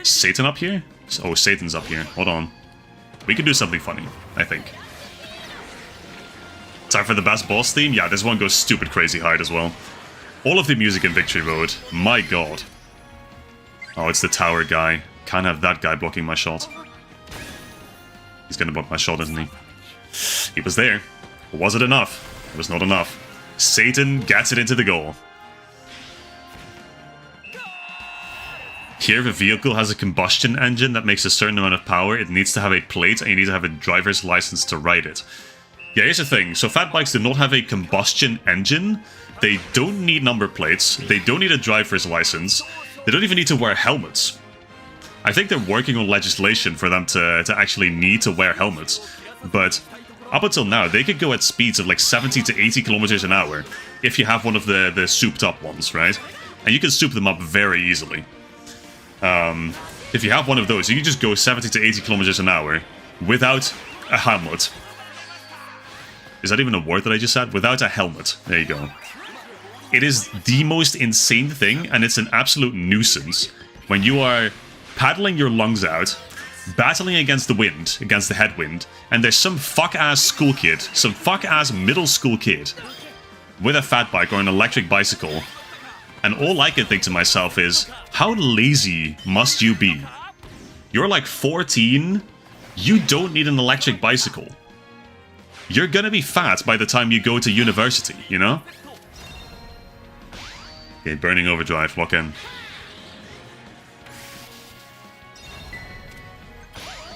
Satan up here? Oh, Satan's up here. Hold on. We can do something funny, I think. Time for the best boss theme? Yeah, this one goes stupid crazy hard as well. All of the music in Victory Road. My god. Oh, it's the tower guy. Can't have that guy blocking my shot. He's gonna block my shot, isn't he? He was there. Was it enough? It was not enough. Satan gets it into the goal. Here, if a vehicle has a combustion engine that makes a certain amount of power, it needs to have a plate, and you need to have a driver's license to ride it. Yeah, here's the thing. So fat bikes do not have a combustion engine. They don't need number plates. They don't need a driver's license. They don't even need to wear helmets. I think they're working on legislation for them to actually need to wear helmets. But up until now, they could go at speeds of like 70 to 80 kilometers an hour if you have one of the souped up ones, right? And you can soup them up very easily. If you have one of those, you can just go 70 to 80 kilometers an hour without a helmet. Is that even a word that I just said? Without a helmet. There you go. It is the most insane thing, and it's an absolute nuisance when you are paddling your lungs out, battling against the wind, against the headwind, and there's some fuck-ass school kid, some fuck-ass middle school kid with a fat bike or an electric bicycle, and all I can think to myself is, how lazy must you be? You're like 14, you don't need an electric bicycle. You're gonna be fat by the time you go to university, you know? Okay, burning overdrive, lock in.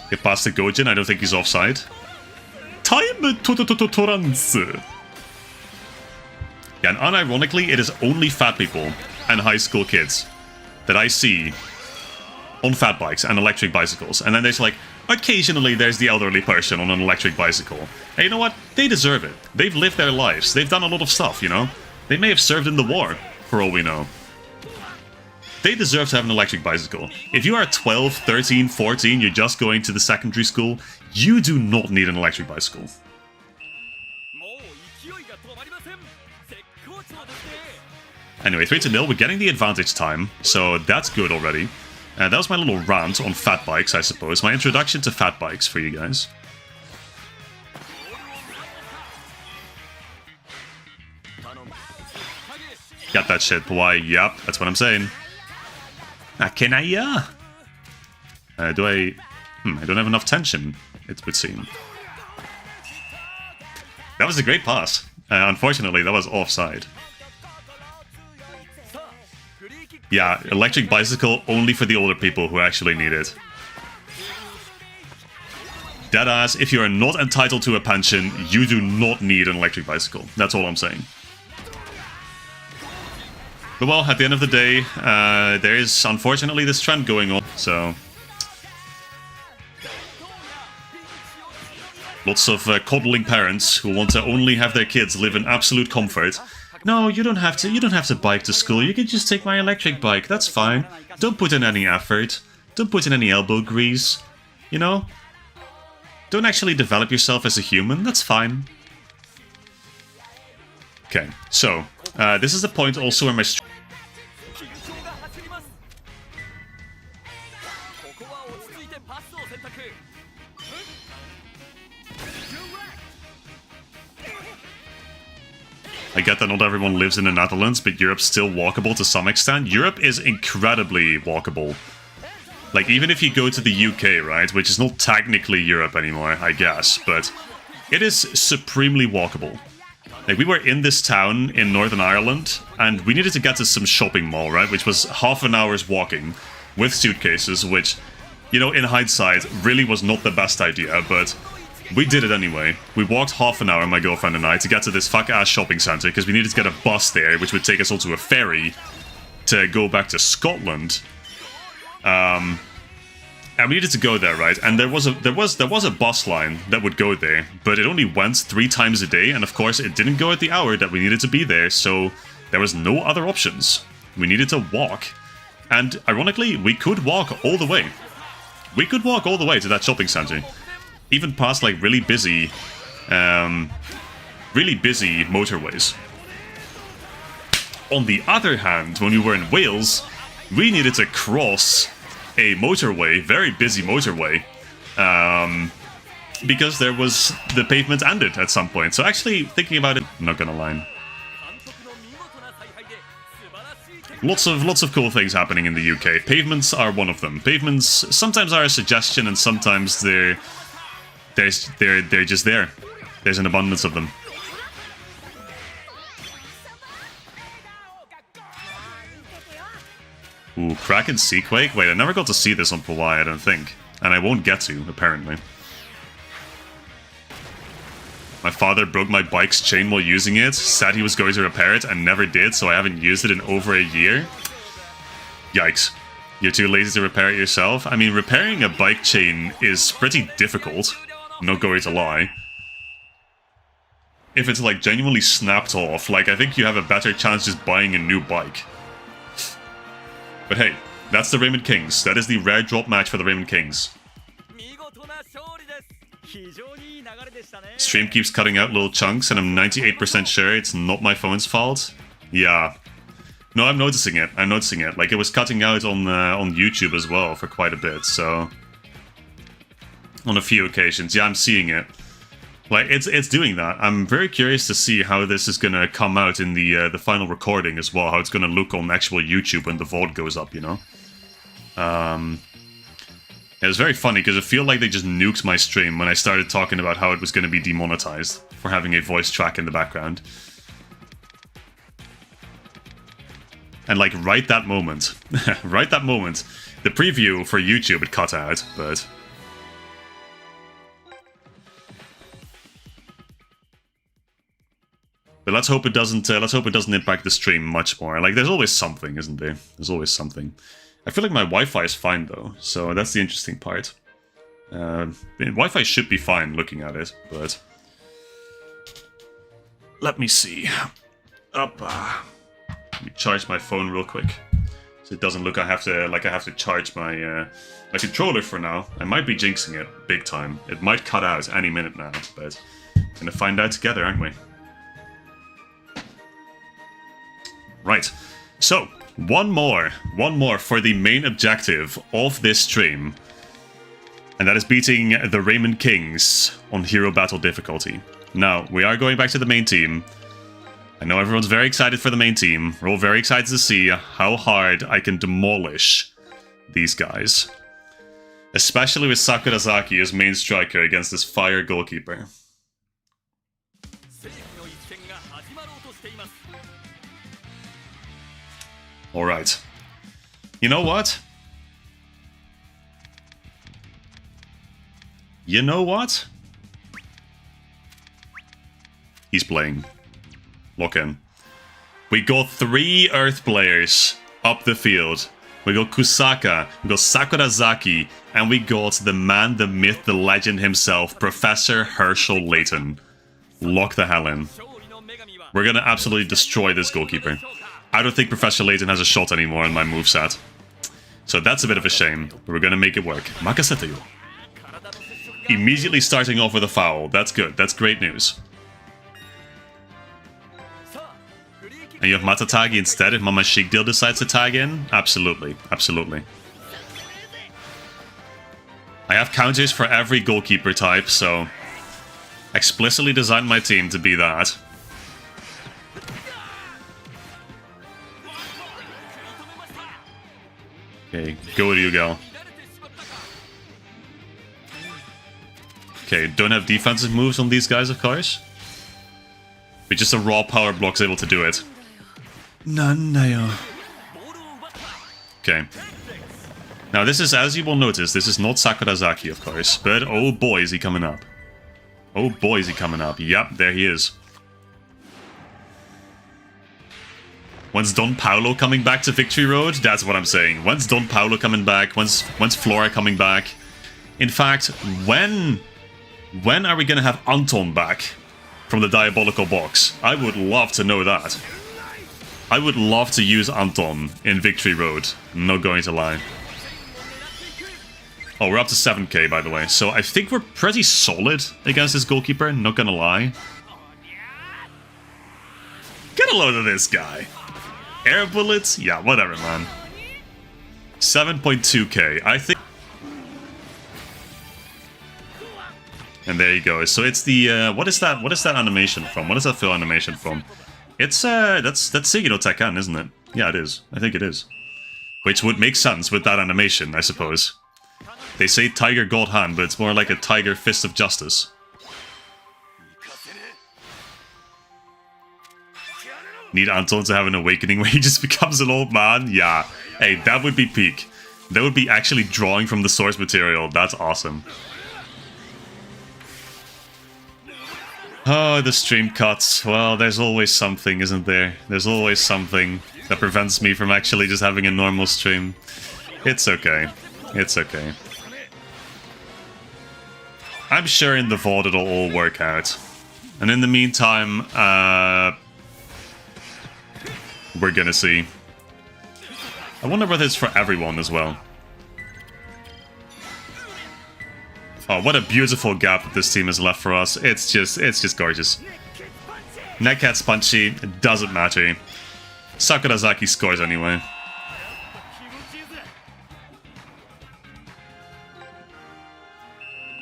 Get past the Gojin, I don't think he's offside. Time trans. Yeah, and unironically, it is only fat people and high school kids that I see on fat bikes and electric bicycles. And then there's like, occasionally there's the elderly person on an electric bicycle. And you know what? They deserve it. They've lived their lives. They've done a lot of stuff, you know? They may have served in the war, for all we know. They deserve to have an electric bicycle. If you are 12, 13, 14, you're just going to the secondary school, you do not need an electric bicycle. Anyway, 3-0, we're getting the advantage time, so that's good already. That was my little rant on fat bikes, I suppose. My introduction to fat bikes for you guys. Got that shit, Hawaii. Yep, that's what I'm saying. Akenaya. I don't have enough tension, it would seem. That was a great pass. Unfortunately, that was offside. Yeah, electric bicycle only for the older people who actually need it. Deadass, if you are not entitled to a pension, you do not need an electric bicycle. That's all I'm saying. But well, at the end of the day, there is unfortunately this trend going on, so... Lots of coddling parents who want to only have their kids live in absolute comfort. No, you don't have to bike to school, you can just take my electric bike, that's fine. Don't put in any effort. Don't put in any elbow grease. You know? Don't actually develop yourself as a human, that's fine. Okay, so, this is the point also where my... I get that not everyone lives in the Netherlands, but Europe's still walkable to some extent. Europe is incredibly walkable. Like, even if you go to the UK, right, which is not technically Europe anymore, I guess, but it is supremely walkable. Like, we were in this town in Northern Ireland, and we needed to get to some shopping mall, right, which was half an hour's walking with suitcases, which, you know, in hindsight, really was not the best idea, but we did it anyway. We walked half an hour, my girlfriend and I, to get to this fuck-ass shopping centre, because we needed to get a bus there, which would take us onto a ferry to go back to Scotland. And we needed to go there, right? And there was a bus line that would go there, but it only went 3 times a day, and of course it didn't go at the hour that we needed to be there, so there was no other options. We needed to walk. And ironically, we could walk all the way. We could walk all the way to that shopping center, even past like really busy motorways. On the other hand, when we were in Wales, we needed to cross a motorway, very busy motorway, because the pavement ended at some point. So actually, thinking about it, I'm not gonna lie. Lots of cool things happening in the UK. Pavements are one of them. Pavements sometimes are a suggestion, and sometimes they're just there. There's an abundance of them. Ooh, Kraken Seaquake? Wait, I never got to see this on Pawai, I don't think. And I won't get to, apparently. My father broke my bike's chain while using it, said he was going to repair it, and never did, so I haven't used it in over a year. Yikes. You're too lazy to repair it yourself? I mean, repairing a bike chain is pretty difficult, I'm not going to lie. If it's, like, genuinely snapped off, like, I think you have a better chance just buying a new bike. But hey, that's the Raymond Kings. That is the rare drop match for the Raymond Kings. Stream keeps cutting out little chunks, and I'm 98% sure it's not my phone's fault. Yeah. No, I'm noticing it. I'm noticing it. Like, it was cutting out on YouTube as well for quite a bit, so... On a few occasions. Yeah, I'm seeing it. Like, it's doing that. I'm very curious to see how this is gonna come out in the final recording as well, how it's gonna look on actual YouTube when the VOD goes up, you know? It was very funny, because I feel like they just nuked my stream when I started talking about how it was gonna be demonetized for having a voice track in the background. And, like, right that moment, the preview for YouTube it cut out, but... But let's hope it doesn't impact the stream much more. Like, there's always something, isn't there? There's always something. I feel like my Wi-Fi is fine, though, so that's the interesting part. Wi-Fi should be fine looking at it, but... Let me see. Up. Let me charge my phone real quick. So it doesn't look like I have to charge my controller for now. I might be jinxing it big time. It might cut out any minute now, but we're gonna find out together, aren't we? Right, so, one more for the main objective of this stream. And that is beating the Raymond Kings on Hero Battle difficulty. Now, we are going back to the main team. I know everyone's very excited for the main team. We're all very excited to see how hard I can demolish these guys. Especially with Sakurazaki as main striker against this fire goalkeeper. Alright. You know what? You know what? He's playing. Lock in. We got 3 Earth players up the field. We got Kusaka, we got Sakurazaki, and we got the man, the myth, the legend himself, Professor Herschel Layton. Lock the hell in. We're gonna absolutely destroy this goalkeeper. I don't think Professor Layton has a shot anymore in my moveset. So that's a bit of a shame, but we're gonna make it work. Makaseto yo. Immediately starting off with a foul. That's good. That's great news. And you have Matatagi instead if Mama Shigdeal decides to tag in? Absolutely. Absolutely. I have counters for every goalkeeper type, so... explicitly designed my team to be that. Okay, go Ryugal. Okay, don't have defensive moves on these guys, of course. But just a raw power block's able to do it. Okay. Now this is, as you will notice, this is not Sakurazaki, of course. But oh boy, is he coming up. Oh boy, is he coming up. Yep, there he is. When's Don Paulo coming back to Victory Road? That's what I'm saying. When's Don Paulo coming back? When's Flora coming back? In fact, when are we gonna have Anton back from the Diabolical Box? I would love to know that. I would love to use Anton in Victory Road. I'm not going to lie. Oh, we're up to 7k, by the way. So I think we're pretty solid against this goalkeeper, not gonna lie. Get a load of this guy. Air bullets? Yeah, whatever, man. 7.2k. I think... And there you go. So it's the... what is that? What is that animation from? What is that fill animation from? It's, that's Sigino Tekken, isn't it? Yeah, it is. I think it is. Which would make sense with that animation, I suppose. They say Tiger God Hand, but it's more like a Tiger Fist of Justice. Need Anton to have an awakening where he just becomes an old man? Yeah. Hey, that would be peak. That would be actually drawing from the source material. That's awesome. Oh, the stream cuts. Well, there's always something, isn't there? There's always something that prevents me from actually just having a normal stream. It's okay. It's okay. I'm sure in the VOD it'll all work out. And in the meantime, we're gonna see. I wonder whether it's for everyone as well. Oh, what a beautiful gap that this team has left for us. It's just gorgeous. Neckhead's punchy, it doesn't matter. Sakurazaki scores anyway.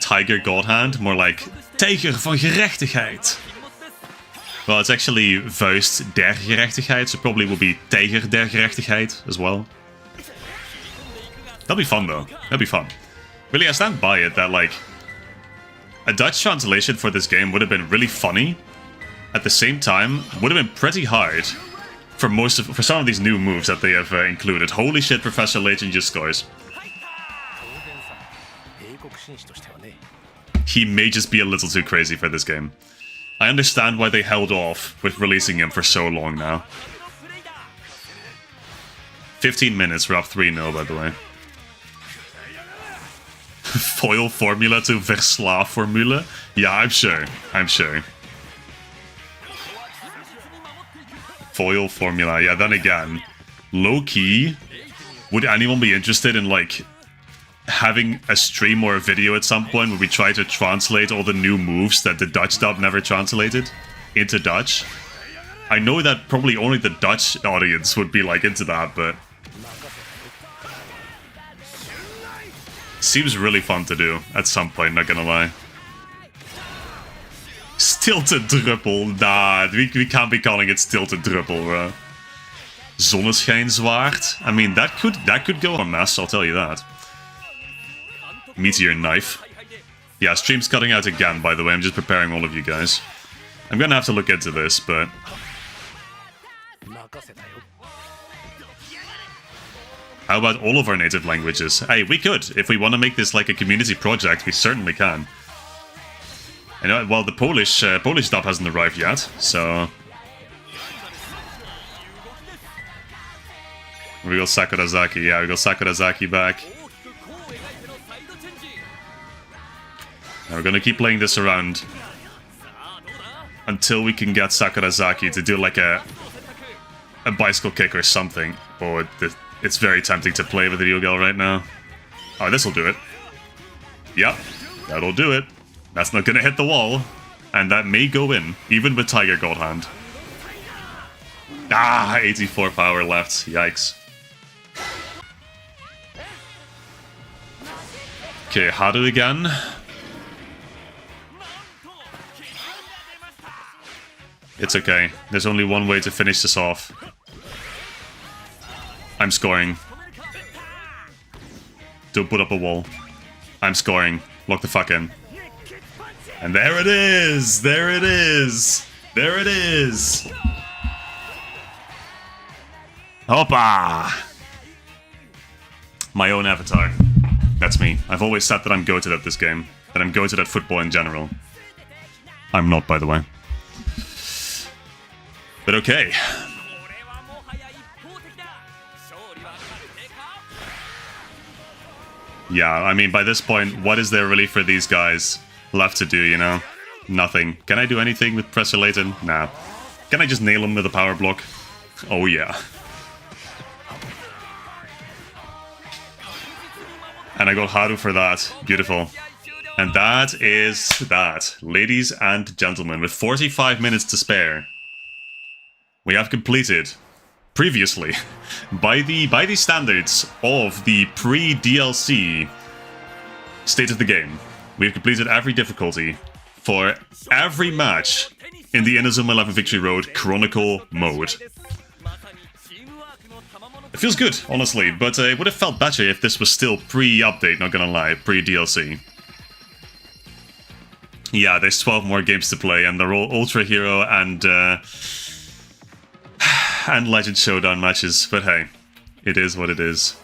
Tiger Godhand, more like Tijger van Gerechtigheid. Well, it's actually Vuist der Gerechtigheid, so probably will be Tijger der Gerechtigheid as well. That'll be fun though. That'll be fun. Really, I stand by it that, like, a Dutch translation for this game would have been really funny. At the same time, would have been pretty hard for some of these new moves that they have included. Holy shit, Professor Layton just scores. He may just be a little too crazy for this game. I understand why they held off with releasing him for so long now. 15 minutes, we're up 3-0 by the way. Foil formula to Versla formula? Yeah, I'm sure. I'm sure. Foil formula. Yeah, then again, low-key, would anyone be interested in, like, having a stream or a video at some point where we try to translate all the new moves that the Dutch dub never translated into Dutch? I know that probably only the Dutch audience would be, like, into that, but... seems really fun to do at some point, not gonna lie. Stilted druppel. Nah, we can't be calling it stilted druppel, bro. Zonneschijnzwaard. I mean, that could go on mess, I'll tell you that. Meteor knife. Yeah, stream's cutting out again, by the way. I'm just preparing all of you guys. I'm gonna have to look into this, but... how about all of our native languages? Hey, we could. If we want to make this like a community project, we certainly can. I know, well, the Polish dub hasn't arrived yet, so... we got Sakurazaki, yeah, we got Sakurazaki back. Now we're gonna keep playing this around until we can get Sakurazaki to do like a bicycle kick or something. Oh, it's very tempting to play with the Ryugal right now. Oh, this'll do it. Yep, that'll do it. That's not gonna hit the wall. And that may go in, even with Tiger God Hand. Ah, 84 power left. Yikes. Okay, Haru again. It's okay. There's only one way to finish this off. I'm scoring. Don't put up a wall. I'm scoring. Lock the fuck in. And there it is! There it is! There it is! Hoppa! My own avatar. That's me. I've always said that I'm goated at this game. That I'm goated at football in general. I'm not, by the way. But okay. Yeah, I mean, by this point, what is there really for these guys left to do, you know? Nothing. Can I do anything with Pressure Layton? Nah. Can I just nail him with a power block? Oh, yeah. And I got Haru for that. Beautiful. And that is that. Ladies and gentlemen, with 45 minutes to spare, we have completed, previously, by the standards of the pre-DLC state of the game, we've completed every difficulty for every match in the Inazuma 11 Victory Road Chronicle mode. It feels good, honestly, but it would have felt better if this was still pre-update, not gonna lie, pre-DLC. Yeah, there's 12 more games to play, and they're all Ultra Hero and Legend Showdown matches, but hey, it is what it is.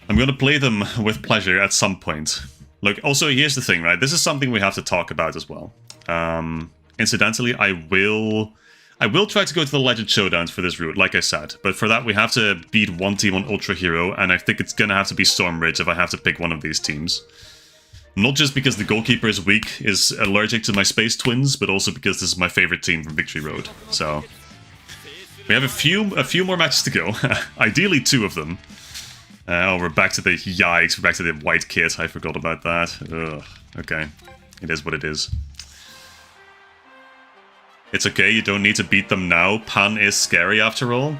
I'm gonna play them with pleasure at some point. Look, also, here's the thing, right? This is something we have to talk about as well. Incidentally, I will try to go to the Legend Showdowns for this route, like I said. But for that, we have to beat one team on Ultra Hero, and I think it's gonna have to be Stormridge if I have to pick one of these teams. Not just because the goalkeeper is weak, is allergic to my Space Twins, but also because this is my favorite team from Victory Road. So we have a few more matches to go. Ideally, 2 of them. Oh, we're back to the yikes. We're back to the white kit. I forgot about that. Ugh. Okay, it is what it is. It's okay. You don't need to beat them now. Pan is scary after all.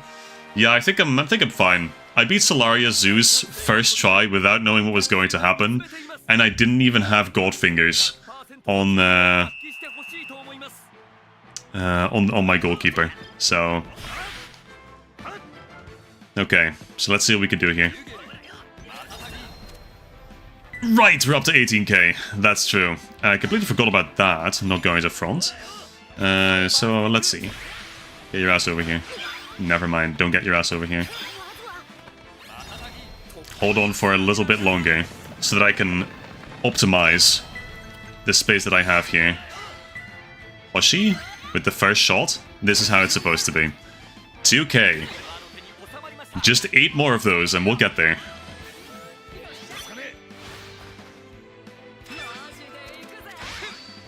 Yeah, I think I'm fine. I beat Solaria Zeus first try without knowing what was going to happen. And I didn't even have God Fingers on my goalkeeper. So okay, so let's see what we can do here. Right, we're up to 18k. That's true. I completely forgot about that. I'm not going to front. So let's see. Get your ass over here. Never mind. Don't get your ass over here. Hold on for a little bit longer, so that I can optimize the space that I have here. Hoshi, with the first shot, this is how it's supposed to be. 2k. Just 8 more of those and we'll get there.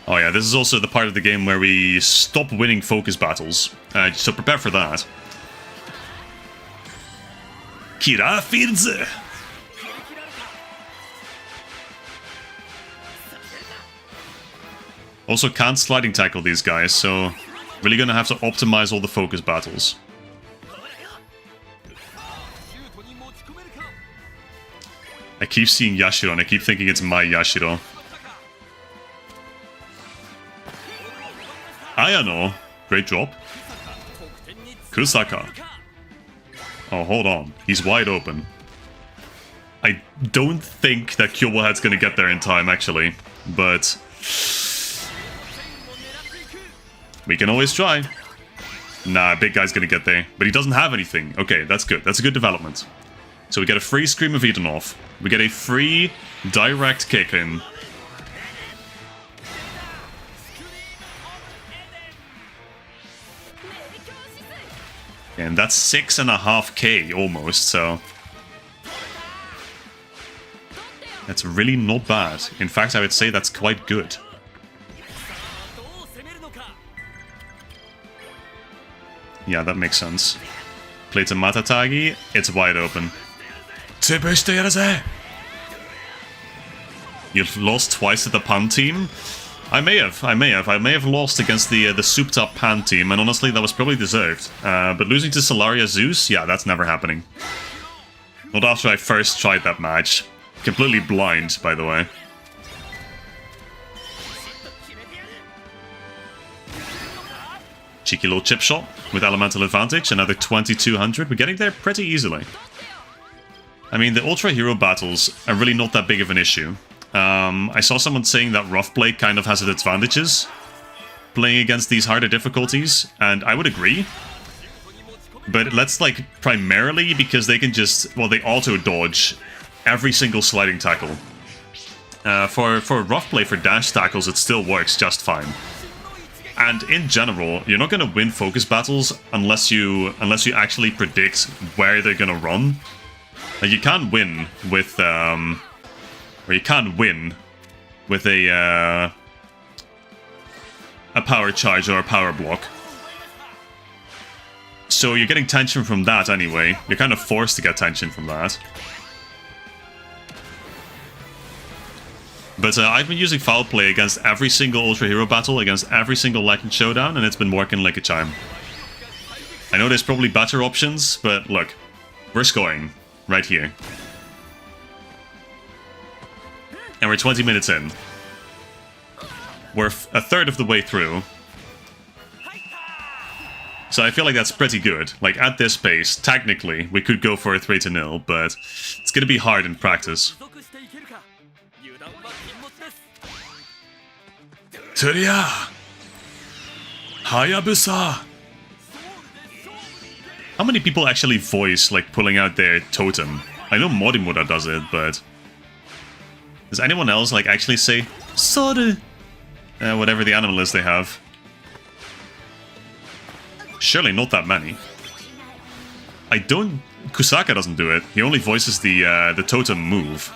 Oh yeah, this is also the part of the game where we stop winning focus battles. So prepare for that. Kira Firze! Also can't sliding tackle these guys, so really gonna have to optimize all the focus battles. I keep seeing Yashiro and I keep thinking it's my Yashiro. Ayano, great drop. Kusaka. Oh, hold on. He's wide open. I don't think that Kyobohead's gonna get there in time, actually. But we can always try. Nah, big guy's gonna get there. But he doesn't have anything. Okay, that's good. That's a good development. So we get a free Scream of Edenov. We get a free direct kick in. And that's 6.5k almost, so that's really not bad. In fact, I would say that's quite good. Yeah, that makes sense. Play to Matatagi, it's wide open. You've lost twice at the Pan team? I may have lost against the souped up Pan team, and honestly, that was probably deserved. But losing to Solaria Zeus, yeah, that's never happening. Not after I first tried that match. Completely blind, by the way. Cheeky little chip shot with elemental advantage, another 2200. We're getting there pretty easily. I mean, the Ultra Hero battles are really not that big of an issue. I saw someone saying that rough play kind of has its advantages playing against these harder difficulties, and I would agree. But that's like primarily because they can just, well, they auto-dodge every single sliding tackle. For rough play, for dash tackles, it still works just fine. And in general, you're not going to win focus battles unless you actually predict where they're going to run. Like, you can't win with a power charge or a power block. So you're getting tension from that anyway. You're kind of forced to get tension from that. But I've been using foul play against every single Ultra Hero battle, against every single Legend Showdown, and it's been working like a charm. I know there's probably better options, but look, we're scoring right here. And we're 20 minutes in. We're a third of the way through. So I feel like that's pretty good. Like, at this pace, technically, we could go for a 3-0, but it's gonna be hard in practice. Turia! Hayabusa! How many people actually voice, like, pulling out their totem? I know Morimura does it, but... does anyone else, like, actually say, Soru? Whatever the animal is they have. Surely not that many. I don't... Kusaka doesn't do it. He only voices the totem move.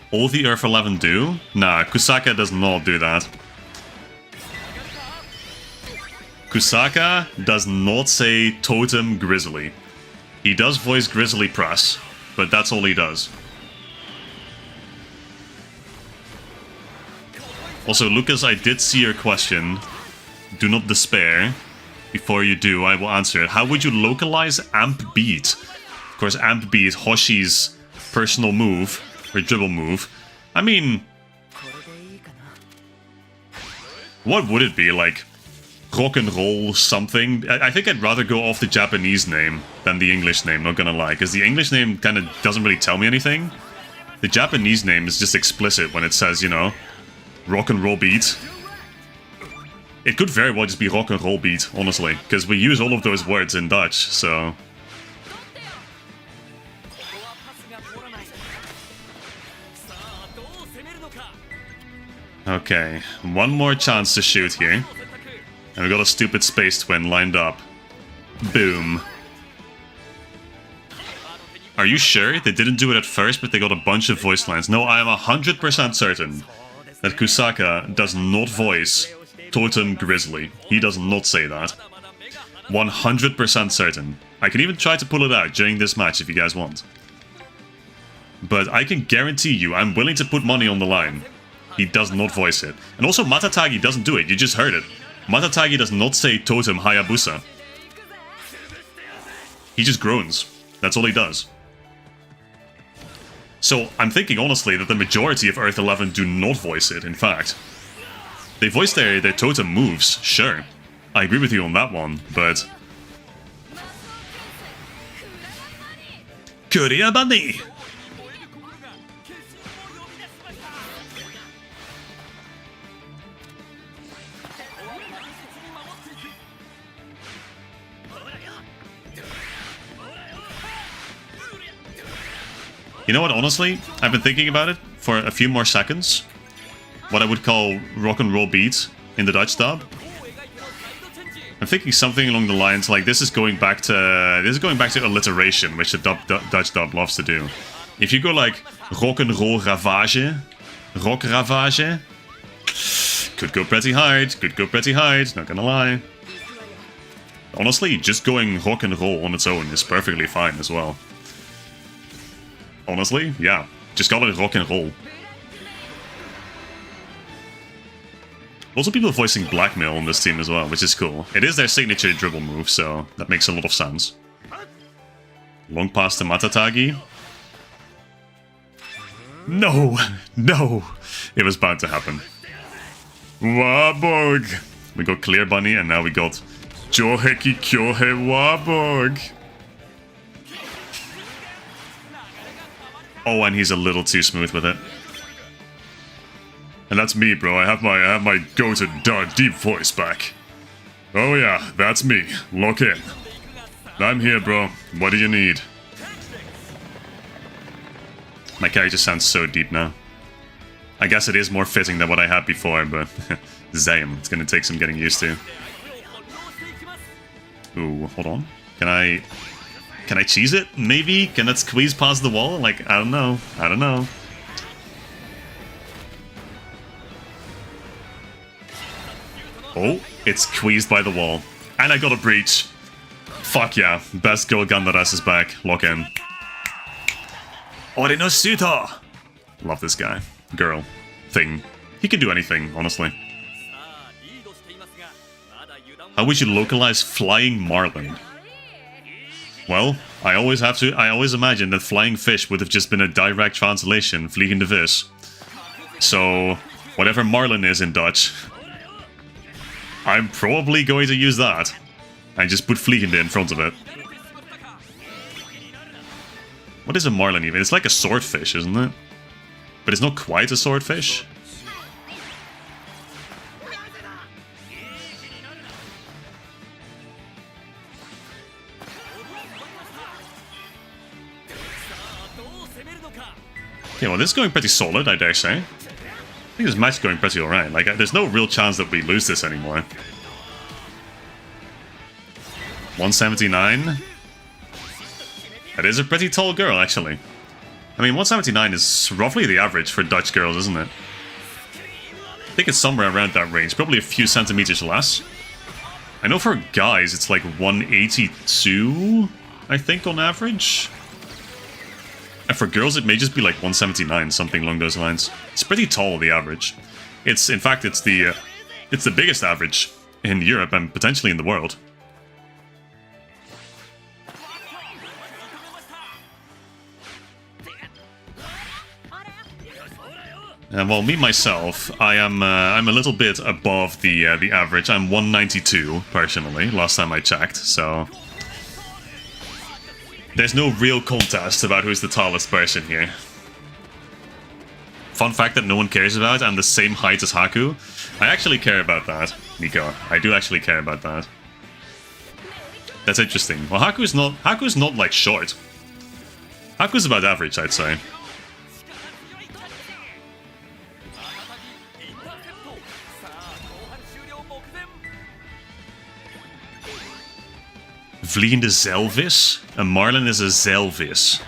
All the Earth 11 do? Nah, Kusaka does not do that. Kusaka does not say Totem Grizzly. He does voice Grizzly Press, but that's all he does. Also, Lucas, I did see your question. Do not despair. Before you do, I will answer it. How would you localize Amp Beat? Of course, Amp Beat, Hoshi's personal move. Or dribble move. I mean... what would it be? Like, rock and roll something? I think I'd rather go off the Japanese name than the English name, not gonna lie. Because the English name kind of doesn't really tell me anything. The Japanese name is just explicit when it says, you know, rock and roll beat. It could very well just be rock and roll beat, honestly. Because we use all of those words in Dutch, so... okay, one more chance to shoot here. And we got a stupid Space Twin lined up. Boom. Are you sure? They didn't do it at first, but they got a bunch of voice lines. No, I am 100% certain that Kusaka does not voice Totem Grizzly. He does not say that. 100% certain. I can even try to pull it out during this match if you guys want. But I can guarantee you, I'm willing to put money on the line. He does not voice it. And also Matatagi doesn't do it, you just heard it. Matatagi does not say Totem Hayabusa. He just groans. That's all he does. So I'm thinking honestly that the majority of Earth 11 do not voice it, in fact. They voice their totem moves, sure. I agree with you on that one, but... Kuriabani! You know what, honestly, I've been thinking about it for a few more seconds. What I would call rock and roll beat in the Dutch dub. I'm thinking something along the lines like this is going back to alliteration, which the Dutch dub loves to do. If you go like rock and roll ravage, rock ravage, could go pretty hard, not gonna lie. Honestly, just going rock and roll on its own is perfectly fine as well. Honestly, yeah. Just call it rock and roll. Also people voicing blackmail on this team as well, which is cool. It is their signature dribble move, so that makes a lot of sense. Long pass to Matatagi. No! No! It was bound to happen. Warburg! We got Clear Bunny and now we got Joheki Kyohe Warburg. Oh, and he's a little too smooth with it. And that's me, bro. I have my go-to dark deep voice back. Oh yeah, that's me. Lock in. I'm here, bro. What do you need? My character sounds so deep now. I guess it is more fitting than what I had before, but Zam, it's gonna take some getting used to. Ooh, hold on. Can I cheese it? Maybe? Can it squeeze past the wall? Like, I don't know. I don't know. Oh, it's squeezed by the wall. And I got a breach. Fuck yeah. Best girl Gandaras is back. Lock in. Orinosuto! Love this guy. Girl. Thing. He can do anything, honestly. How would you localize Flying Marlin? Well, I always imagine that Flying Fish would have just been a direct translation, Vliegende Vis. So, whatever Marlin is in Dutch, I'm probably going to use that. And just put Vliegende in front of it. What is a Marlin even? It's like a swordfish, isn't it? But it's not quite a swordfish. Okay, well, this is going pretty solid, I dare say. I think this match is going pretty alright. Like, there's no real chance that we lose this anymore. 179. That is a pretty tall girl, actually. I mean, 179 is roughly the average for Dutch girls, isn't it? I think it's somewhere around that range, probably a few centimeters less. I know for guys it's like 182, I think, on average. And for girls it may just be like 179, something along those lines. It's pretty tall, the average. It's, in fact, it's the biggest average in Europe and potentially in the world. Well, me myself, I'm a little bit above the average. I'm 192 personally. Last time I checked, so there's no real contest about who's the tallest person here. Fun fact that no one cares about: I'm the same height as Haku. I actually care about that, Nico. I do actually care about that. That's interesting. Well, Haku's not like short. Haku's about average, I'd say. Vliegende Zelvis? A Marlin is a Zelvis.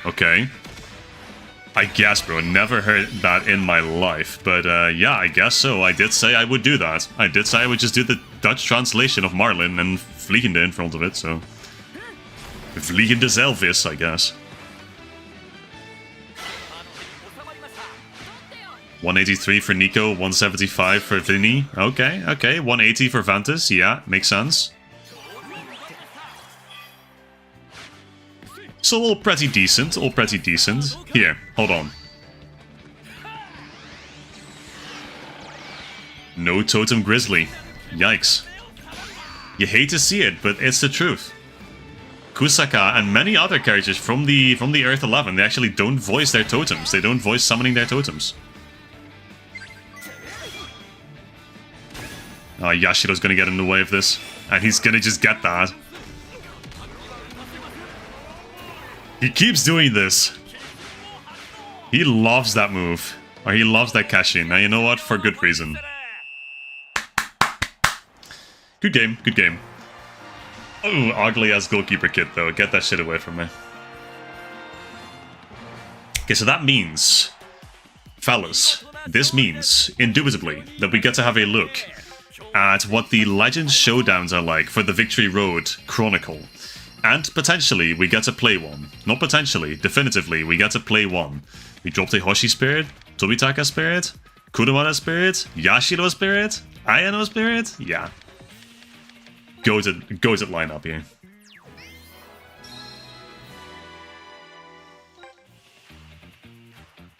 Okay. I guess, bro. Never heard that in my life. But, yeah, I guess so. I did say I would do that. I did say I would just do the Dutch translation of Marlin and Vliegende in front of it, so... Vliegende Zelvis, I guess. 183 for Nico, 175 for Vinny. Okay, okay. 180 for Vantus. Yeah, makes sense. So all pretty decent, all pretty decent. Here, hold on. No Totem Grizzly. Yikes. You hate to see it, but it's the truth. Kusaka and many other characters from the Earth 11, they actually don't voice their totems. They don't voice summoning their totems. Oh, Yashiro's gonna get in the way of this. And he's gonna just get that. He keeps doing this. He loves that move. Or he loves that cash-in. Now, you know what? For good reason. Good game. Good game. Oh, ugly-ass goalkeeper kit, though. Get that shit away from me. Okay, so that means... Fellas, this means, indubitably, that we get to have a look at what the Legends Showdowns are like for the Victory Road Chronicle. And potentially, we get to play one. Not potentially, definitively, we get to play one. We dropped a Hoshi Spirit, Tobitaka Spirit, Kurumada Spirit, Yashiro Spirit, Ayano Spirit. Yeah. Goes at lineup here.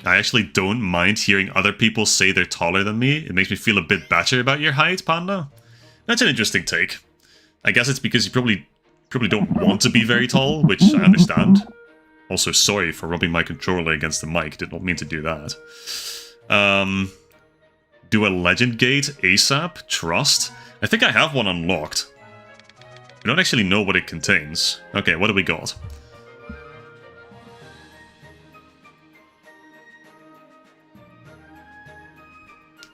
I actually don't mind hearing other people say they're taller than me. It makes me feel a bit better about your height, Panda. That's an interesting take. I guess it's because you probably don't want to be very tall, which I understand. Also, sorry for rubbing my controller against the mic. Did not mean to do that. Do a legend gate ASAP? Trust? I think I have one unlocked. I don't actually know what it contains. Okay, what do we got?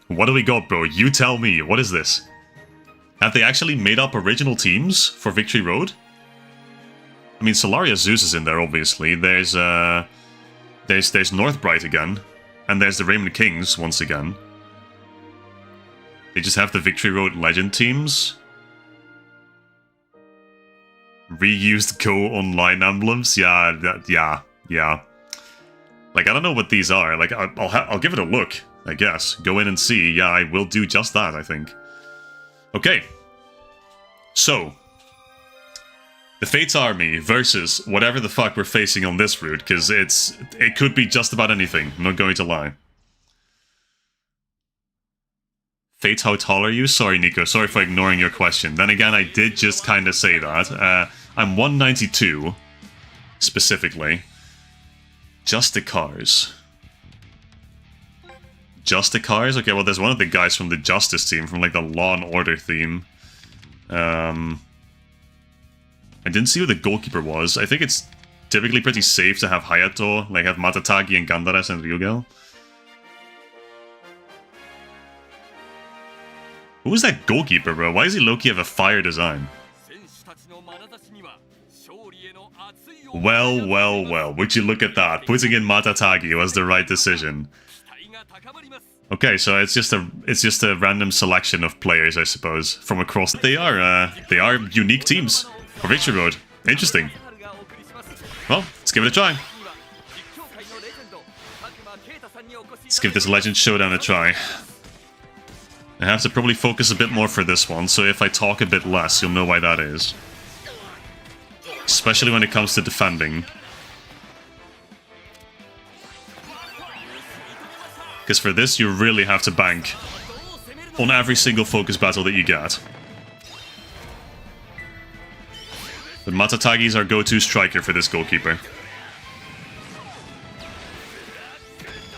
What do we got, bro? You tell me. What is this? Have they actually made up original teams for Victory Road? I mean, Solaria Zeus is in there, obviously. There's Northbright again. And there's the Raymond Kings, once again. They just have the Victory Road Legend teams. Reused Go Online emblems? Yeah. Like, I don't know what these are. Like, I'll give it a look, I guess. Go in and see. Yeah, I will do just that, I think. Okay. So, the Fates Army versus whatever the fuck we're facing on this route, because it could be just about anything, I'm not going to lie. Fates, how tall are you? Sorry, Nico, sorry for ignoring your question. Then again, I did just kind of say that. I'm 192, specifically. Just the cars. Just the cars? Okay, well, there's one of the guys from the Justice team, from like the Law and Order theme. I didn't see who the goalkeeper was. I think it's typically pretty safe to have Hayato, like have Matatagi and Gandaras and Ryugel. Who was that goalkeeper, bro? Why does he low-key have a fire design? Well. Would you look at that? Putting in Matatagi was the right decision. Okay, so it's just a random selection of players, I suppose, from across. They are unique teams for Victory Road. Interesting. Well, let's give it a try. Let's give this Legend Showdown a try. I have to probably focus a bit more for this one, so if I talk a bit less, you'll know why that is. Especially when it comes to defending. Because for this, you really have to bank on every single focus battle that you get. But Matatagi is our go-to striker for this goalkeeper.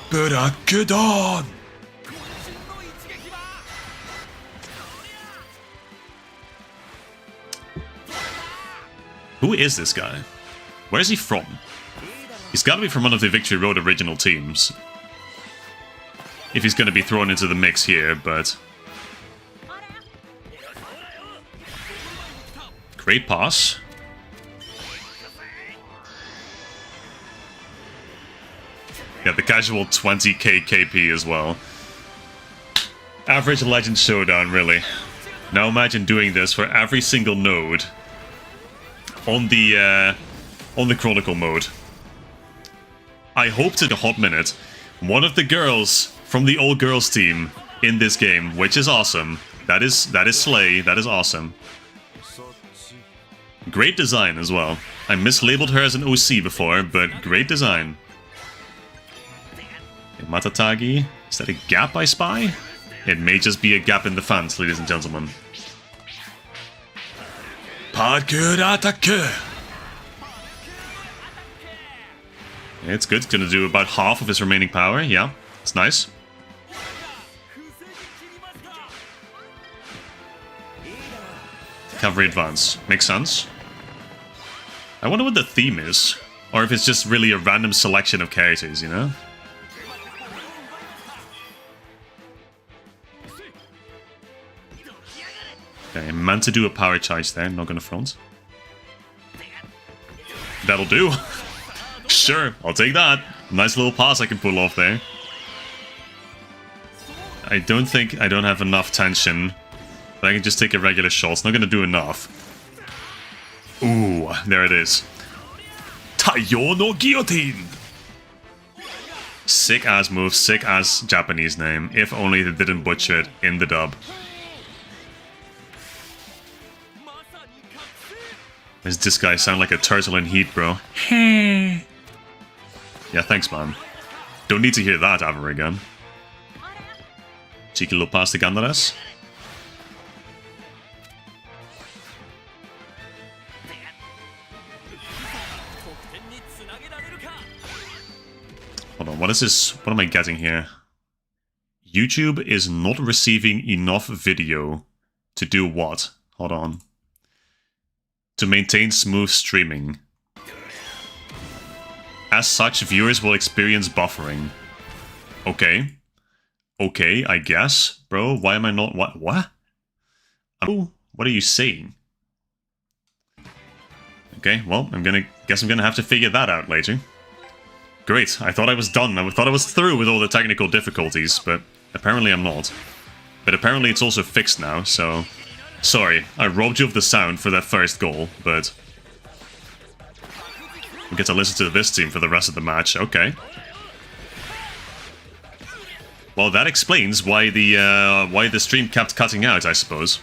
Barakudan! Who is this guy? Where is he from? He's gotta be from one of the Victory Road original teams. If he's gonna be thrown into the mix here, but... Great pass. Yeah, the casual 20k KP as well. Average Legend Showdown, really. Now imagine doing this for every single node on the Chronicle mode. I hope to the hot minute one of the girls from the all girls team in this game, which is awesome. That is slay. That is awesome. Great design as well. I mislabeled her as an OC before, but great design. Matatagi. Is that a gap I spy? It may just be a gap in the fence, ladies and gentlemen. Parkour attack! It's good. It's gonna do about half of his remaining power. Yeah, it's nice. Cavalry advance. Makes sense. I wonder what the theme is. Or if it's just really a random selection of characters, you know? Okay, I meant to do a power charge there, not gonna front. That'll do. Sure, I'll take that. Nice little pass I can pull off there. I don't think I don't have enough tension. But I can just take a regular shot. It's not gonna do enough. Ooh, there it is. Taiyo no Guillotine! Sick ass move, sick ass Japanese name. If only they didn't butcher it in the dub. Does this guy sound like a turtle in heat, bro? Yeah, thanks, man. Don't need to hear that ever again. Cheeky little pass to Gandares. Hold on, what is this? What am I getting here? YouTube is not receiving enough video to do what? Hold on. To maintain smooth streaming. As such, viewers will experience buffering. Okay. Okay, I guess. Bro, why am I not... What? Oh, what are you saying? Okay, well, guess I'm gonna have to figure that out later. Great, I thought I was done. I thought I was through with all the technical difficulties, but apparently I'm not. But apparently it's also fixed now, so... Sorry, I robbed you of the sound for that first goal, but... We get to listen to this team for the rest of the match, okay. Well, that explains why the stream kept cutting out, I suppose.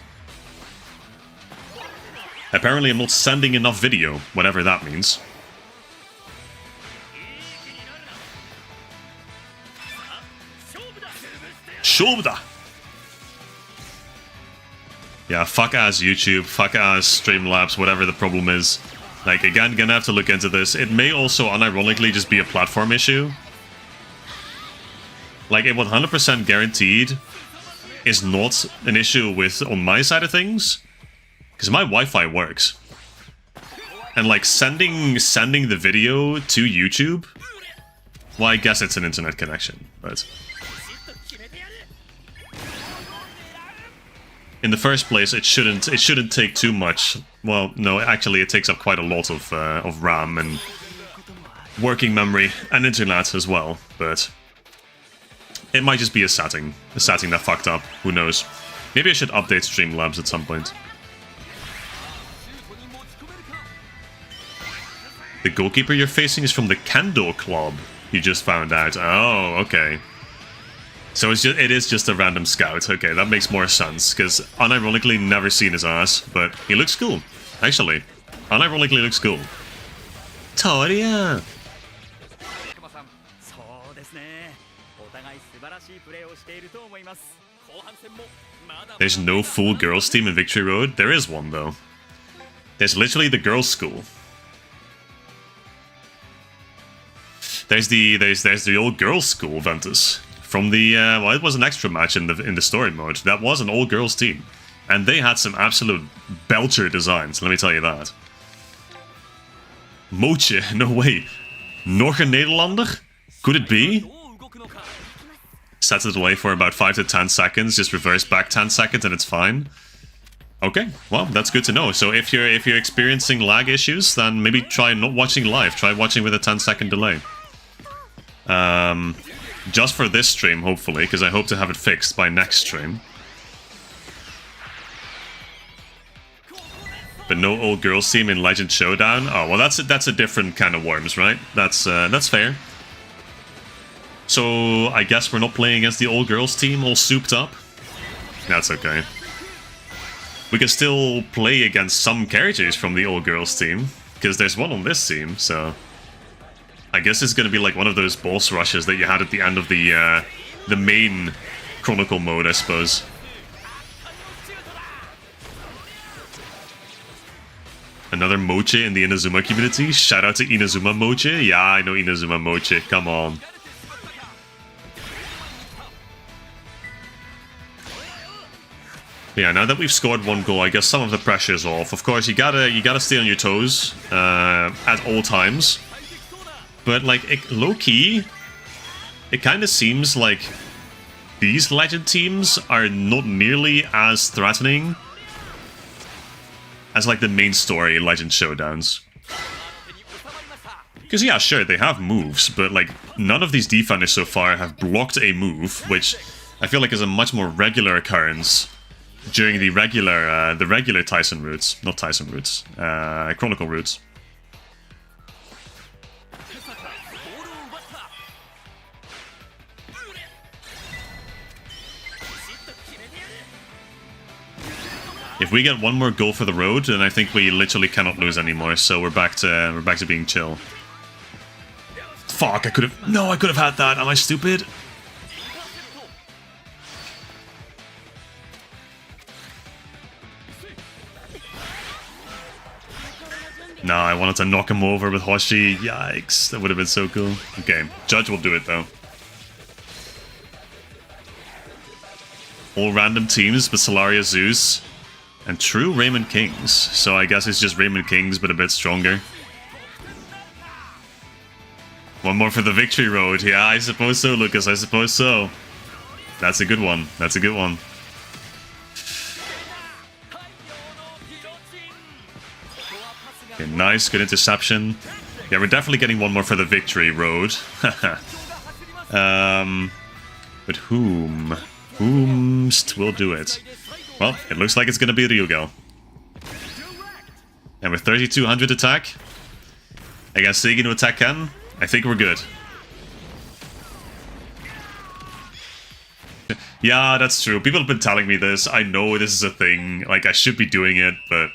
Apparently I'm not sending enough video, whatever that means. Showdown! Yeah, fuck ass YouTube, fuck ass Streamlabs, whatever the problem is. Like, again, gonna have to look into this. It may also, unironically, just be a platform issue. Like, it 100% guaranteed is not an issue on my side of things. Because my Wi-Fi works. And, like, sending the video to YouTube... Well, I guess it's an internet connection, but... In the first place, it shouldn't take too much. Well, no, actually, it takes up quite a lot of RAM and working memory and internet as well. But it might just be a setting that fucked up. Who knows? Maybe I should update Streamlabs at some point. The goalkeeper you're facing is from the Kendo Club. You just found out. Oh, okay. So it is just a random scout. Okay, that makes more sense, because unironically never seen his ass, but he looks cool. Actually, unironically looks cool. Toria! There's no full girls team in Victory Road? There is one, though. There's literally the girls' school. There's the old girls' school, Ventus. From the, well, it was an extra match in the story mode. That was an all-girls team. And they had some absolute belcher designs, let me tell you that. Mootje, no way. Norge Nederlander? Could it be? Sets it away for about 5 to 10 seconds, just reverse back 10 seconds and it's fine. Okay, well, that's good to know. So if you're experiencing lag issues, then maybe try not watching live. Try watching with a 10-second delay. Just for this stream, hopefully, because I hope to have it fixed by next stream. But no old girls team in Legend Showdown? Oh, well, that's a different kind of worms, right? That's fair. So, I guess we're not playing against the old girls team all souped up? That's okay. We can still play against some characters from the old girls team, because there's one on this team, so... I guess it's going to be like one of those boss rushes that you had at the end of the main Chronicle mode, I suppose. Another Moche in the Inazuma community? Shout out to Inazuma Moche? Yeah, I know Inazuma Moche, come on. Yeah, now that we've scored one goal, I guess some of the pressure's off. Of course, you gotta stay on your toes at all times. But, like, low-key, it kind of seems like these Legend teams are not nearly as threatening as, like, the main story Legend Showdowns. Because, yeah, sure, they have moves, but, like, none of these defenders so far have blocked a move, which I feel like is a much more regular occurrence during the regular Tyson routes. Not Tyson routes, Chronicle routes. If we get one more goal for the road, then I think we literally cannot lose anymore. So we're back to being chill. Fuck, I could have... No, I could have had that. Am I stupid? No, I wanted to knock him over with Hoshi. Yikes, that would have been so cool. Okay, Judge will do it though. All random teams, but Solaria Zeus and true Raymond Kings. So I guess it's just Raymond Kings, but a bit stronger. One more for the Victory Road. Yeah, I suppose so, Lucas. I suppose so. That's a good one. That's a good one. Okay, nice, good interception. Yeah, we're definitely getting one more for the Victory Road. But whom? Whomst will do it? Well, it looks like it's gonna be Ryugo. And with 3200 attack against Seigi no attack Ken, I think we're good. Yeah, that's true. People have been telling me this. I know this is a thing. Like, I should be doing it, but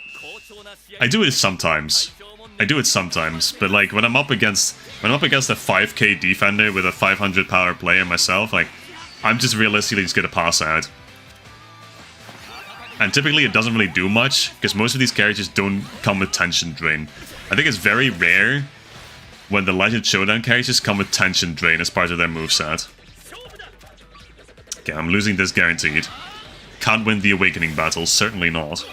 I do it sometimes. I do it sometimes, but like when I'm up against a 5k defender with a 500 power player myself, like I'm just realistically just gonna pass out. And typically it doesn't really do much because most of these characters don't come with tension drain. I think it's very rare when the Legend Showdown characters come with tension drain as part of their moveset. Okay, I'm losing this guaranteed. Can't win the Awakening battle, certainly not.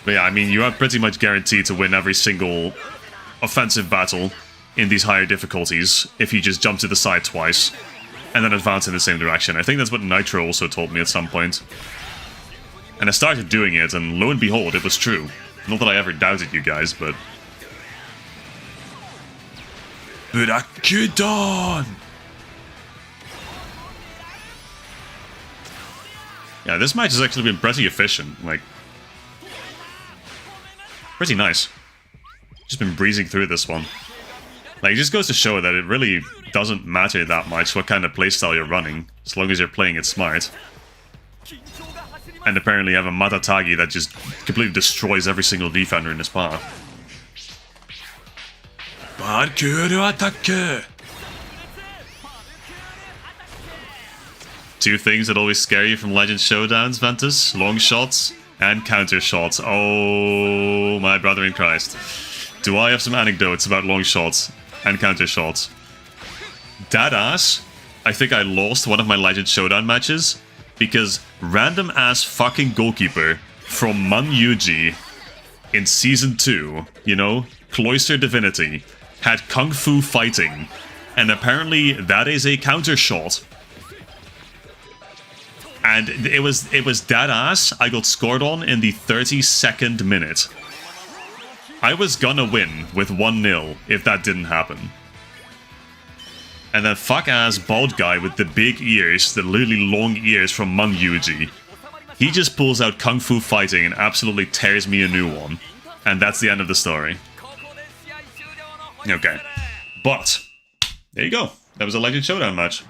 But yeah, I mean, you are pretty much guaranteed to win every single offensive battle in these higher difficulties if you just jump to the side twice and then advance in the same direction. I think that's what Nitro also told me at some point. And I started doing it, and lo and behold, it was true. Not that I ever doubted you guys, but... Burakudon! Yeah, this match has actually been pretty efficient, like... Pretty nice. Just been breezing through this one. Like, it just goes to show that it really doesn't matter that much what kind of playstyle you're running, as long as you're playing it smart. And apparently you have a Matatagi that just completely destroys every single defender in his path. Parkour attack! Two things that always scare you from Legend Showdowns, Ventus: long shots and counter shots. Oh, my brother in Christ. Do I have some anecdotes about long shots and counter shots? Deadass, I think I lost one of my Legend Showdown matches because random ass fucking goalkeeper from Mang Yuji in Season 2, you know, Cloister Divinity, had Kung Fu fighting, and apparently that is a counter shot. And it was dead ass. I got scored on in the 32nd minute. I was gonna win with 1-0 if that didn't happen. And then fuck ass bald guy with the big ears, the literally long ears from Mang Yuji, he just pulls out Kung Fu fighting and absolutely tears me a new one. And that's the end of the story. Okay. But, there you go. That was a Legend Showdown match.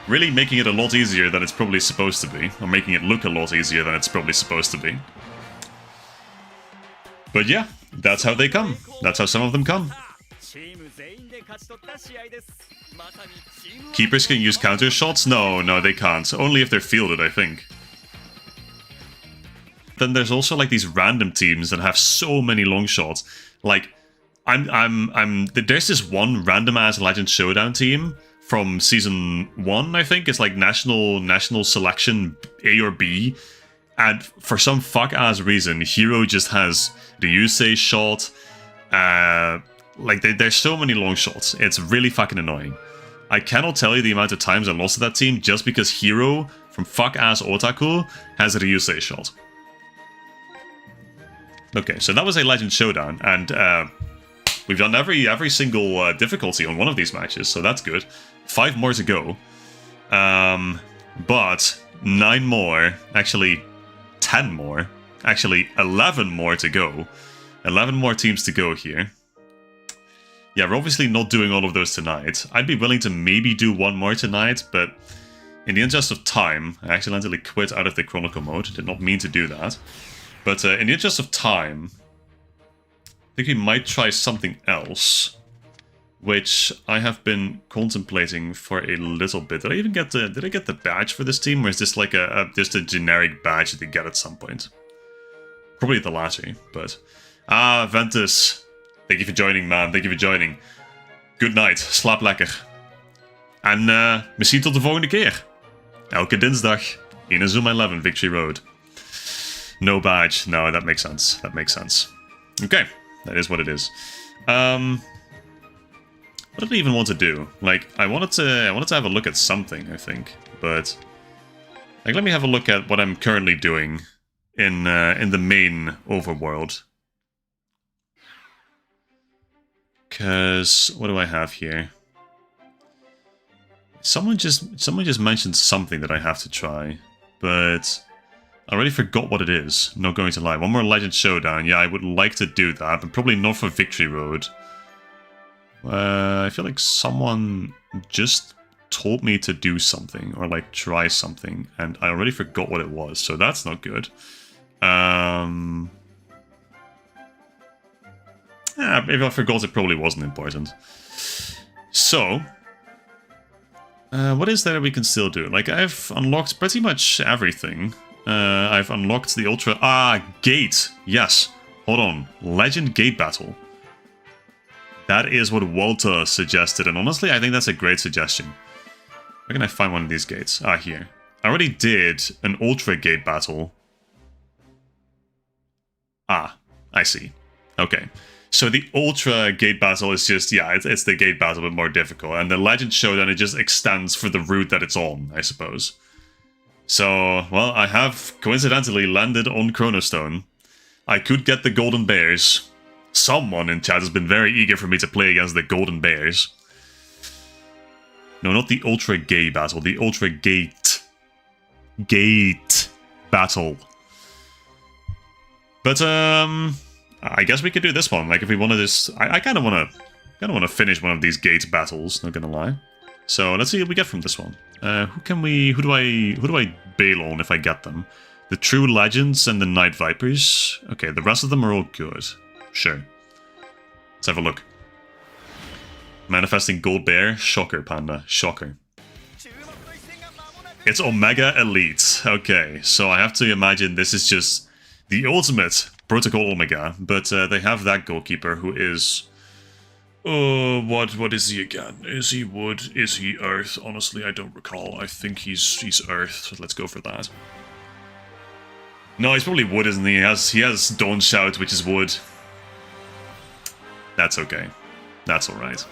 Really making it a lot easier than it's probably supposed to be. Or making it look a lot easier than it's probably supposed to be. But yeah, that's how they come. That's how some of them come. Keepers can use counter shots? No, they can't. Only if they're fielded, I think. Then there's also like these random teams that have so many long shots. Like, there's this one random ass Legend Showdown team from Season 1, I think. It's like national selection A or B. And for some fuck-ass reason, Hero just has the Yusei shot. Like, there's so many long shots. It's really fucking annoying. I cannot tell you the amount of times I lost to that team just because Hero from fuck-ass Otaku has a Ryusei shot. Okay, so that was a Legend Showdown, and we've done every single difficulty on one of these matches, so that's good. 5 more to go. But 9 more, actually 10 more, actually 11 more to go. 11 more teams to go here. Yeah, we're obviously not doing all of those tonight. I'd be willing to maybe do one more tonight, but in the interest of time, I accidentally quit out of the Chronicle mode. Did not mean to do that. But in the interest of time, think we might try something else, which I have been contemplating for a little bit. Did I even get did I get the badge for this team, or is this like just a generic badge that you get at some point? Probably the latter, but... Ah, Ventus. Thank you for joining, man. Thank you for joining. Good night. Slaap lekker. En misschien tot de volgende keer. Elke dinsdag. Inazuma 11, Victory Road. No badge. No, that makes sense. That makes sense. Okay. That is what it is. What did I even want to do? Like, I wanted to have a look at something, I think. But like, let me have a look at what I'm currently doing in the main overworld. Because what do I have here? Someone just mentioned something that I have to try, but I already forgot what it is. Not going to lie. One more Legend Showdown. Yeah, I would like to do that, but probably not for Victory Road. I feel like someone just told me to do something or like try something, and I already forgot what it was, so that's not good. Yeah, if I forgot, it probably wasn't important. So, what is there we can still do? Like, I've unlocked pretty much everything. I've unlocked the Ultra... Ah, Gate! Yes. Hold on. Legend Gate Battle. That is what Walter suggested, and honestly, I think that's a great suggestion. Where can I find one of these gates? Ah, here. I already did an Ultra Gate Battle. Ah, I see. Okay. So the Ultra Gate Battle is just, yeah, it's the Gate Battle, but more difficult. And the Legend Showdown, it just extends for the route that it's on, I suppose. So, well, I have coincidentally landed on Chronostone. I could get the Golden Bears. Someone in chat has been very eager for me to play against the Golden Bears. No, not the Ultra Gate Battle, the Ultra Gate Battle. But, I guess we could do this one. Like, if we want to just... I kind of want to finish one of these Gate battles, not gonna lie. So, let's see what we get from this one. Who do I bail on if I get them? The True Legends and the Night Vipers. Okay, the rest of them are all good. Sure. Let's have a look. Manifesting Gold Bear. Shocker, Panda. Shocker. It's Omega Elite. Okay, so I have to imagine this is just the ultimate Protocol Omega, but they have that goalkeeper who is... Oh, what is he again? Is he wood? Is he earth? Honestly, I don't recall. I think he's earth, so let's go for that. No, he's probably wood, isn't he? He has Dawn Shout, which is wood. That's okay. That's alright.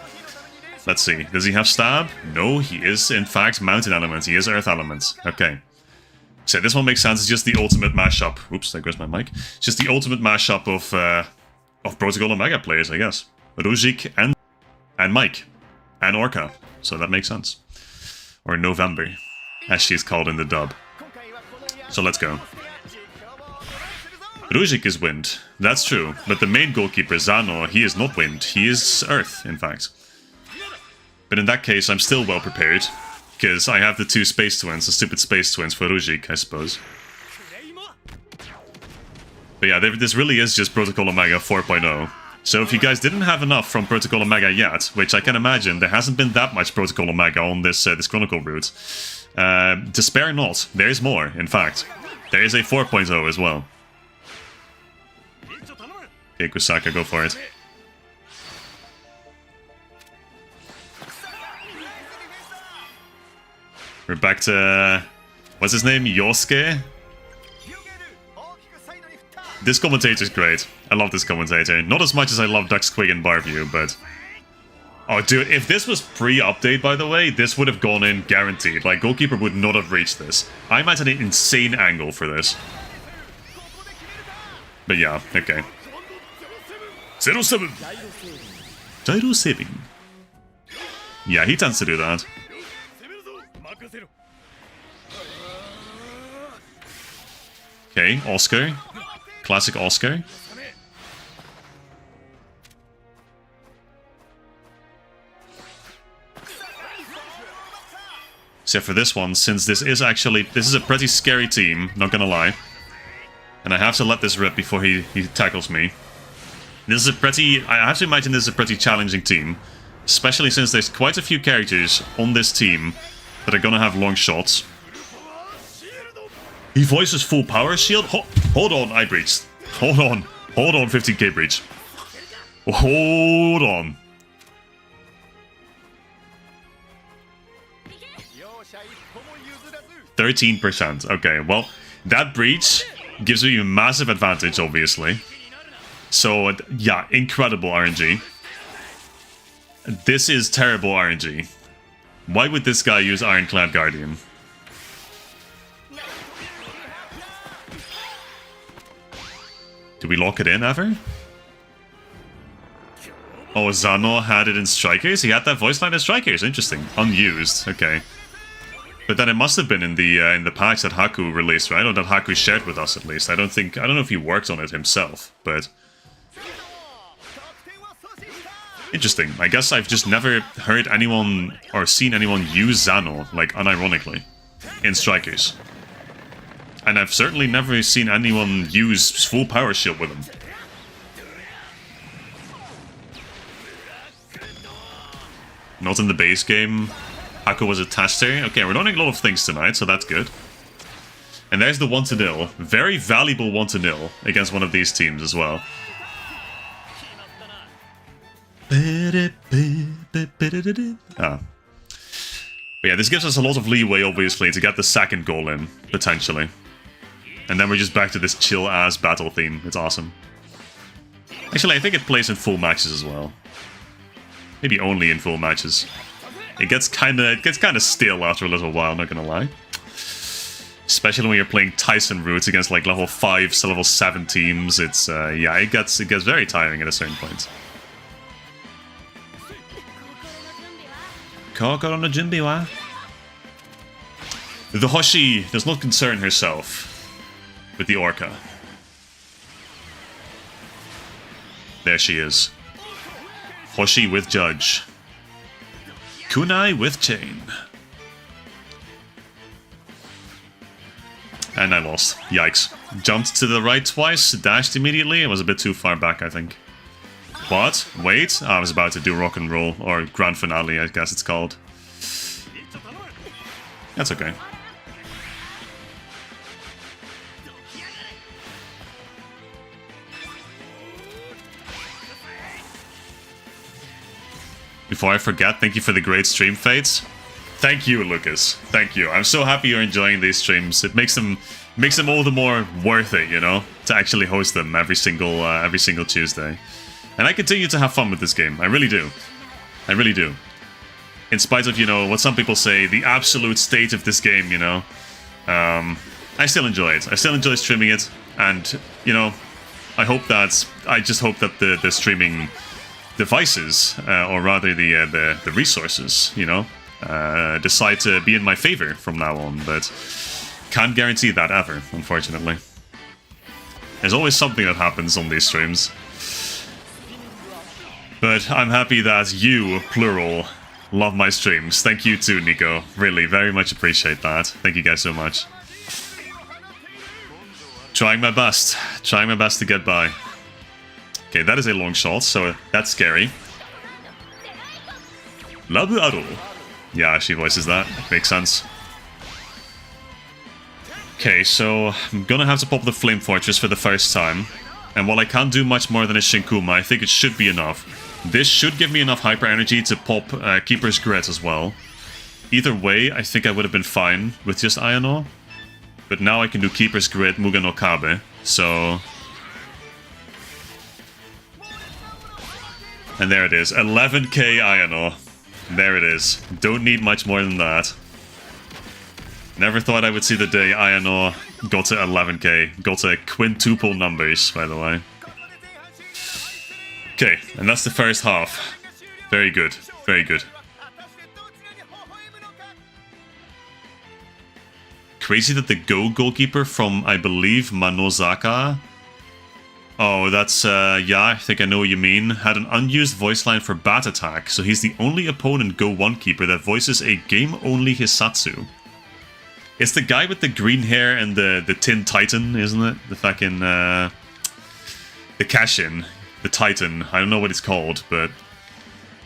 Let's see. Does he have stab? No, he is, in fact, mountain element. He is earth element. Okay. So this one makes sense. It's just the ultimate mashup. Oops, there goes my mic. It's just the ultimate mashup of Protocol Omega players, I guess. Rujik and Mike. And Orca. So that makes sense. Or November, as she's called in the dub. So let's go. Rujik is wind. That's true. But the main goalkeeper, Zano, he is not wind. He is earth, in fact. But in that case, I'm still well prepared. Because I have the two space twins, the stupid space twins for Rujik, I suppose. But yeah, this really is just Protocol Omega 4.0. So if you guys didn't have enough from Protocol Omega yet, which I can imagine, there hasn't been that much Protocol Omega on this Chronicle route. Despair not, there is more, in fact. There is a 4.0 as well. Okay, Kusaka, go for it. We're back to... what's his name? Yosuke? This commentator's great. I love this commentator. Not as much as I love Dux Quig and Barview, but... Oh, dude, if this was pre-update, by the way, this would have gone in guaranteed. Like, goalkeeper would not have reached this. I'm at an insane angle for this. But yeah, okay. 07! Gyro 7. Yeah, he tends to do that. Okay, Oscar. Classic Oscar. Except for this one, since this is a pretty scary team, not gonna lie. And I have to let this rip before he tackles me. This is a pretty... I have to imagine this is a pretty challenging team. Especially since there's quite a few characters on this team that are gonna have long shots. He voices full power shield? Hold on, I breached. Hold on. Hold on, 15k breach. Hold on. %. Okay, well, that breach gives you a massive advantage, obviously. So, yeah, incredible RNG. This is terrible RNG. Why would this guy use Ironclad Guardian? Do we lock it in ever? Oh, Zano had it in Strikers? He had that voice line in Strikers. Interesting. Unused. Okay. But then it must have been in the patch that Haku released, right? Or that Haku shared with us, at least. I don't know if he worked on it himself, but... Interesting. I guess I've just never heard anyone or seen anyone use Zano, like, unironically, in Strikers. And I've certainly never seen anyone use full power shield with him. Not in the base game. Haku was a tester. Okay, we're learning a lot of things tonight, so that's good. And there's the 1-0. Very valuable 1-0 against one of these teams as well. Ah. But yeah, this gives us a lot of leeway, obviously, to get the second goal in, potentially. And then we're just back to this chill-ass battle theme. It's awesome. Actually, I think it plays in full matches as well. Maybe only in full matches. It gets kind of stale after a little while, not gonna lie. Especially when you're playing Tyson routes against like level 5 to level 7 teams. It's yeah, it gets very tiring at a certain point. Kokoro no Junbi wa? The Hoshi does not concern herself with the Orca. There she is. Hoshi with Judge. Kunai with Chain. And I lost. Yikes. Jumped to the right twice, dashed immediately. It was a bit too far back, I think. What? Wait. I was about to do rock and roll, or grand finale, I guess it's called. That's okay. Before I forget, thank you for the great stream, Fates. Thank you, Lucas. Thank you. I'm so happy you're enjoying these streams. It makes them all the more worth it, you know, to actually host them every single Tuesday. And I continue to have fun with this game. I really do. I really do. In spite of, you know, what some people say, the absolute state of this game, you know, I still enjoy it. I still enjoy streaming it, and you know, I just hope that the streaming devices, or rather the resources, you know, decide to be in my favor from now on, but can't guarantee that ever, unfortunately. There's always something that happens on these streams. But I'm happy that you, plural, love my streams. Thank you too, Nico. Really, very much appreciate that. Thank you guys so much. Trying my best. Trying my best to get by. Okay, that is a long shot, so that's scary. Labu Aru. Yeah, she voices that. Makes sense. Okay, so I'm gonna have to pop the Flame Fortress for the first time. And while I can't do much more than a Shinkuma, I think it should be enough. This should give me enough hyper energy to pop Keeper's Grit as well. Either way, I think I would have been fine with just Ayano. But now I can do Keeper's Grit, Mugen no Kabe, so... And there it is, 11k Ayano. There it is. Don't need much more than that. Never thought I would see the day Ayano got to 11k. Got to quintuple numbers, by the way. Okay, and that's the first half. Very good, very good. Crazy that the Go goalkeeper from, I believe, Manozaka... Oh, that's, yeah, I think I know what you mean. Had an unused voice line for Bat Attack, so he's the only opponent Go 1 keeper that voices a game-only Hisatsu. It's the guy with the green hair and the Tin Titan, isn't it? The fucking, the cash-in. The Titan. I don't know what it's called, but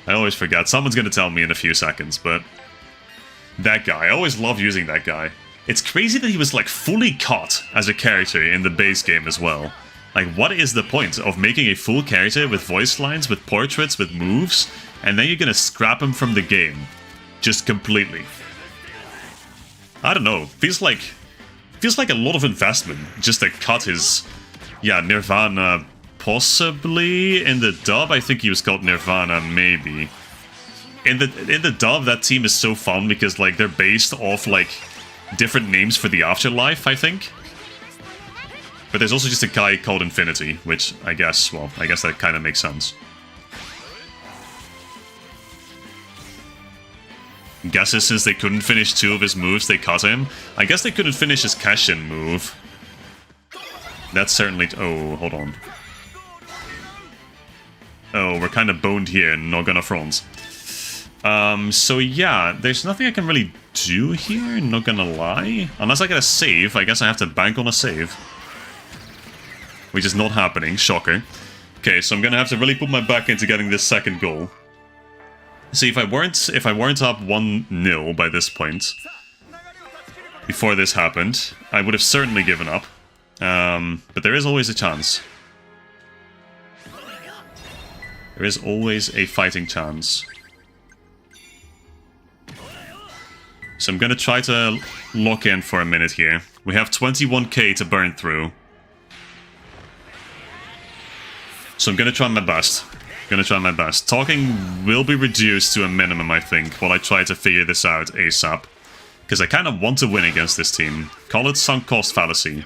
I always forget. Someone's gonna tell me in a few seconds, but that guy. I always love using that guy. It's crazy that he was like fully cut as a character in the base game as well. Like, what is the point of making a full character with voice lines, with portraits, with moves, and then you're gonna scrap him from the game? Just completely. I don't know. Feels like a lot of investment just to cut his, yeah, Nirvana, possibly in the dub. I think he was called Nirvana, maybe. In the dub, that team is so fun because like they're based off like different names for the afterlife, I think. But there's also just a guy called Infinity, which I guess, well, I guess that kind of makes sense. Guesses since they couldn't finish 2 of his moves, they cut him. I guess they couldn't finish his Cashin move. That's certainly... Oh, hold on. Oh, we're kind of boned here, not gonna front. So yeah, there's nothing I can really do here, not gonna lie. Unless I get a save, I guess I have to bank on a save. Which is not happening, shocker. Okay, so I'm gonna have to really put my back into getting this second goal. See, if I weren't up 1-0 by this point, before this happened, I would have certainly given up. But there is always a chance. There is always a fighting chance. So I'm gonna try to lock in for a minute here. We have 21k to burn through. So I'm gonna try my best. Talking will be reduced to a minimum, I think, while I try to figure this out ASAP. Because I kind of want to win against this team. Call it sunk cost fallacy.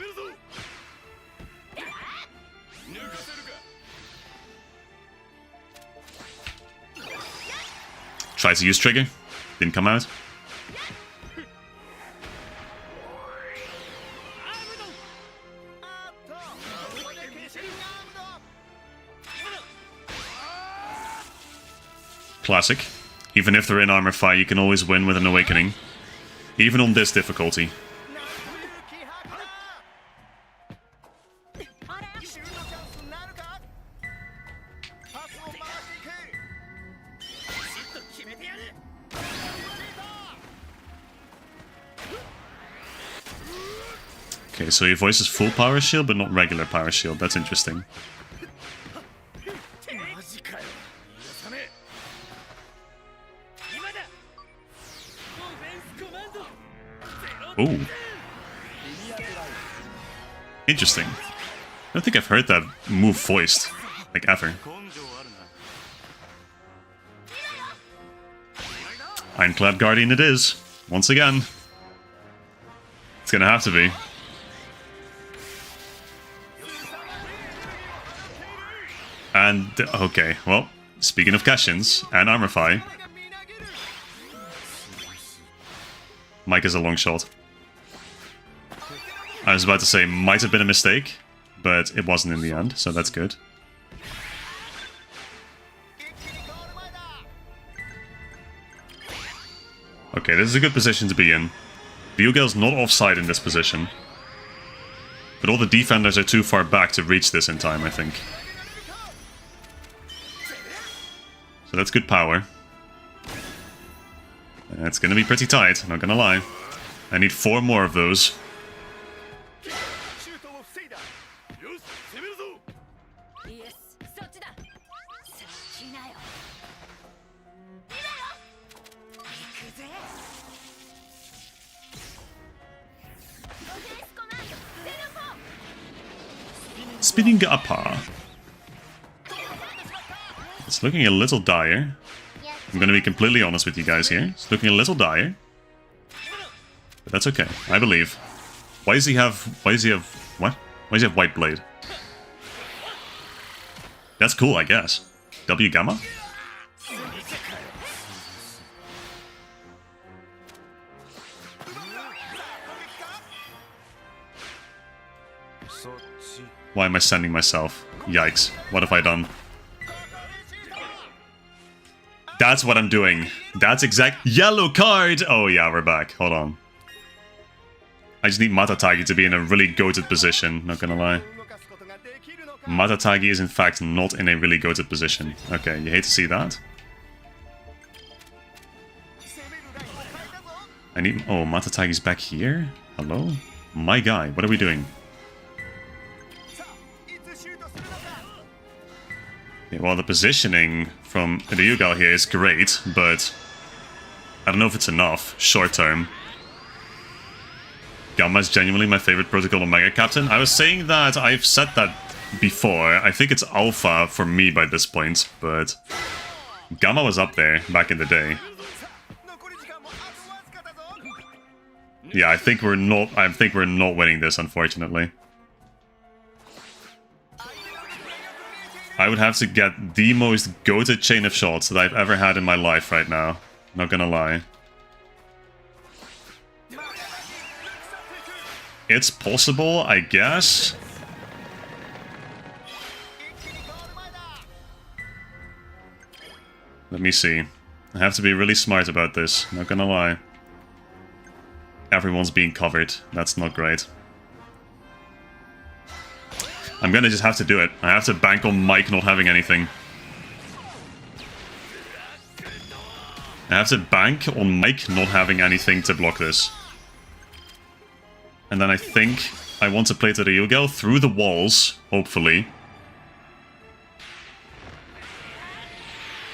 Try to use trigger. Didn't come out. Classic. Even if they're in armor fight, you can always win with an awakening. Even on this difficulty. Okay, so he voices full power shield, but not regular power shield. That's interesting. Ooh. Interesting. I don't think I've heard that move voiced, like, ever. Ironclad Guardian it is. Once again. It's gonna have to be. And, okay, well, speaking of Cash-ins and Armorify, Mike is a long shot. I was about to say, might have been a mistake, but it wasn't in the end, so that's good. Okay, this is a good position to be in. Ryugel's not offside in this position. But all the defenders are too far back to reach this in time, I think. So that's good power. It's gonna be pretty tight, not gonna lie. I need 4 more of those. Spinning upper. It's looking a little dire. I'm gonna be completely honest with you guys here. It's looking a little dire. But that's okay. I believe. Why does he have what? Why does he have White Blade? That's cool, I guess. W Gamma? Why am I sending myself? Yikes. What have I done? That's what I'm doing. That's exact yellow card! Oh yeah, we're back. Hold on. I just need Matatagi to be in a really goated position, not gonna lie. Matatagi is in fact not in a really goated position. Okay, you hate to see that. I need... Oh, Matatagi's back here? Hello? My guy, what are we doing? Yeah, well, the positioning from Ryugal here is great, but I don't know if it's enough, short term. Gamma is genuinely my favorite Protocol Omega captain. I was saying that, I've said that before. I think it's Alpha for me by this point, but Gamma was up there back in the day. Yeah, I think we're not winning this, unfortunately. I would have to get the most goated chain of shots that I've ever had in my life right now. Not gonna lie. It's possible, I guess. Let me see. I have to be really smart about this, not gonna lie. Everyone's being covered. That's not great. I'm gonna just have to do it. I have to bank on Mike not having anything. I have to bank on Mike not having anything to block this. And then I think I want to play to Ryugal through the walls, hopefully.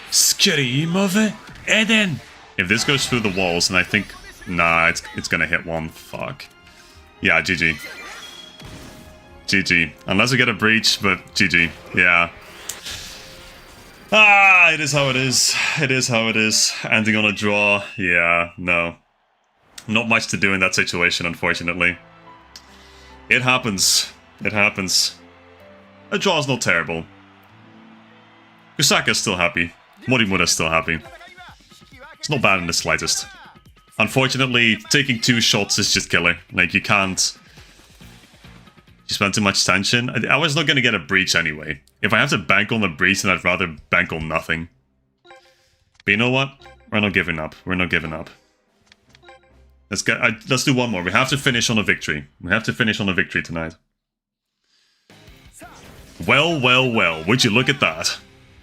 Scream of Eden! If this goes through the walls, then I think... Nah, it's gonna hit one. Fuck. Yeah, GG. GG. Unless we get a breach, but GG. Yeah. Ah, it is how it is. It is how it is. Ending on a draw. Yeah, no. Not much to do in that situation, unfortunately. It happens. It happens. A draw is not terrible. Kusaka's still happy. Morimura's still happy. It's not bad in the slightest. Unfortunately, taking 2 shots is just killer. Like, you can't... You spend too much tension. I was not going to get a breach anyway. If I have to bank on the breach, then I'd rather bank on nothing. But you know what? We're not giving up. We're not giving up. Let's do one more. We have to finish on a victory. We have to finish on a victory tonight. Well, well, well. Would you look at that?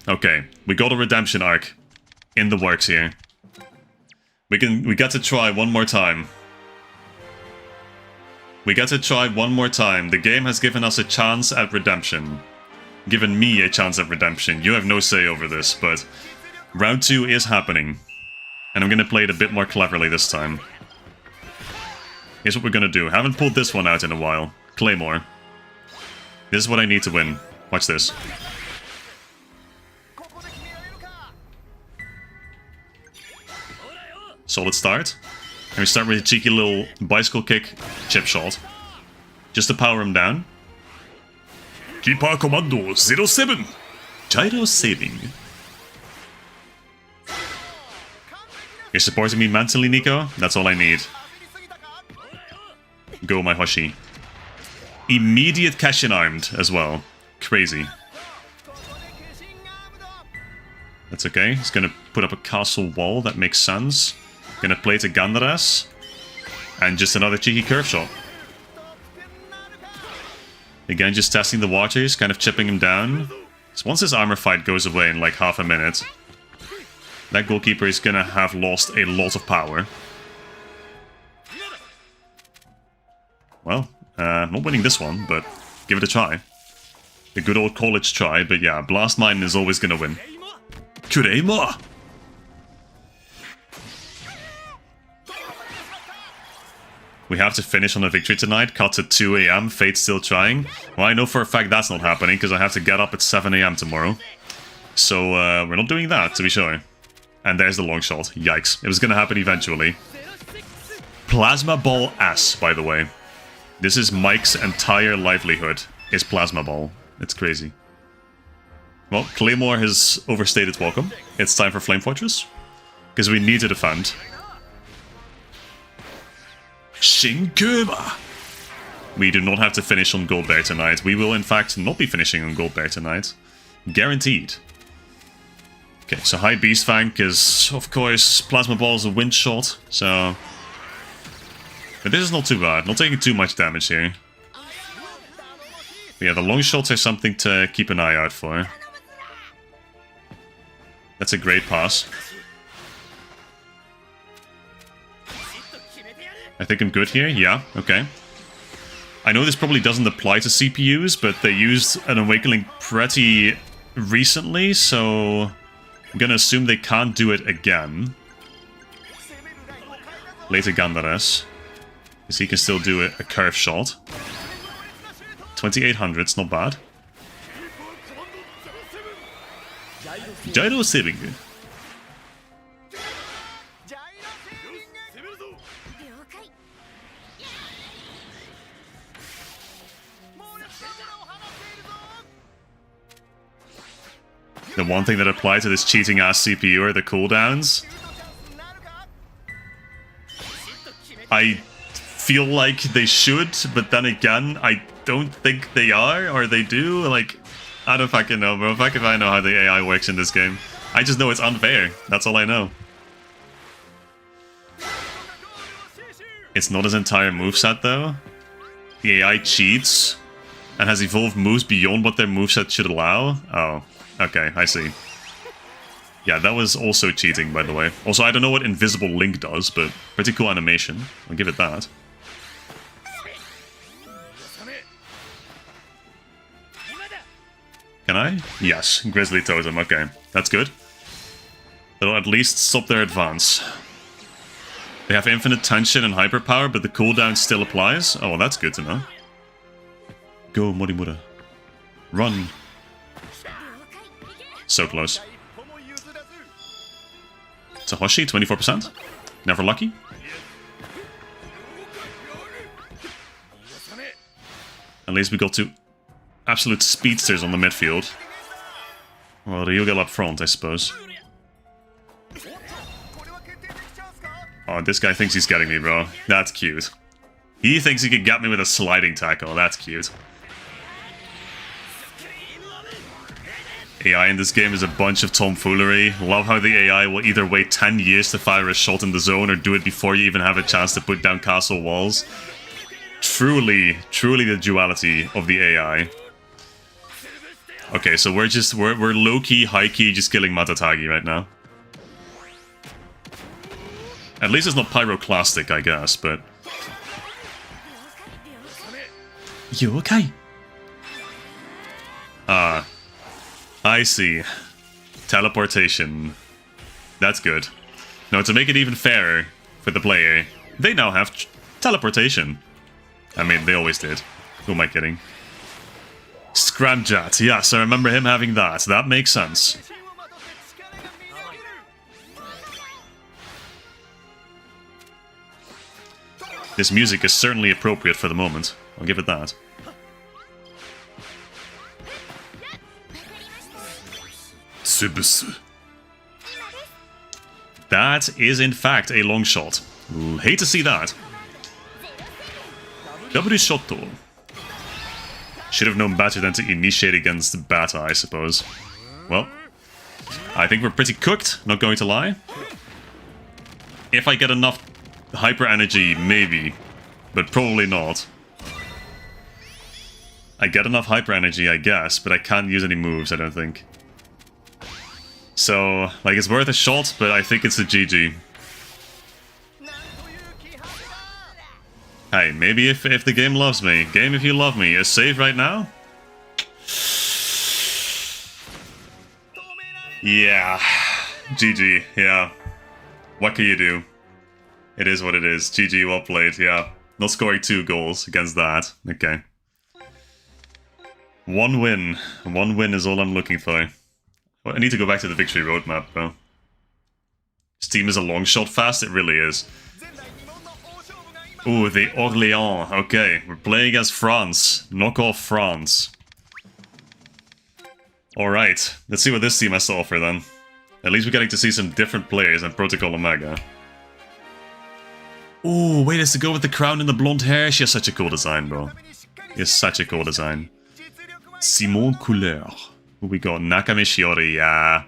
Okay, we got a redemption arc in the works here. We get to try one more time. We get to try one more time. The game has given us a chance at redemption. Given me a chance at redemption. You have no say over this, but round 2 is happening. And I'm going to play it a bit more cleverly this time. Here's what we're going to do. Haven't pulled this one out in a while. Claymore. This is what I need to win. Watch this. Solid start. And we start with a cheeky little bicycle kick, chip shot. Just to power him down. Keeper Commando 07. Gyro saving. You're supporting me mentally, Nico? That's all I need. Go, my Hoshi. Immediate Cashin armed as well. Crazy. That's okay. He's gonna put up a castle wall. That makes sense. Gonna play to Gandaras. And just another cheeky curve shot. Again, just testing the waters, kind of chipping him down. So once this armor fight goes away in like half a minute, that goalkeeper is gonna have lost a lot of power. Well, not winning this one, but give it a try. A good old college try, but yeah, Blast Mine is always gonna win. Kureima! We have to finish on a victory tonight. Cut at 2 AM. Fate's still trying. Well, I know for a fact that's not happening because I have to get up at 7 AM tomorrow. So, we're not doing that, to be sure. And there's the long shot. Yikes. It was going to happen eventually. Plasma Ball S, by the way. This is Mike's entire livelihood, is Plasma Ball. It's crazy. Well, Claymore has overstayed its welcome. It's time for Flame Fortress. Because we need to defend. Shinkuma! We do not have to finish on Gold Bear tonight. We will, in fact, not be finishing on Gold Bear tonight. Guaranteed. Okay, so high Beast Fang is, of course, Plasma Ball is a wind shot, so... But this is not too bad. Not taking too much damage here. But yeah, the long shots are something to keep an eye out for. That's a great pass. I think I'm good here. Yeah, okay. I know this probably doesn't apply to CPUs, but they used an Awakening pretty recently, so I'm gonna assume they can't do it again. Later Gandares. Because he can still do a curve shot. 2800, it's not bad. Gyro saving. The one thing that applies to this cheating ass CPU are the cooldowns. I feel like they should, but then again, I don't think they are, or they do. Like, I don't fucking know, bro. Fuck if I know how the AI works in this game. I just know it's unfair. That's all I know. It's not his entire moveset, though. The AI cheats and has evolved moves beyond what their moveset should allow. Oh, okay, I see. Yeah, that was also cheating, by the way. Also, I don't know what Invisible Link does, but pretty cool animation. I'll give it that. Can I? Yes, Grizzly Totem, okay. That's good. That'll at least stop their advance. They have infinite tension and hyperpower, but the cooldown still applies? Oh, well, that's good to know. Go, Morimura. Run. So close. Tahoshi, 24%. Never lucky. At least we got two absolute speedsters on the midfield. Well, Ryugal up front, I suppose. Oh, this guy thinks he's getting me, bro. That's cute. He thinks he could get me with a sliding tackle. That's cute. AI in this game is a bunch of tomfoolery. Love how the AI will either wait 10 years to fire a shot in the zone or do it before you even have a chance to put down castle walls. Truly, truly the duality of the AI. Okay, so we're low-key, high-key just killing Matatagi right now. At least it's not pyroclastic, I guess, but... You okay? Ah. I see. Teleportation. That's good. Now, to make it even fairer for the player, they now have teleportation. I mean, they always did. Who am I kidding? Scramjet. Yes, I remember him having that. That makes sense. This music is certainly appropriate for the moment. I'll give it that. That is in fact a long shot. Hate to see that. W Shotto. Should have known better than to initiate against Bata, I suppose. Well, I think we're pretty cooked, not going to lie. If I get enough hyper energy, maybe. But probably not. I get enough hyper energy, I guess, but I can't use any moves, I don't think. So, like, it's worth a shot, but I think it's a GG. Hey, maybe if the game loves me. Game, if you love me. A save right now? Yeah. GG, yeah. What can you do? It is what it is. GG, well played, yeah. Not scoring 2 goals against that. Okay. 1 win. 1 win is all I'm looking for. Well, I need to go back to the Victory Road map, though. This team is a long shot fast, it really is. Ooh, the Orléans. Okay, we're playing against France. Knock off France. Alright, let's see what this team has to offer then. At least we're getting to see some different players than Protocol Omega. Ooh, wait, is to go with the crown and the blonde hair? She has such a cool design, bro. She has such a cool design. Simon Couleur. Who we got? Nakame Shiori, yeah.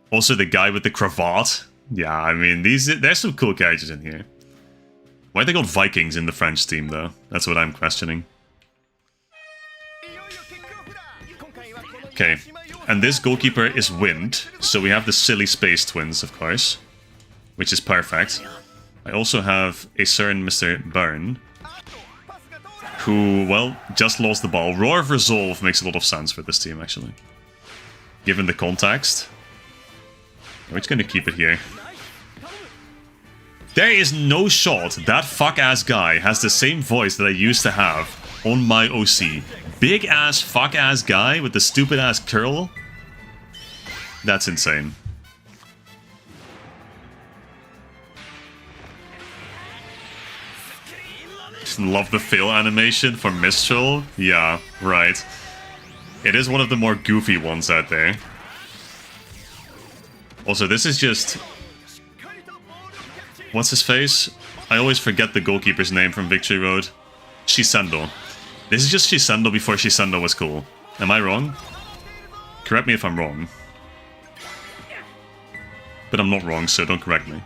Also the guy with the cravat. Yeah, I mean, there's some cool characters in here. Why they got Vikings in the French team, though? That's what I'm questioning. Okay, and this goalkeeper is Wind, so we have the silly space twins, of course, which is perfect. I also have a certain Mr. Burn, who, well, just lost the ball. Roar of Resolve makes a lot of sense for this team, actually. Given the context. We're just gonna keep it here. There is no shot that fuck-ass guy has the same voice that I used to have on my OC. Big-ass fuck-ass guy with the stupid-ass curl. That's insane. Love the fail animation for Mistral. Yeah, right. It is one of the more goofy ones out there. Also, this is just... What's his face? I always forget the goalkeeper's name from Victory Road. Shisendo. This is just Shisendo before Shisendo was cool. Am I wrong? Correct me if I'm wrong. But I'm not wrong, so don't correct me.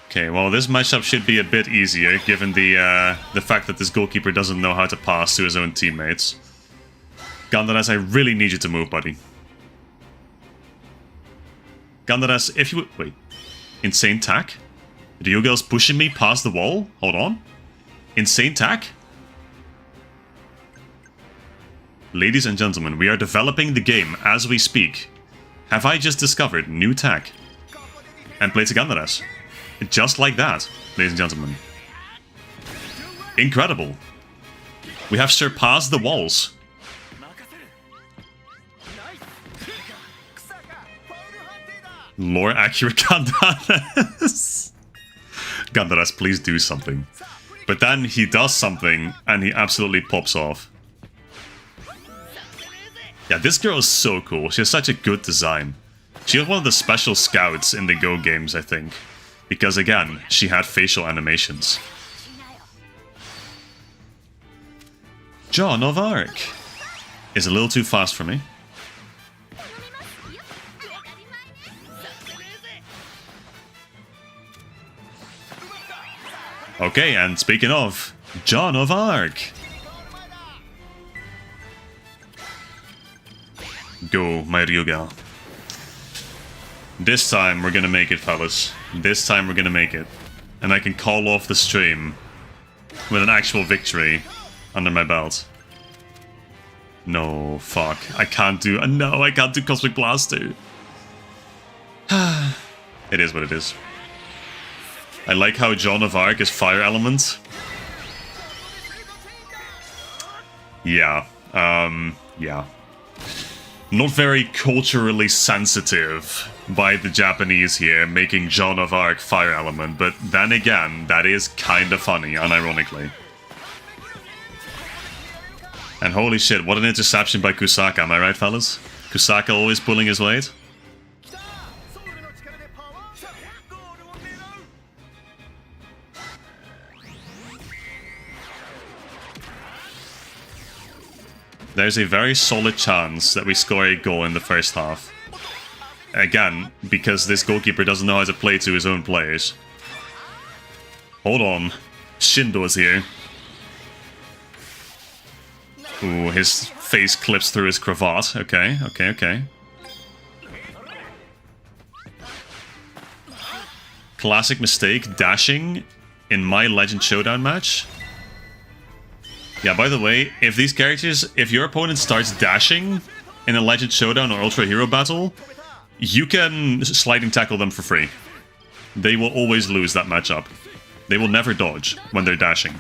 Okay, well, this matchup should be a bit easier, given the fact that this goalkeeper doesn't know how to pass to his own teammates. Gandaras, I really need you to move, buddy. Gandaras, if you would... Wait. Insane tack? Ryugel's pushing me past the wall? Hold on. Insane tack? Ladies and gentlemen, we are developing the game as we speak. Have I just discovered new tack? And play to Gandaras. Just like that, ladies and gentlemen. Incredible. We have surpassed the walls. Lore accurate Gandaras. Gandaras, please do something. But then he does something and he absolutely pops off. Yeah, this girl is so cool. She has such a good design. She was one of the special scouts in the Go games, I think. Because again, she had facial animations. Joan of Arc is a little too fast for me. Okay, and speaking of, Joan of Arc. Go, my Ryuga. This time we're gonna make it, fellas. This time we're gonna make it. And I can call off the stream with an actual victory under my belt. No, fuck. I can't do... No, I can't do Cosmic Blaster. It is what it is. I like how Joan of Arc is fire element. Yeah. Yeah. Not very culturally sensitive by the Japanese here, making Joan of Arc fire element, but then again, that is kinda funny, unironically. And holy shit, what an interception by Kusaka, am I right, fellas? Kusaka always pulling his weight? There's a very solid chance that we score a goal in the first half. Again, because this goalkeeper doesn't know how to play to his own players. Hold on. Shindo is here. Ooh, his face clips through his cravat. Okay, okay, okay. Classic mistake, dashing in my Legend Showdown match. Yeah, by the way, if these characters, if your opponent starts dashing in a Legend Showdown or Ultra Hero battle, you can sliding tackle them for free. They will always lose that matchup. They will never dodge when they're dashing.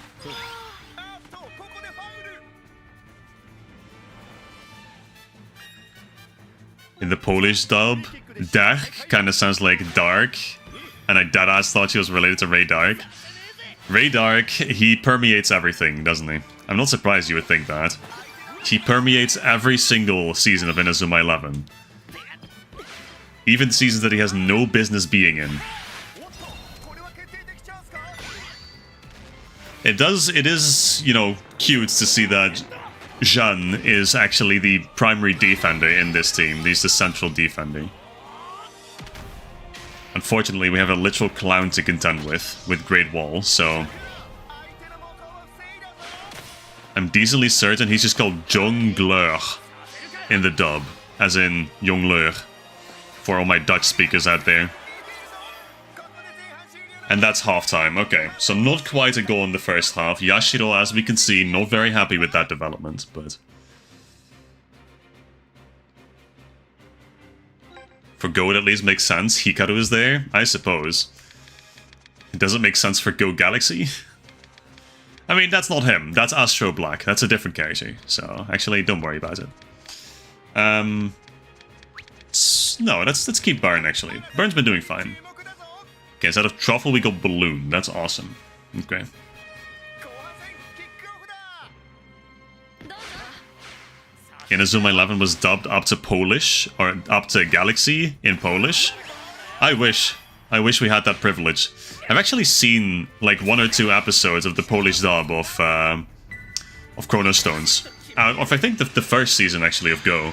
In the Polish dub, Dark kind of sounds like Dark, and I deadass thought she was related to Ray Dark. Ray Dark, he permeates everything, doesn't he? I'm not surprised you would think that. He permeates every single season of Inazuma 11. Even seasons that he has no business being in. It is, you know, cute to see that Jeanne is actually the primary defender in this team. He's the central defender. Unfortunately, we have a literal clown to contend with Great Wall, so... I'm decently certain he's just called Jongleur in the dub, as in Jongleur, for all my Dutch speakers out there. And that's halftime. Okay, so not quite a goal in the first half. Yashiro, as we can see, not very happy with that development, but... For Go, it at least makes sense. Hikaru is there, I suppose. It doesn't make sense for Go Galaxy. I mean, that's not him. That's Astro Black. That's a different character. So, actually, don't worry about it. No, let's keep Burn, actually. Burn's been doing fine. Okay, instead of Truffle, we got Balloon. That's awesome. Okay. Inazuma 11 was dubbed up to Polish, or up to Galaxy in Polish. I wish we had that privilege. I've actually seen like 1 or 2 episodes of the Polish dub of Chrono Stones. Of I think the first season actually of Go.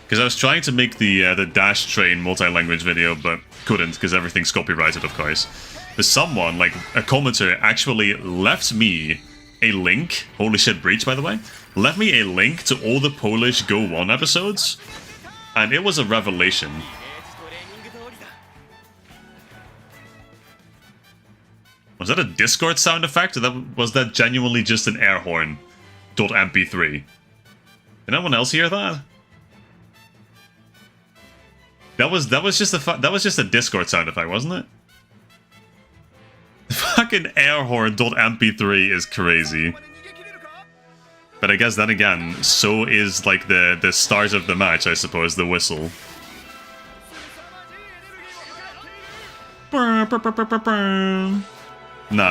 Because I was trying to make the Dash Train multi-language video, but couldn't because everything's copyrighted, of course. But someone, like a commenter, actually left me a link. Holy shit, Breach, by the way. Left me a link to all the Polish Go 1 episodes. And it was a revelation. Was that a Discord sound effect? Or was that genuinely just an air horn? .mp3. Did anyone else hear that? That was just a Discord sound effect, wasn't it? Fucking air horn .mp3 is crazy. But I guess then again, so is like the start of the match, I suppose, the whistle. Nah,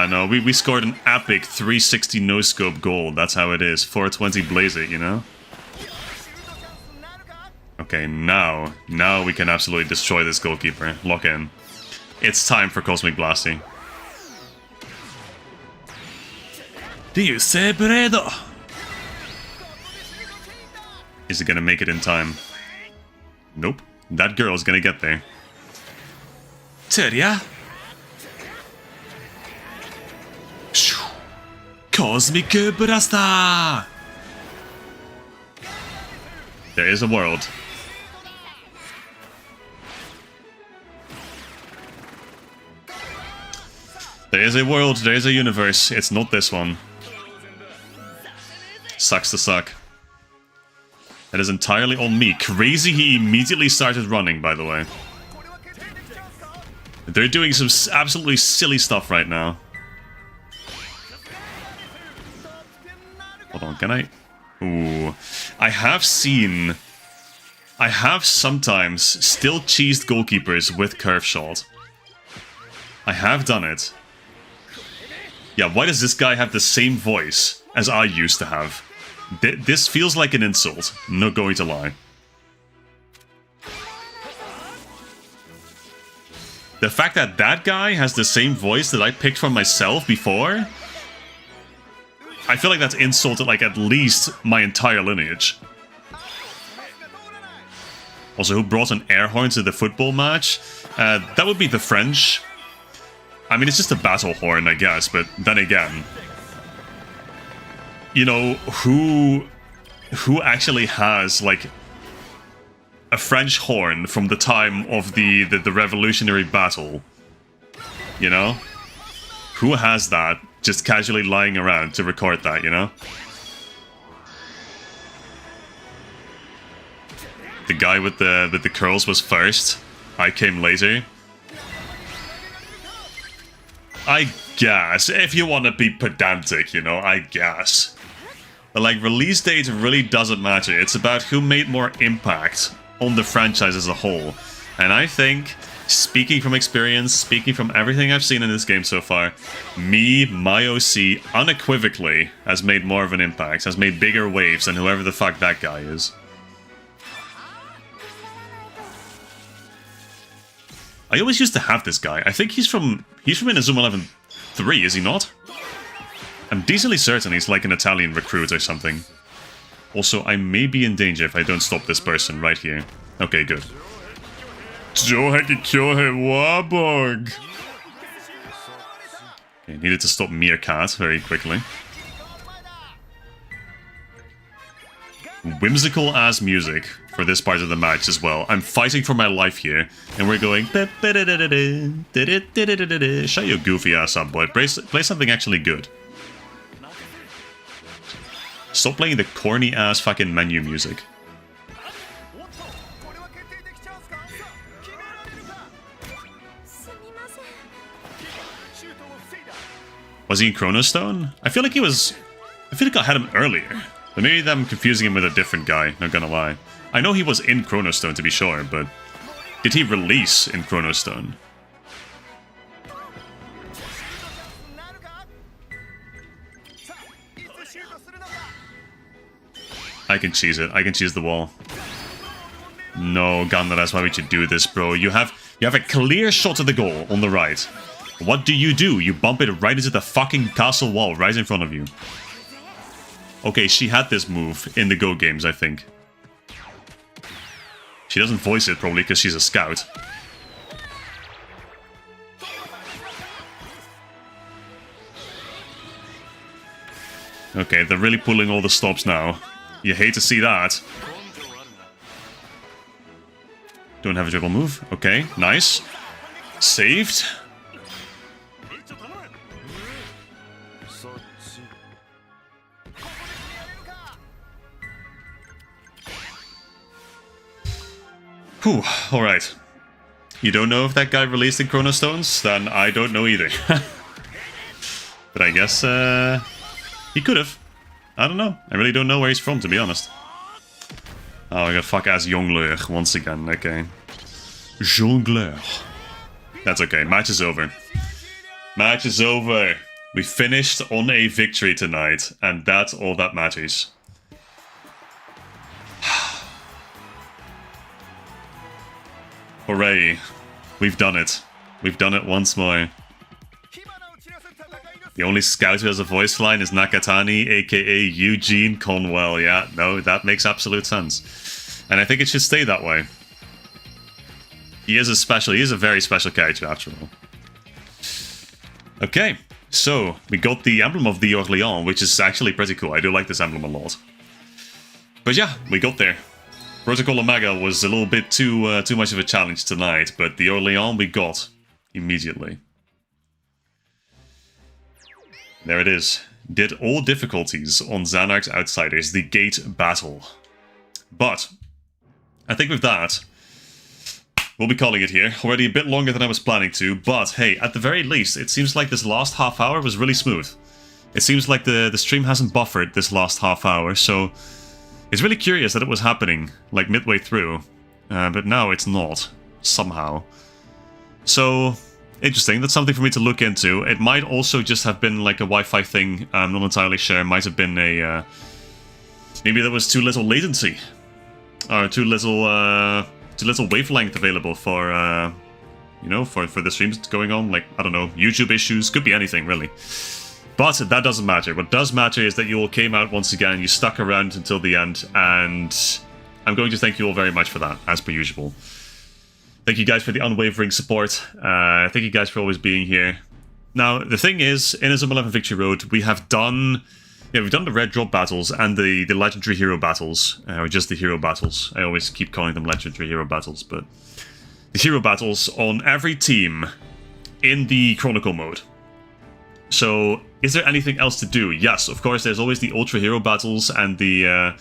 no, we scored an epic 360 no-scope goal. That's how it is. 420 blaze it, you know? Okay, now we can absolutely destroy this goalkeeper. Lock in. It's time for Cosmic Blasty. Do you say Bredo? Is it gonna make it in time? Nope. That girl's gonna get there. Teria? Cosmic Blaster! There is a world. There is a world, there is a universe. It's not this one. Sucks to suck. That is entirely on me. Crazy he immediately started running, by the way. They're doing some absolutely silly stuff right now. Hold on, can I? Ooh. I have sometimes still cheesed goalkeepers with curve shot. I have done it. Yeah, why does this guy have the same voice as I used to have? This feels like an insult, not going to lie. The fact that that guy has the same voice that I picked from myself before, I feel like that's insulted like at least my entire lineage. Also, who brought an air horn to the football match? That would be the French. I mean, it's just a battle horn, I guess, but then again, you know, who actually has, like, a French horn from the time of the Revolutionary Battle? You know? Who has that just casually lying around to record that, you know? The guy with the curls was first. I came later. I guess, if you want to be pedantic, you know, I guess. But, like, release date really doesn't matter. It's about who made more impact on the franchise as a whole. And I think, speaking from experience, speaking from everything I've seen in this game so far, my OC, unequivocally, has made more of an impact, has made bigger waves than whoever the fuck that guy is. I always used to have this guy. I think he's from Inazuma 11 3, is he not? I'm decently certain he's like an Italian recruit or something. Also, I may be in danger if I don't stop this person right here. Okay, good. Joheki Kyohe Wabog. Okay, needed to stop Meerkat very quickly. Whimsical ass music for this part of the match as well. I'm fighting for my life here, and we're going. Shut your goofy ass up, boy. Play something actually good. Stop playing the corny ass fucking menu music. Was he in Chrono Stone? I feel like he was. I feel like I had him earlier. But maybe I'm confusing him with a different guy, not gonna lie. I know he was in Chrono Stone to be sure, but did he release in Chrono Stone? I can cheese it. I can cheese the wall. No, Gandalf, why would you do this, bro? You have a clear shot at the goal on the right. What do? You bump it right into the fucking castle wall right in front of you. Okay, she had this move in the Go games, I think. She doesn't voice it, probably, because she's a scout. Okay, they're really pulling all the stops now. You hate to see that. Don't have a dribble move. Okay, nice. Saved. Whew, alright. You don't know if that guy released in Chrono Stones? Then I don't know either. But I guess, he could have. I don't know. I really don't know where he's from, to be honest. Oh, I got fuck-ass Jongleur once again. Okay. Jongleur. That's okay. Match is over. Match is over. We finished on a victory tonight, and that's all that matters. Hooray. We've done it. We've done it once more. The only scout who has a voice line is Nakatani, aka Eugene Conwell. Yeah, no, that makes absolute sense. And I think it should stay that way. He is a very special character after all. Okay, so we got the emblem of the Orléans, which is actually pretty cool. I do like this emblem a lot. But yeah, we got there. Protocol Omega was a little bit too much of a challenge tonight, but the Orléans we got immediately. There it is. Did all difficulties on Xanark's Outsiders, the Gate Battle. But I think with that, we'll be calling it here. Already a bit longer than I was planning to, but hey, at the very least, it seems like this last half hour was really smooth. It seems like the stream hasn't buffered this last half hour, so it's really curious that it was happening, like, midway through. But now it's not, somehow. So, interesting. That's something for me to look into. It might also just have been, like, a Wi-Fi thing. I'm not entirely sure. It might have been a, maybe there was too little latency. Or too little wavelength available for, you know, for the streams going on. Like, I don't know, YouTube issues. Could be anything, really. But that doesn't matter. What does matter is that you all came out once again, you stuck around until the end, and I'm going to thank you all very much for that, as per usual. Thank you guys for the unwavering support. Thank you guys for always being here. Now, the thing is, in Inazuma 11 Victory Road, we have done... Yeah, we've done the Red Drop battles and the Legendary Hero battles, or just the Hero battles. I always keep calling them Legendary Hero battles, but... The Hero battles on every team in the Chronicle mode. So, is there anything else to do? Yes, of course, there's always the Ultra Hero battles and the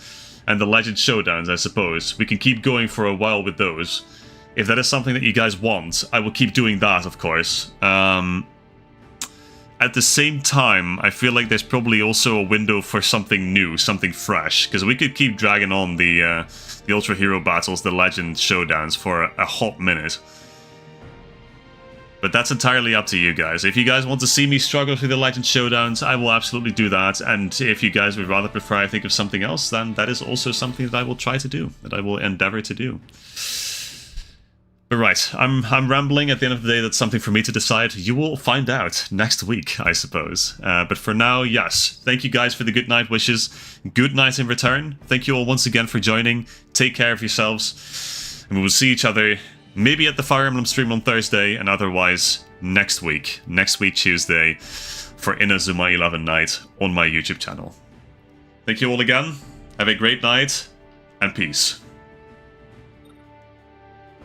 Legend Showdowns, I suppose. We can keep going for a while with those. If that is something that you guys want, I will keep doing that, of course. At the same time, I feel like there's probably also a window for something new, something fresh. Because we could keep dragging on the Ultra Hero battles, the Legend Showdowns for a hot minute. But that's entirely up to you guys. If you guys want to see me struggle through the Legend Showdowns, I will absolutely do that. And if you guys would rather prefer I think of something else, then that is also something that I will try to do, that I will endeavor to do. But right, I'm rambling. At the end of the day, that's something for me to decide. You will find out next week, I suppose. But for now, yes. Thank you guys for the good night wishes. Good night in return. Thank you all once again for joining. Take care of yourselves. And we will see each other maybe at the Fire Emblem stream on Thursday, and otherwise next week Tuesday, for Inazuma 11 night on my YouTube channel. Thank you all again, have a great night, and peace.